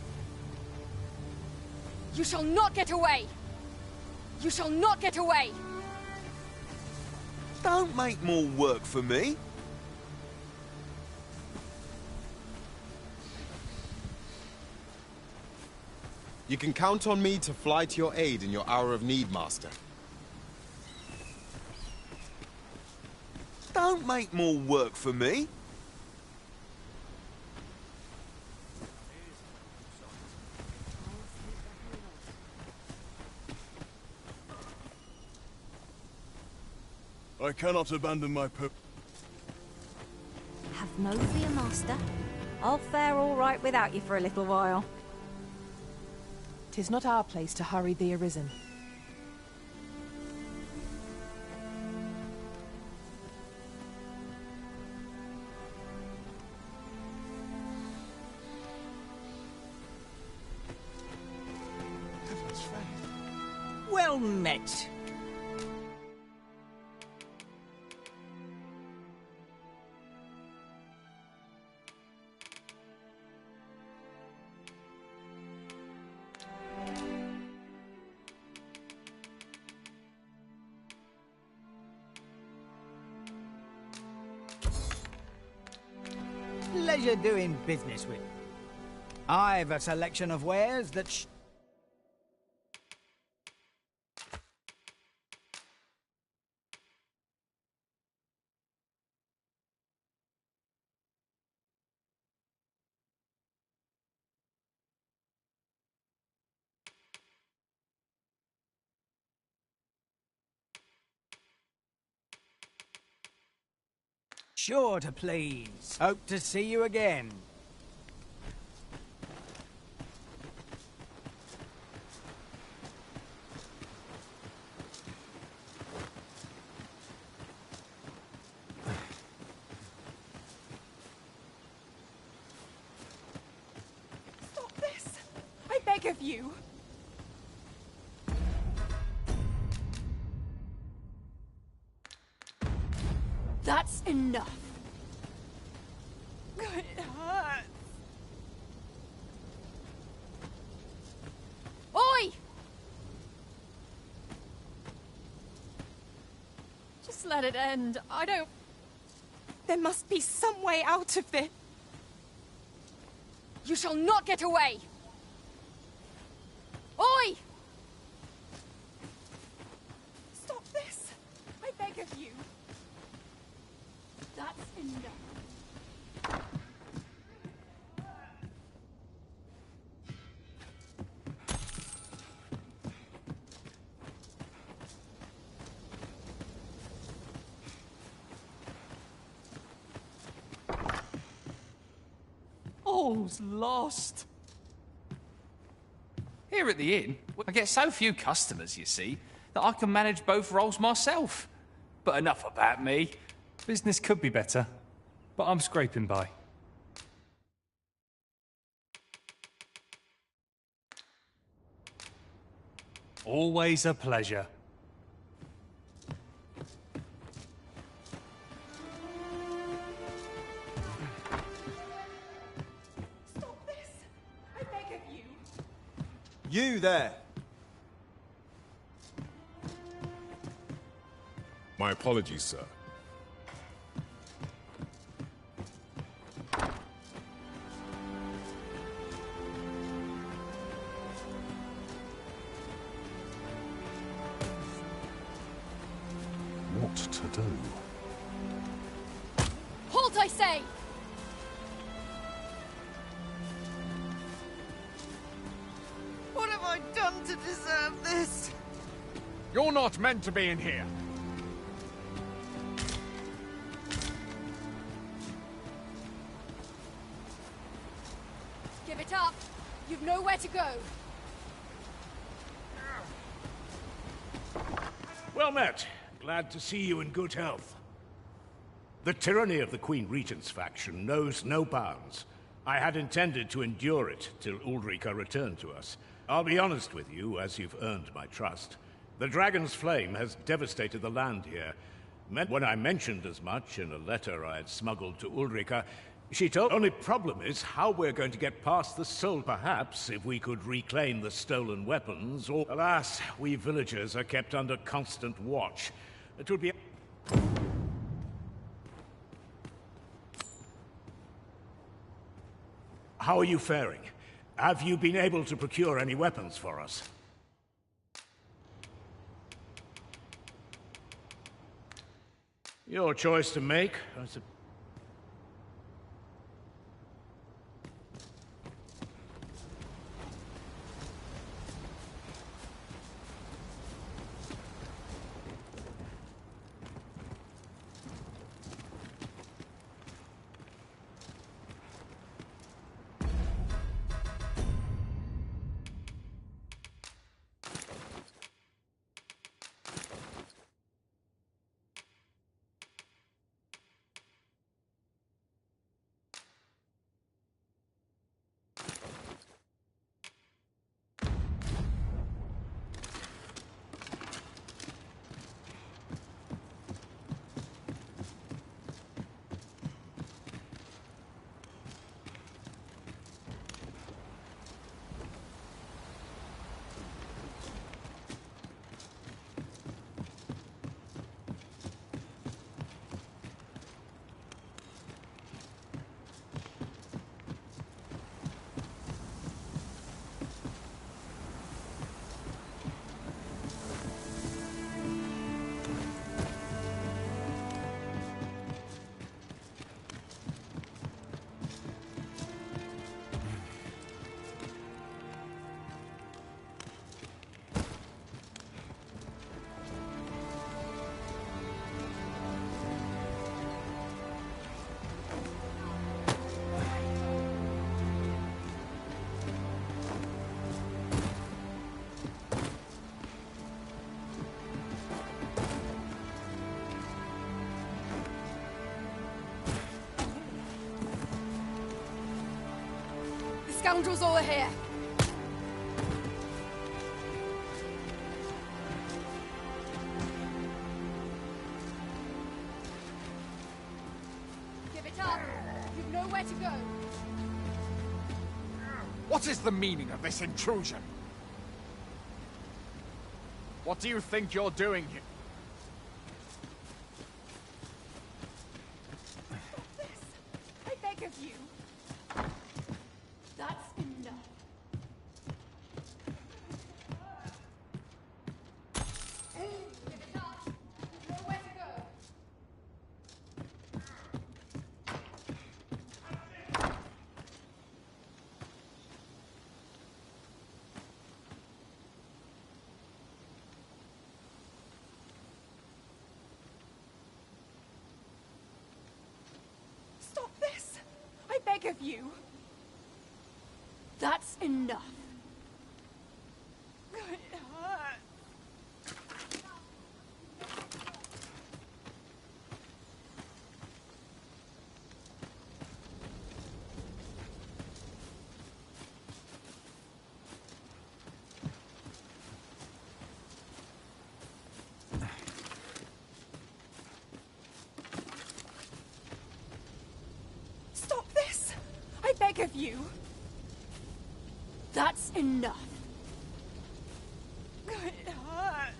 You shall not get away! You shall not get away! Don't make more work for me. You can count on me to fly to your aid in your hour of need, Master. Don't make more work for me. I cannot abandon my purpose. Have no fear, Master. I'll fare all right without you for a little while. 'Tis not our place to hurry the Arisen. Well met. Pleasure doing business with. I've a selection of wares that sure to please. Hope to see you again. Stop this! I beg of you! enough. It hurts. Oi! Just let it end. I don't... There must be some way out of this. You shall not get away! Oi! Stop this! I beg of you. That's enough. All's lost. Here at the inn, I get so few customers, you see, that I can manage both roles myself. But enough about me. Business could be better, but I'm scraping by. Always a pleasure. Stop this! I beg of you. You there! My apologies, sir. What to do? Halt, I say! What have I done to deserve this? You're not meant to be in here. Give it up. You've nowhere to go. Well met. Glad to see you in good health. The tyranny of the Queen Regent's faction knows no bounds. I had intended to endure it till Ulrika returned to us. I'll be honest with you, as you've earned my trust. The Dragon's Flame has devastated the land here. When I mentioned as much in a letter I had smuggled to Ulrika, she told... Only problem is how we're going to get past the soul. Perhaps if we could reclaim the stolen weapons, or... Alas, we villagers are kept under constant watch. It would be... How are you faring? Have you been able to procure any weapons for us? Your choice to make. Scoundrels all are here. up! You've nowhere to go! What is the meaning of this intrusion? What do you think you're doing here? I beg of you. That's enough. Give it up. Nowhere to go. Stop this! I beg of you! That's enough. It hurts. Stop this! I beg of you! That's enough. It hurts.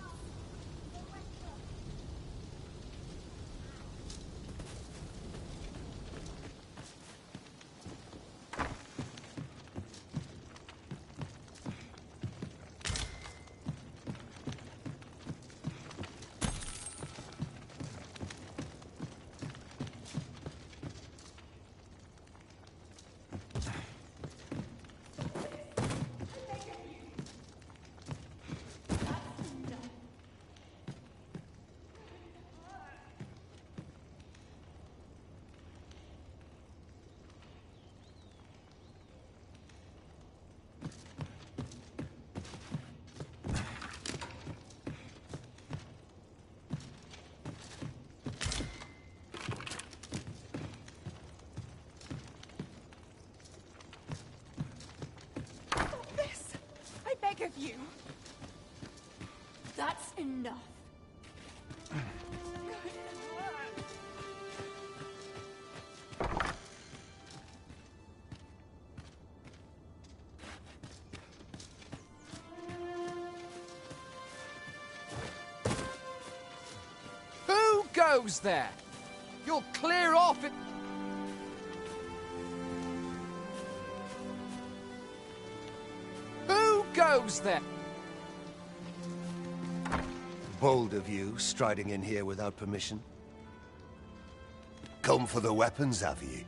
Stop this! I beg of you! That's enough. It hurts. Who goes there? You'll clear off it. Who goes there? Bold of you, striding in here without permission. Come for the weapons, have you?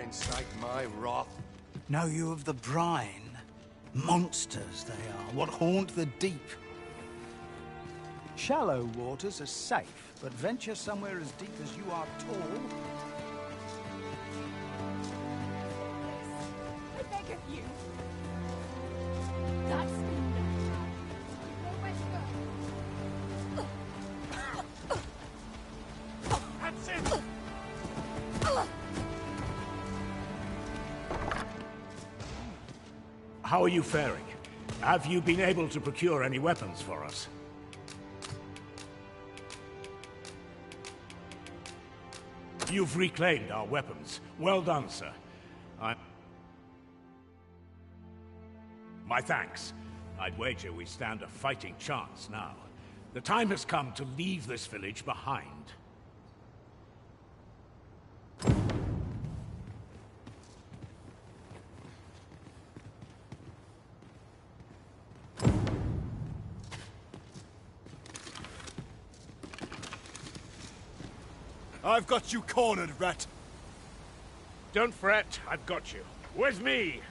Incite my wrath. Know you of the brine? Monsters they are, what haunt the deep. Shallow waters are safe, but venture somewhere as deep as you are tall. I beg of you! That's enough. Nowhere to go. That's it! How are you faring? Have you been able to procure any weapons for us? You've reclaimed our weapons. Well done, sir. My thanks. I'd wager we stand a fighting chance now. The time has come to leave this village behind. I've got you cornered, rat. Don't fret, I've got you. With me!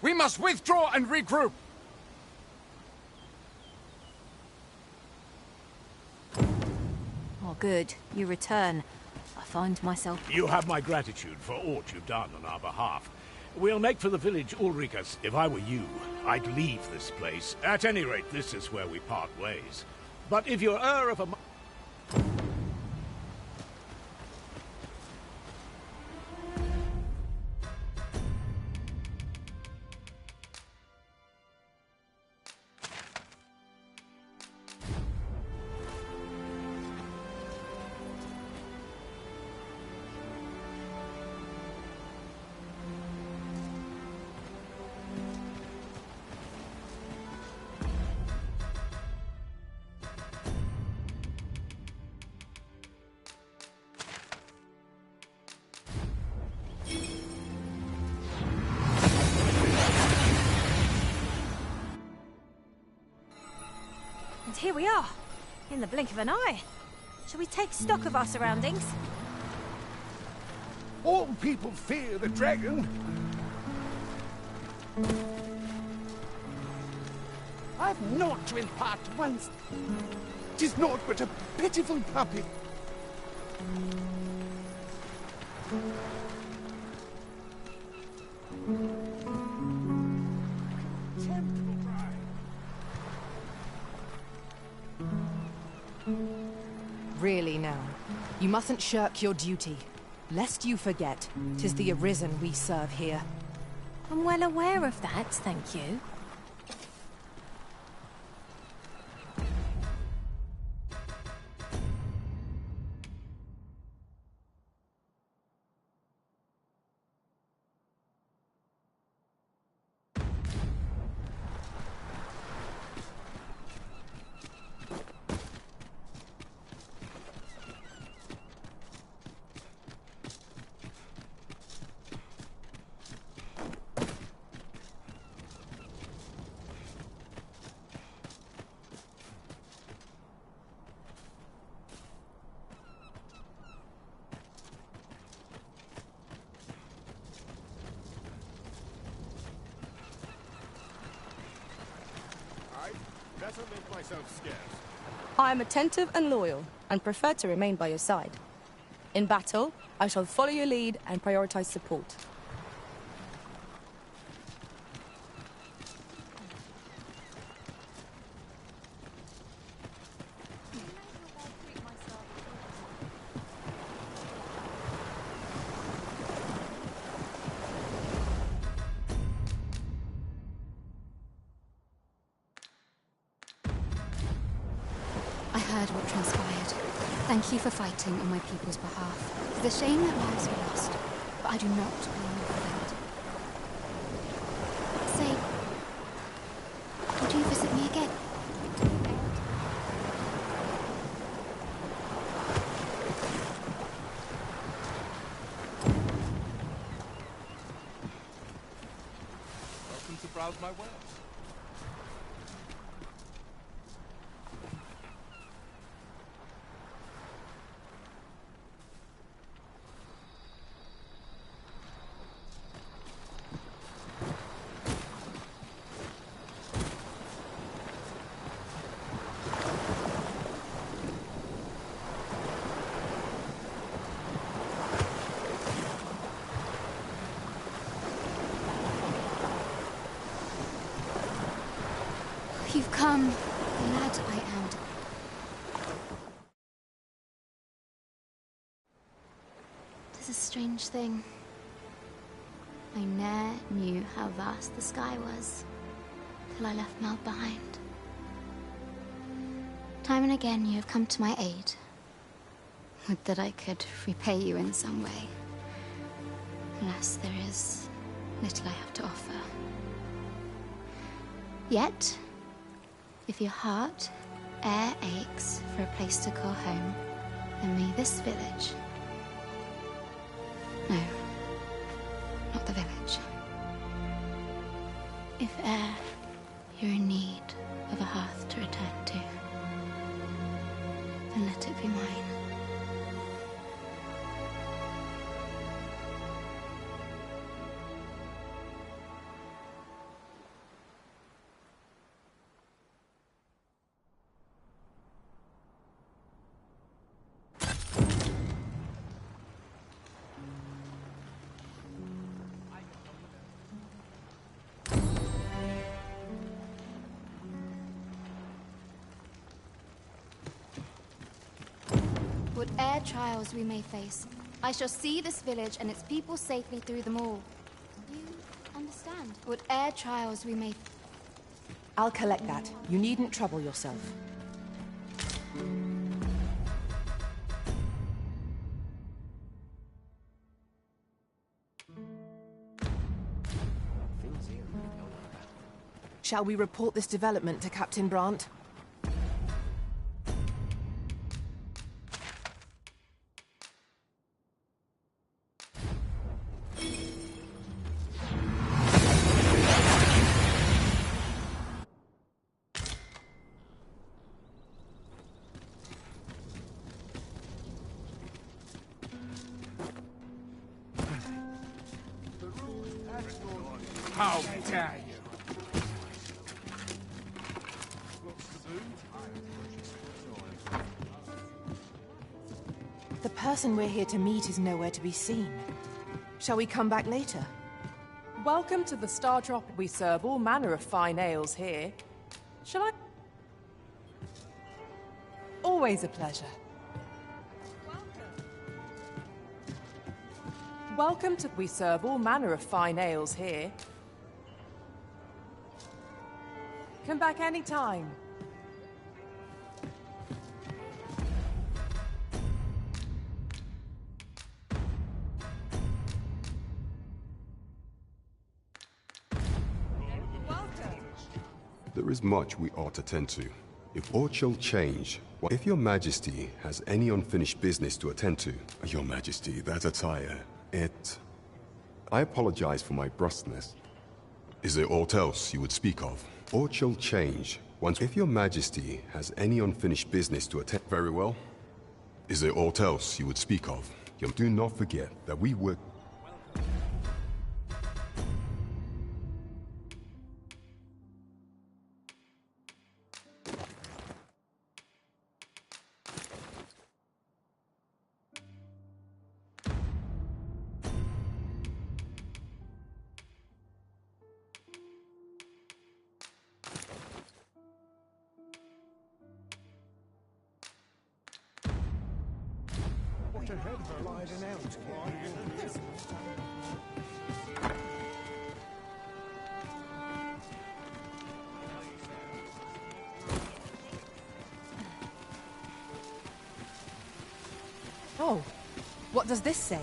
We must withdraw and regroup! Oh, good. You return. I find myself... You have my gratitude for aught you've done on our behalf. We'll make for the village Ulricus. If I were you, I'd leave this place. At any rate, this is where we part ways. But if you're of a... And here we are, in the blink of an eye. Shall we take stock of our surroundings? All people fear the dragon. I've naught to impart once. 'Tis naught but a pitiful puppy. Really now, you mustn't shirk your duty. Lest you forget, 'tis the Arisen we serve here. I'm well aware of that, thank you. Better make myself scarce. I am attentive and loyal, and prefer to remain by your side. In battle, I shall follow your lead and prioritize support. I heard what transpired. Thank you for fighting on my people's behalf. It's a shame that lives were lost, but I do not blame you for that. Say, would you visit me again? Welcome to browse my wares. come. Glad I am. Tis a strange thing. I ne'er knew how vast the sky was, till I left Meld behind. Time and again you have come to my aid. Would that I could repay you in some way. Alas, there is little I have to offer. Yet, if your heart e'er aches for a place to call home, then may this village... No, not the village. If e'er you're in need of a hearth to return to, then let it be mine. Whate'er trials we may face, I shall see this village and its people safely through them all. You understand? Whate'er trials we may... I'll collect that. You needn't trouble yourself. Shall we report this development to Captain Brandt? How dare you? The person we're here to meet is nowhere to be seen. Shall we come back later? Welcome to the Star Drop. We serve all manner of fine ales here. Shall I? Always a pleasure. Welcome to... We serve all manner of fine ales here. Come back anytime. There is much we ought to tend to. If aught shall change, if your majesty has any unfinished business to attend to... Your majesty, that attire, it... I apologize for my brusqueness. Is there aught else you would speak of? Aught shall change once... If your majesty has any unfinished business to attend... Very well. Is there aught else you would speak of? Do not forget that we work... Oh, what does this say?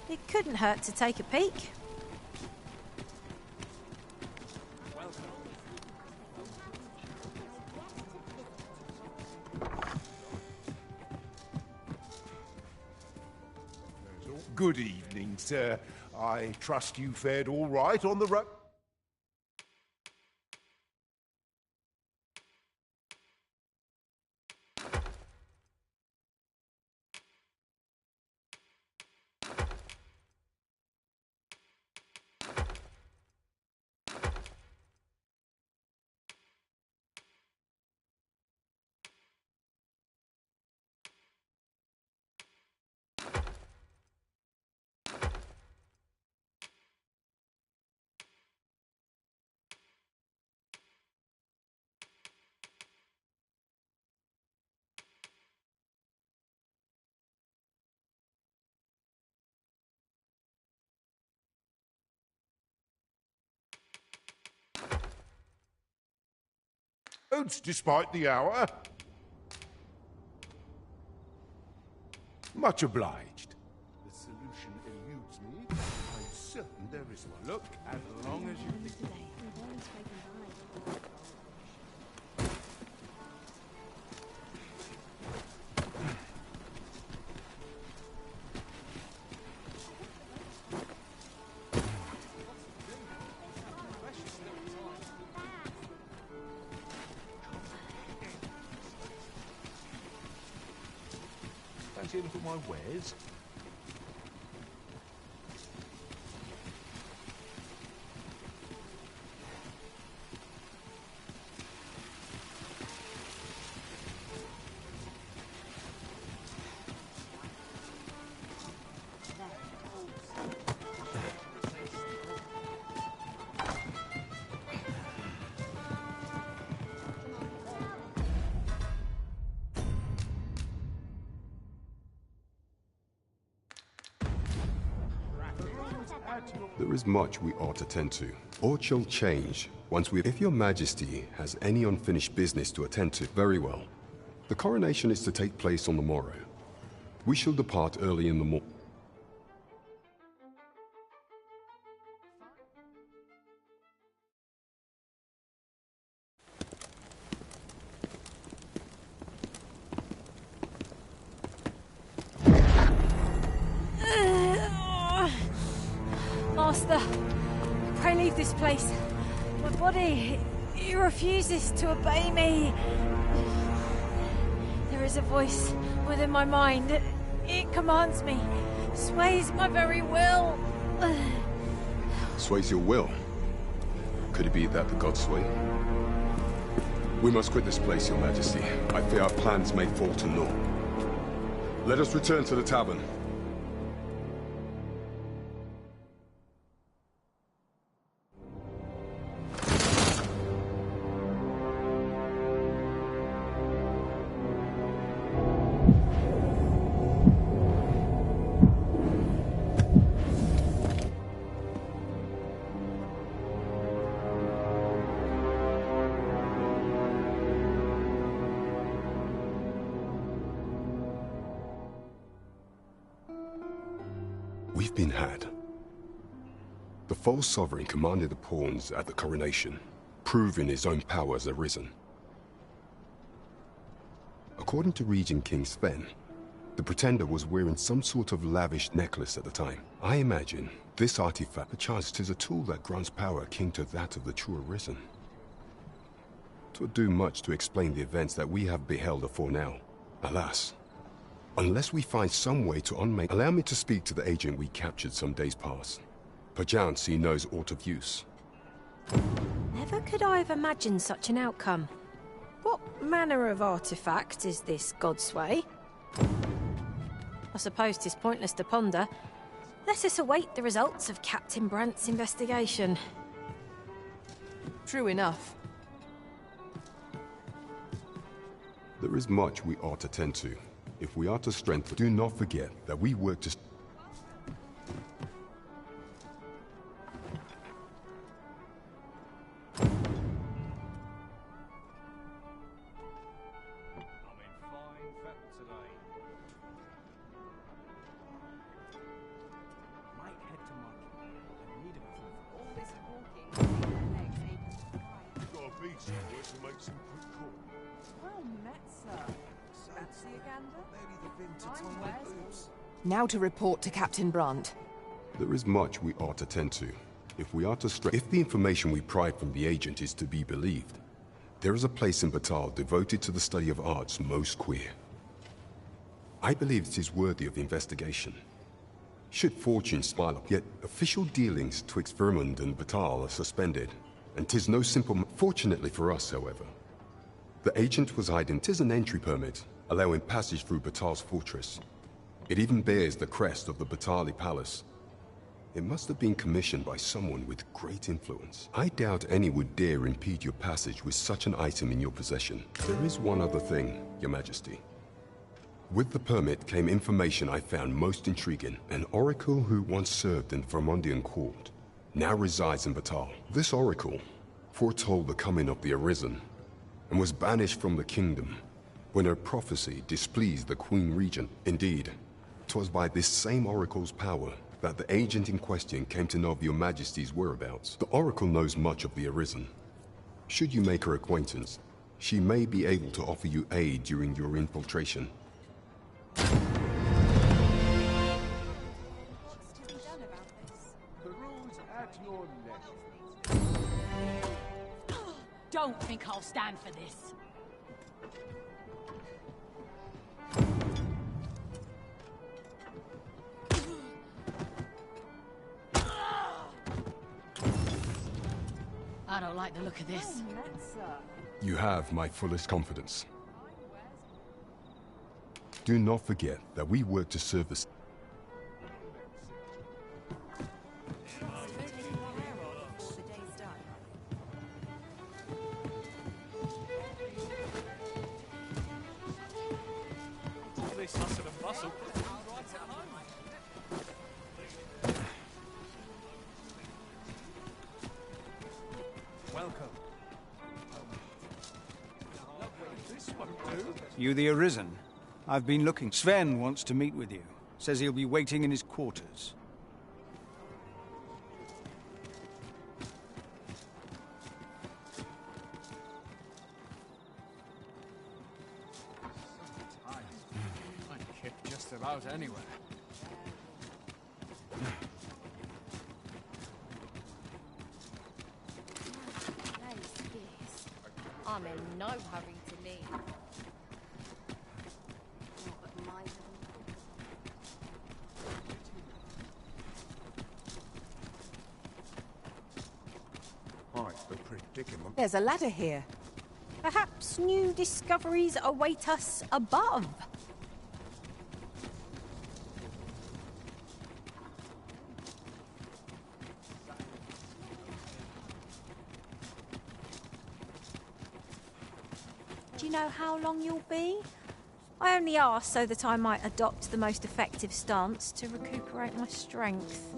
It couldn't hurt to take a peek. Good evening, sir. I trust you fared all right on the road. Oots, despite the hour. Much obliged. The solution eludes me. I'm certain there is one. Look, as long as you think... Fancy a look at my wares? There is much we ought to tend to. Aught shall change once we... If your majesty has any unfinished business to attend to, very well. The coronation is to take place on the morrow. We shall depart early in the morning. Master, pray leave this place. My body, it refuses to obey me. There is a voice within my mind. It commands me, sways my very will. Sways your will? Could it be that the gods sway? We must quit this place, your majesty. I fear our plans may fall to naught. Let us return to the tavern. We've been had. The false sovereign commanded the pawns at the coronation, proving his own power has arisen. According to Regent King Sven, the pretender was wearing some sort of lavish necklace at the time. I imagine this artifact, perchance, 'tis a tool that grants power akin to that of the true arisen. 'Twould do much to explain the events that we have beheld afore now. Alas, unless we find some way to unmake... Allow me to speak to the agent we captured some days past. Perchance he knows aught of use. Never could I have imagined such an outcome. What manner of artifact is this Godsway? I suppose 'tis pointless to ponder. Let us await the results of Captain Brandt's investigation. True enough. There is much we ought to tend to. If we are to strengthen, do not forget that we work to... Now to report to Captain Brandt. There is much we ought to tend to. If we are to if the information we pry from the agent is to be believed, there is a place in Batal devoted to the study of arts most queer. I believe it is worthy of investigation. Should fortune smile up, yet official dealings twixt Vermund and Batal are suspended, and 'tis no simple... Fortunately for us, however, the agent was hiding. 'Tis an entry permit, allowing passage through Batal's fortress. It even bears the crest of the Batali Palace. It must have been commissioned by someone with great influence. I doubt any would dare impede your passage with such an item in your possession. There is one other thing, Your Majesty. With the permit came information I found most intriguing. An oracle who once served in the Vermundian court now resides in Batal. This oracle foretold the coming of the Arisen, and was banished from the kingdom when her prophecy displeased the Queen Regent. Indeed, 'twas by this same oracle's power that the agent in question came to know of your majesty's whereabouts. The oracle knows much of the Arisen. Should you make her acquaintance, she may be able to offer you aid during your infiltration. Don't think I'll stand for this. I don't like the look of this. You have my fullest confidence. Do not forget that we work to serve the... You the Arisen? I've been looking. Sven wants to meet with you. Says he'll be waiting in his quarters. I can hit just about anywhere. I'm in no hurry to leave. Quite a predicament. There's a ladder here. Perhaps new discoveries await us above. Do you know how long you'll be? I only asked so that I might adopt the most effective stance to recuperate my strength.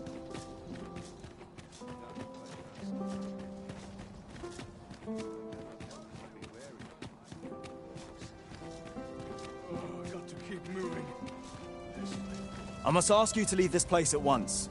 I've got to keep moving. I must ask you to leave this place at once.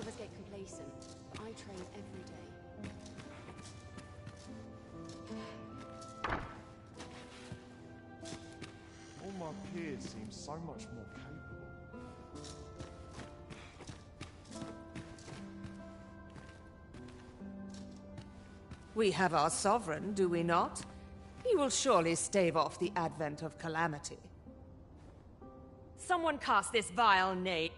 others get complacent. I train every day. All my peers seem so much more capable. We have our sovereign, do we not? He will surely stave off the advent of calamity. Someone cast this vile knave.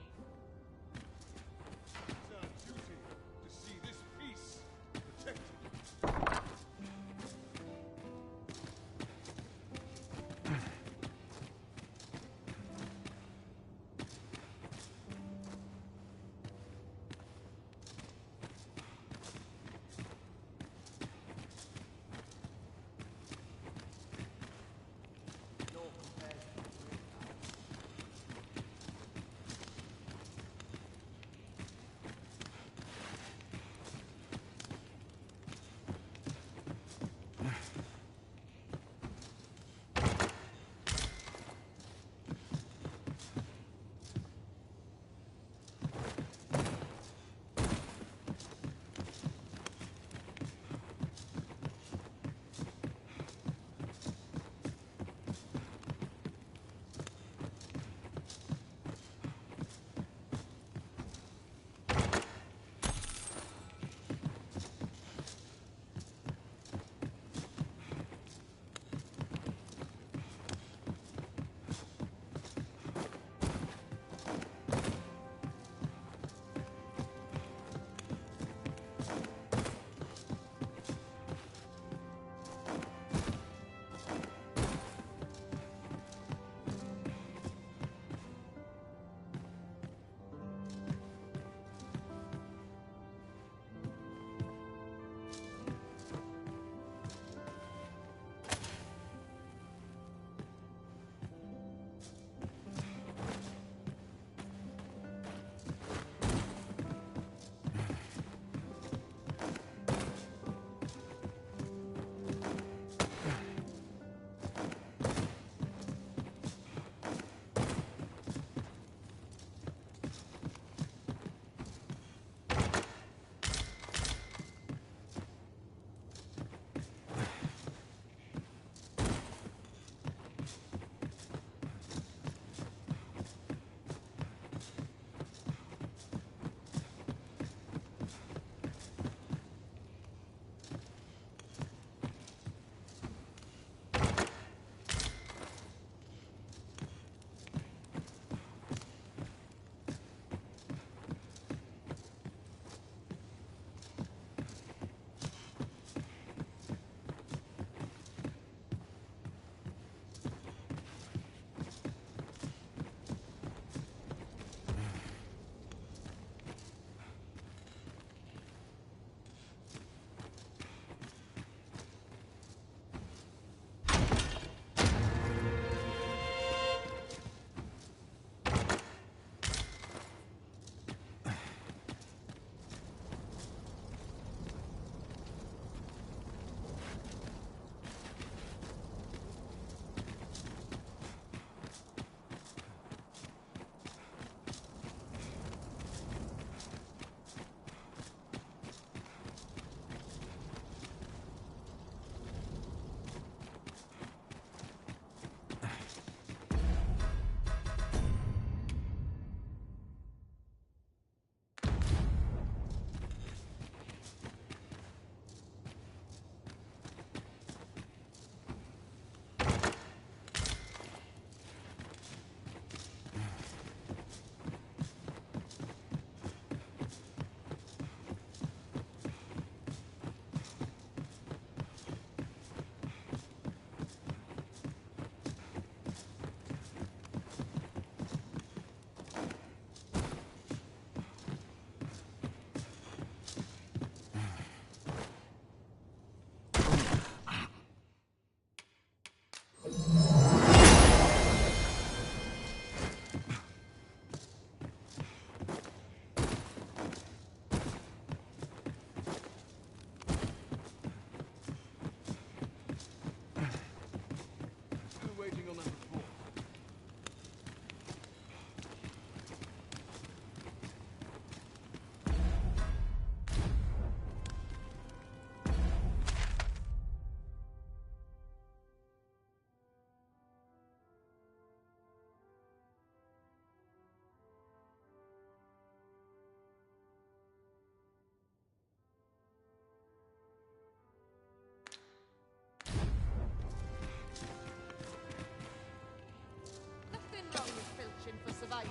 Probably filching for survival.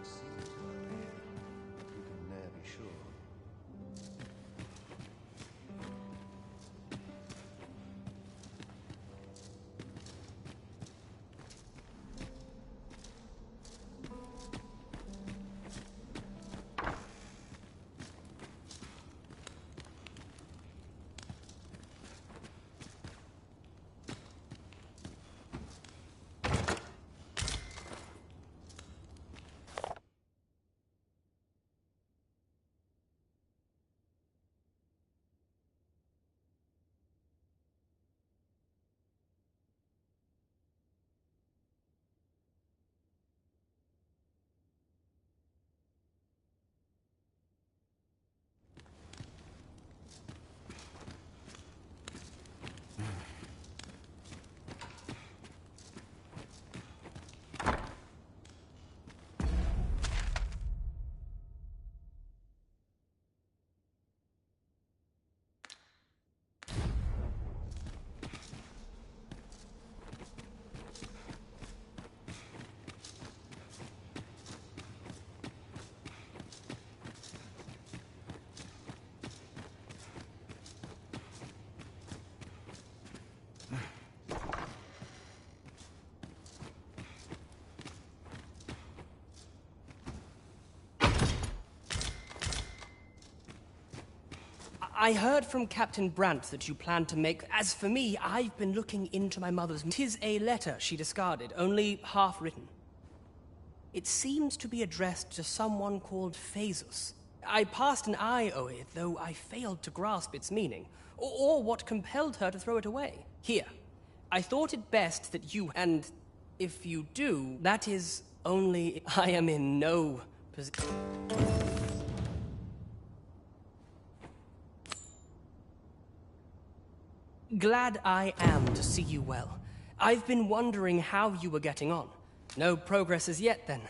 It seems early, but we can ne'er be sure. I heard from Captain Brandt that you plan to make... As for me, I've been looking into my mother's... 'Tis a letter she discarded, only half written. It seems to be addressed to someone called Phaesus. I passed an eye over it, though I failed to grasp its meaning, or what compelled her to throw it away. Here, I thought it best that you... And if you do, that is only... I am in no position... Glad I am to see you well. I've been wondering how you were getting on. No progress as yet, then.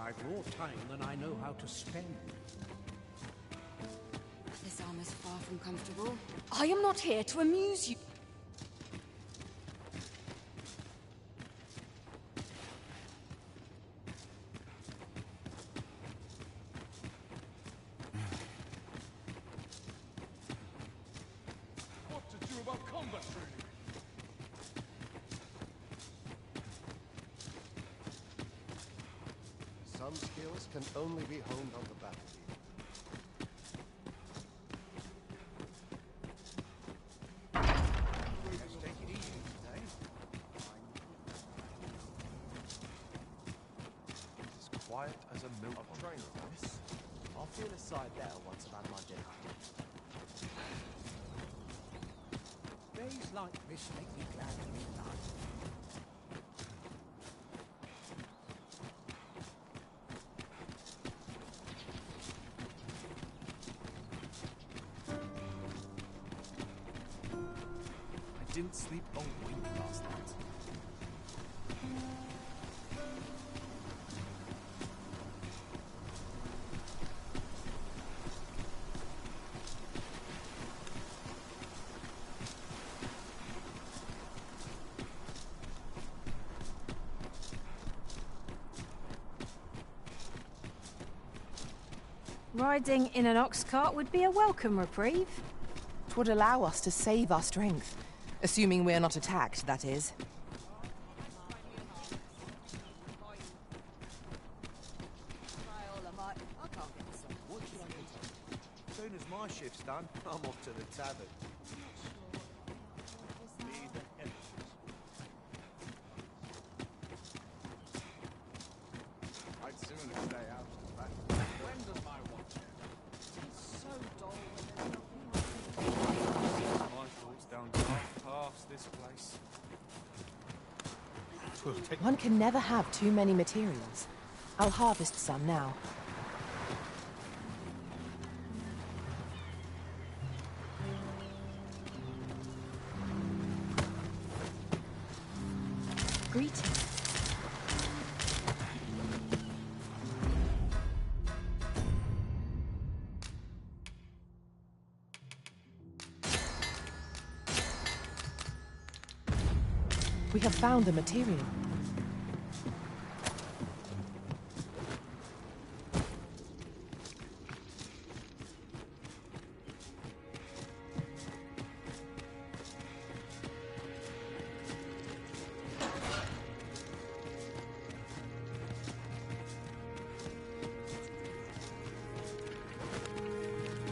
I've more time than I know how to spend. This armor's far from comfortable. I am not here to amuse you. What to do about combat training? Some skills can only be honed on the battlefield. As quiet as a milk train voice. I'll feel a side better once I've had my dinner. Days like this make me glad to be alive. I didn't sleep a wink last night. Riding in an ox cart would be a welcome reprieve. 'Twould allow us to save our strength. Assuming we're not attacked, that is. What should I do? my shift's done, I'm off to the tavern. I'd sooner stay out of the back. When does my watch end? It's so dull when there's nothing. My thoughts don't go past this place. One can never have too many materials. I'll harvest some now. Greetings. We have found the material.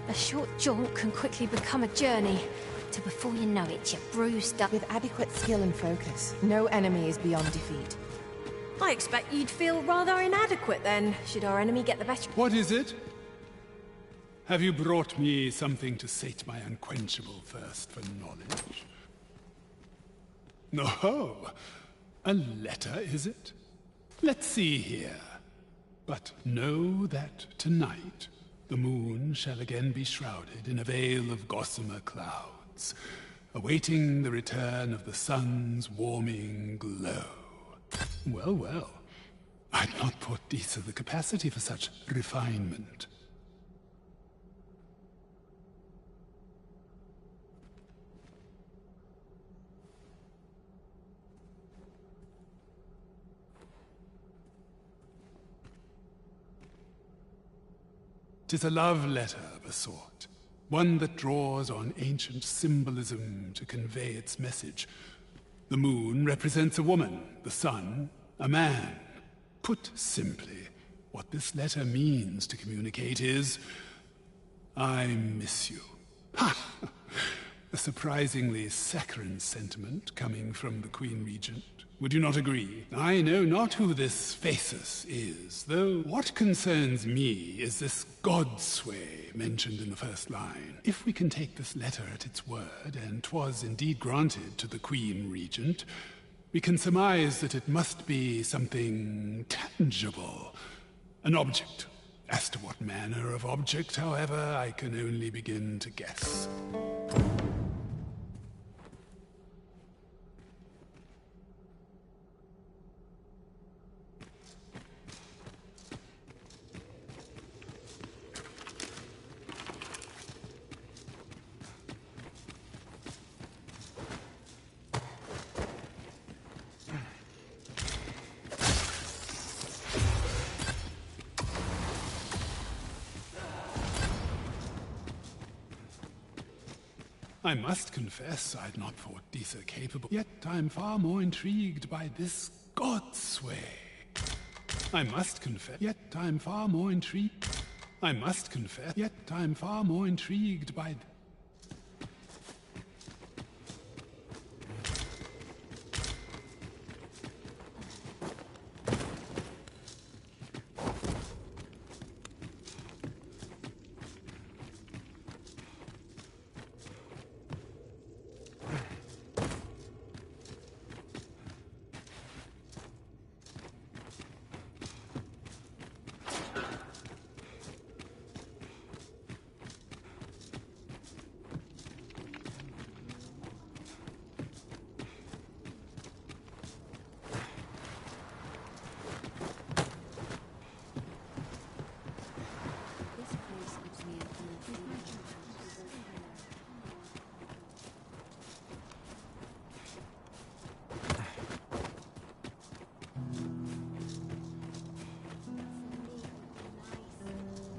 A short jaunt can quickly become a journey. Till before you know it, you're bruised up. With adequate skill and focus, no enemy is beyond defeat. I expect you'd feel rather inadequate then, should our enemy get the better. What is it? Have you brought me something to sate my unquenchable thirst for knowledge? No, a letter, is it? Let's see here. But know that tonight the moon shall again be shrouded in a veil of gossamer clouds, awaiting the return of the sun's warming glow. Well, well. I'd not thought Disa the capacity for such refinement. Tis a love letter of a sort, one that draws on ancient symbolism to convey its message. The moon represents a woman, the sun, a man. Put simply, what this letter means to communicate is, I miss you. Ha! A surprisingly saccharine sentiment coming from the Queen Regent. Would you not agree? I know not who this Phasis is, though what concerns me is this godsway mentioned in the first line. If we can take this letter at its word, and 'twas indeed granted to the Queen Regent, we can surmise that it must be something tangible, an object. As to what manner of object, however, I can only begin to guess. I must confess I'd not thought Disa capable, yet I'm far more intrigued by this godsway. I must confess, yet I'm far more intrigued. I must confess, yet I'm far more intrigued by...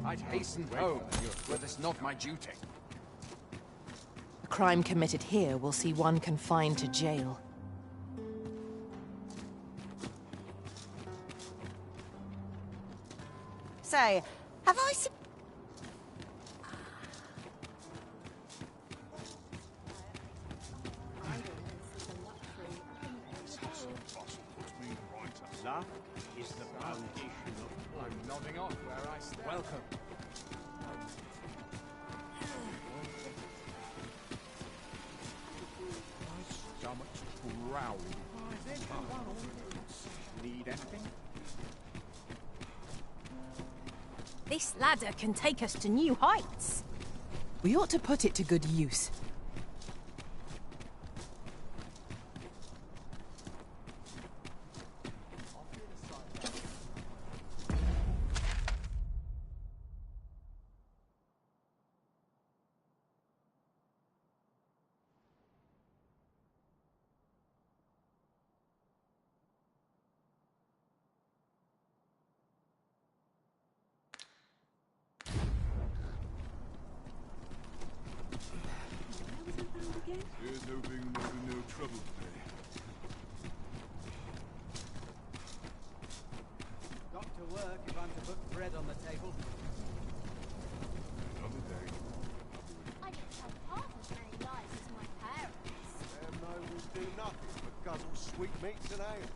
I'd hasten home, were this not my duty. A crime committed here will see one confined to jail. Say, have I seen... I'm nodding off where I stand. Welcome. My stomach's growling. Need anything? This ladder can take us to new heights. We ought to put it to good use. Here's hoping there'll be no trouble today. Got to work if I'm to put bread on the table. Another day. I didn't tell half as many lies as my parents. Them no will do nothing but guzzle sweetmeats and ale.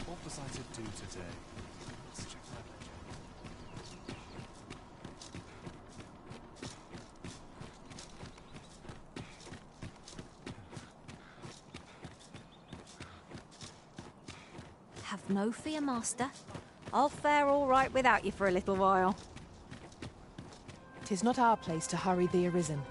What was I to do today? Let's check my ledger. Have no fear, Master. I'll fare all right without you for a little while. 'Tis not our place to hurry the Arisen.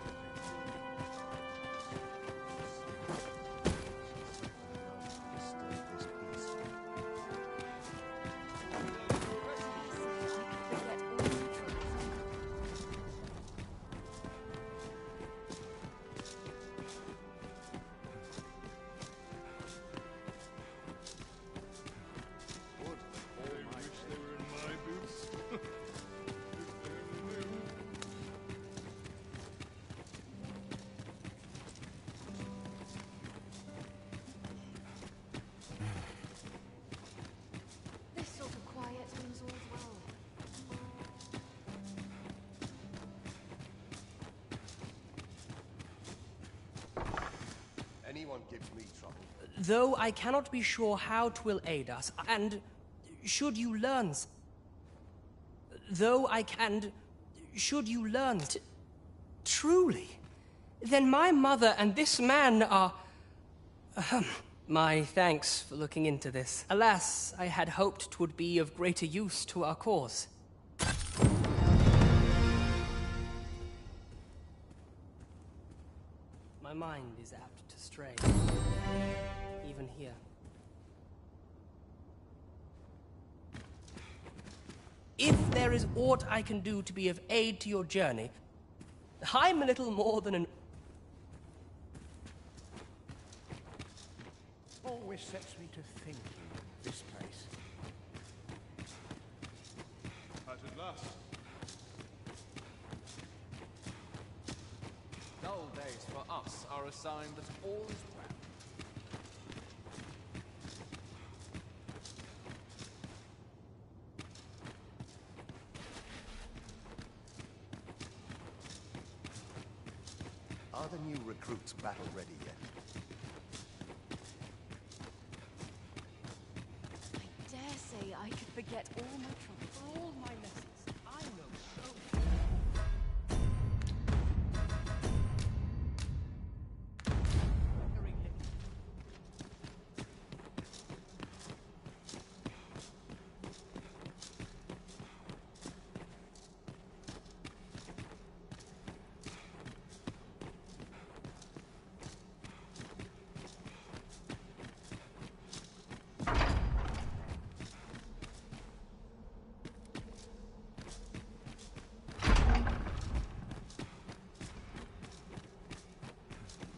This sort of quiet means all's well. Anyone gives me trouble. Though I cannot be sure how 'twill aid us, and should you learn... Though I can... Should you learn... Truly, then my mother and this man are... My thanks for looking into this. Alas, I had hoped 'twould be of greater use to our cause. My mind is apt to stray, even here. If there is aught I can do to be of aid to your journey, I'm a little more than an... Always sets me to thinking, this place. At last. Dull days for us are a sign that all is well. Are the new recruits battle ready yet? I dare say I could forget all my troubles, all my lessons. I know so.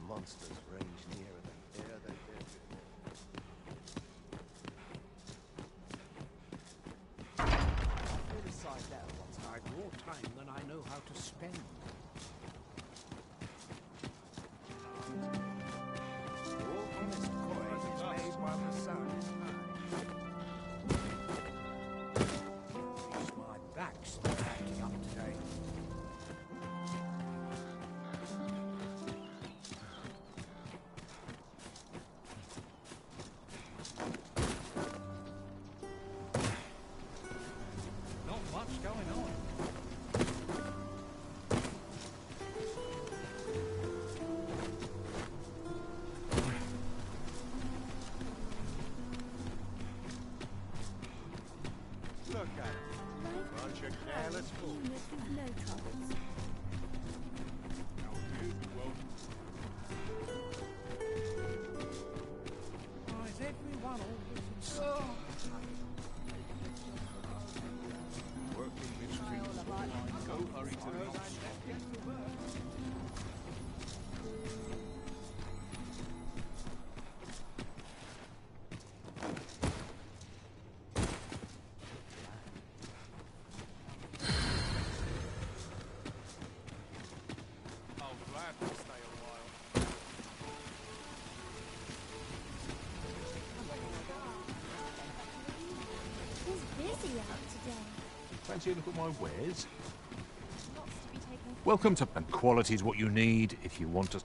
Monsters range nearer than dare they did before. I'll put aside there once I've more time than I know how to spend. All honest coin is made while the sun is high. My back's acting up today. Fancy a look at my wares? Welcome to... And quality's what you need if you want to...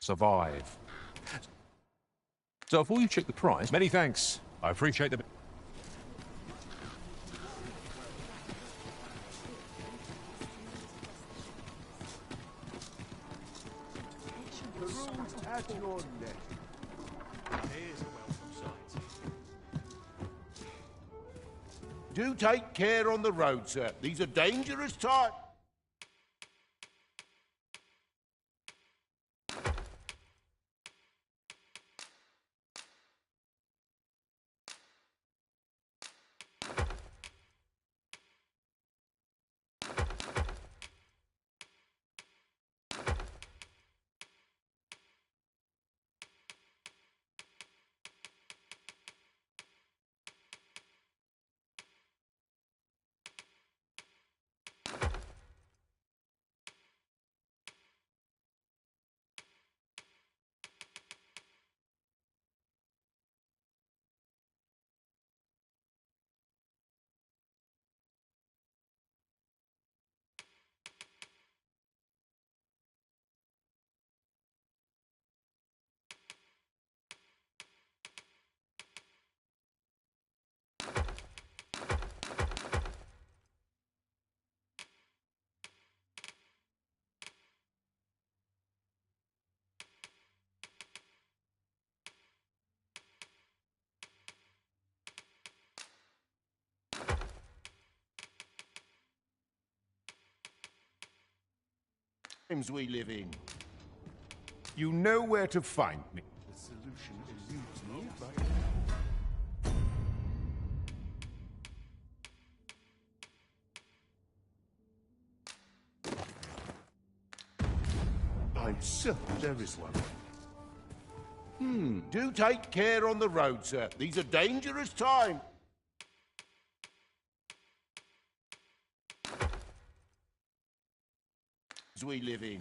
survive. So before you check the price, many thanks. I appreciate the... The room's at your neck. Here's a welcome sight. Do take care on the road, sir. These are dangerous times. Times we live in. You know where to find me. The solution eludes me, but... I'm certain there is one. Do take care on the road, sir. These are dangerous times. We live in.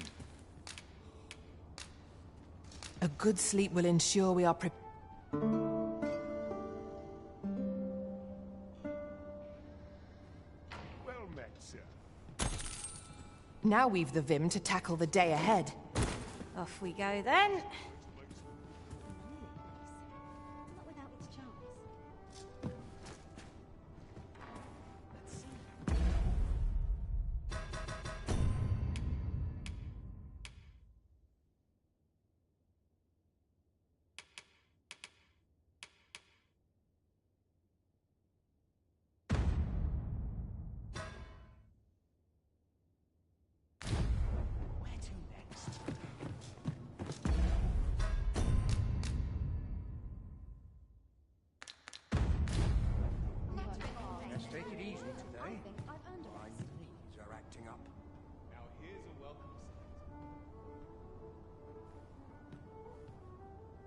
A good sleep will ensure we are Well met, sir. Now we've the vim to tackle the day ahead. Off we go then.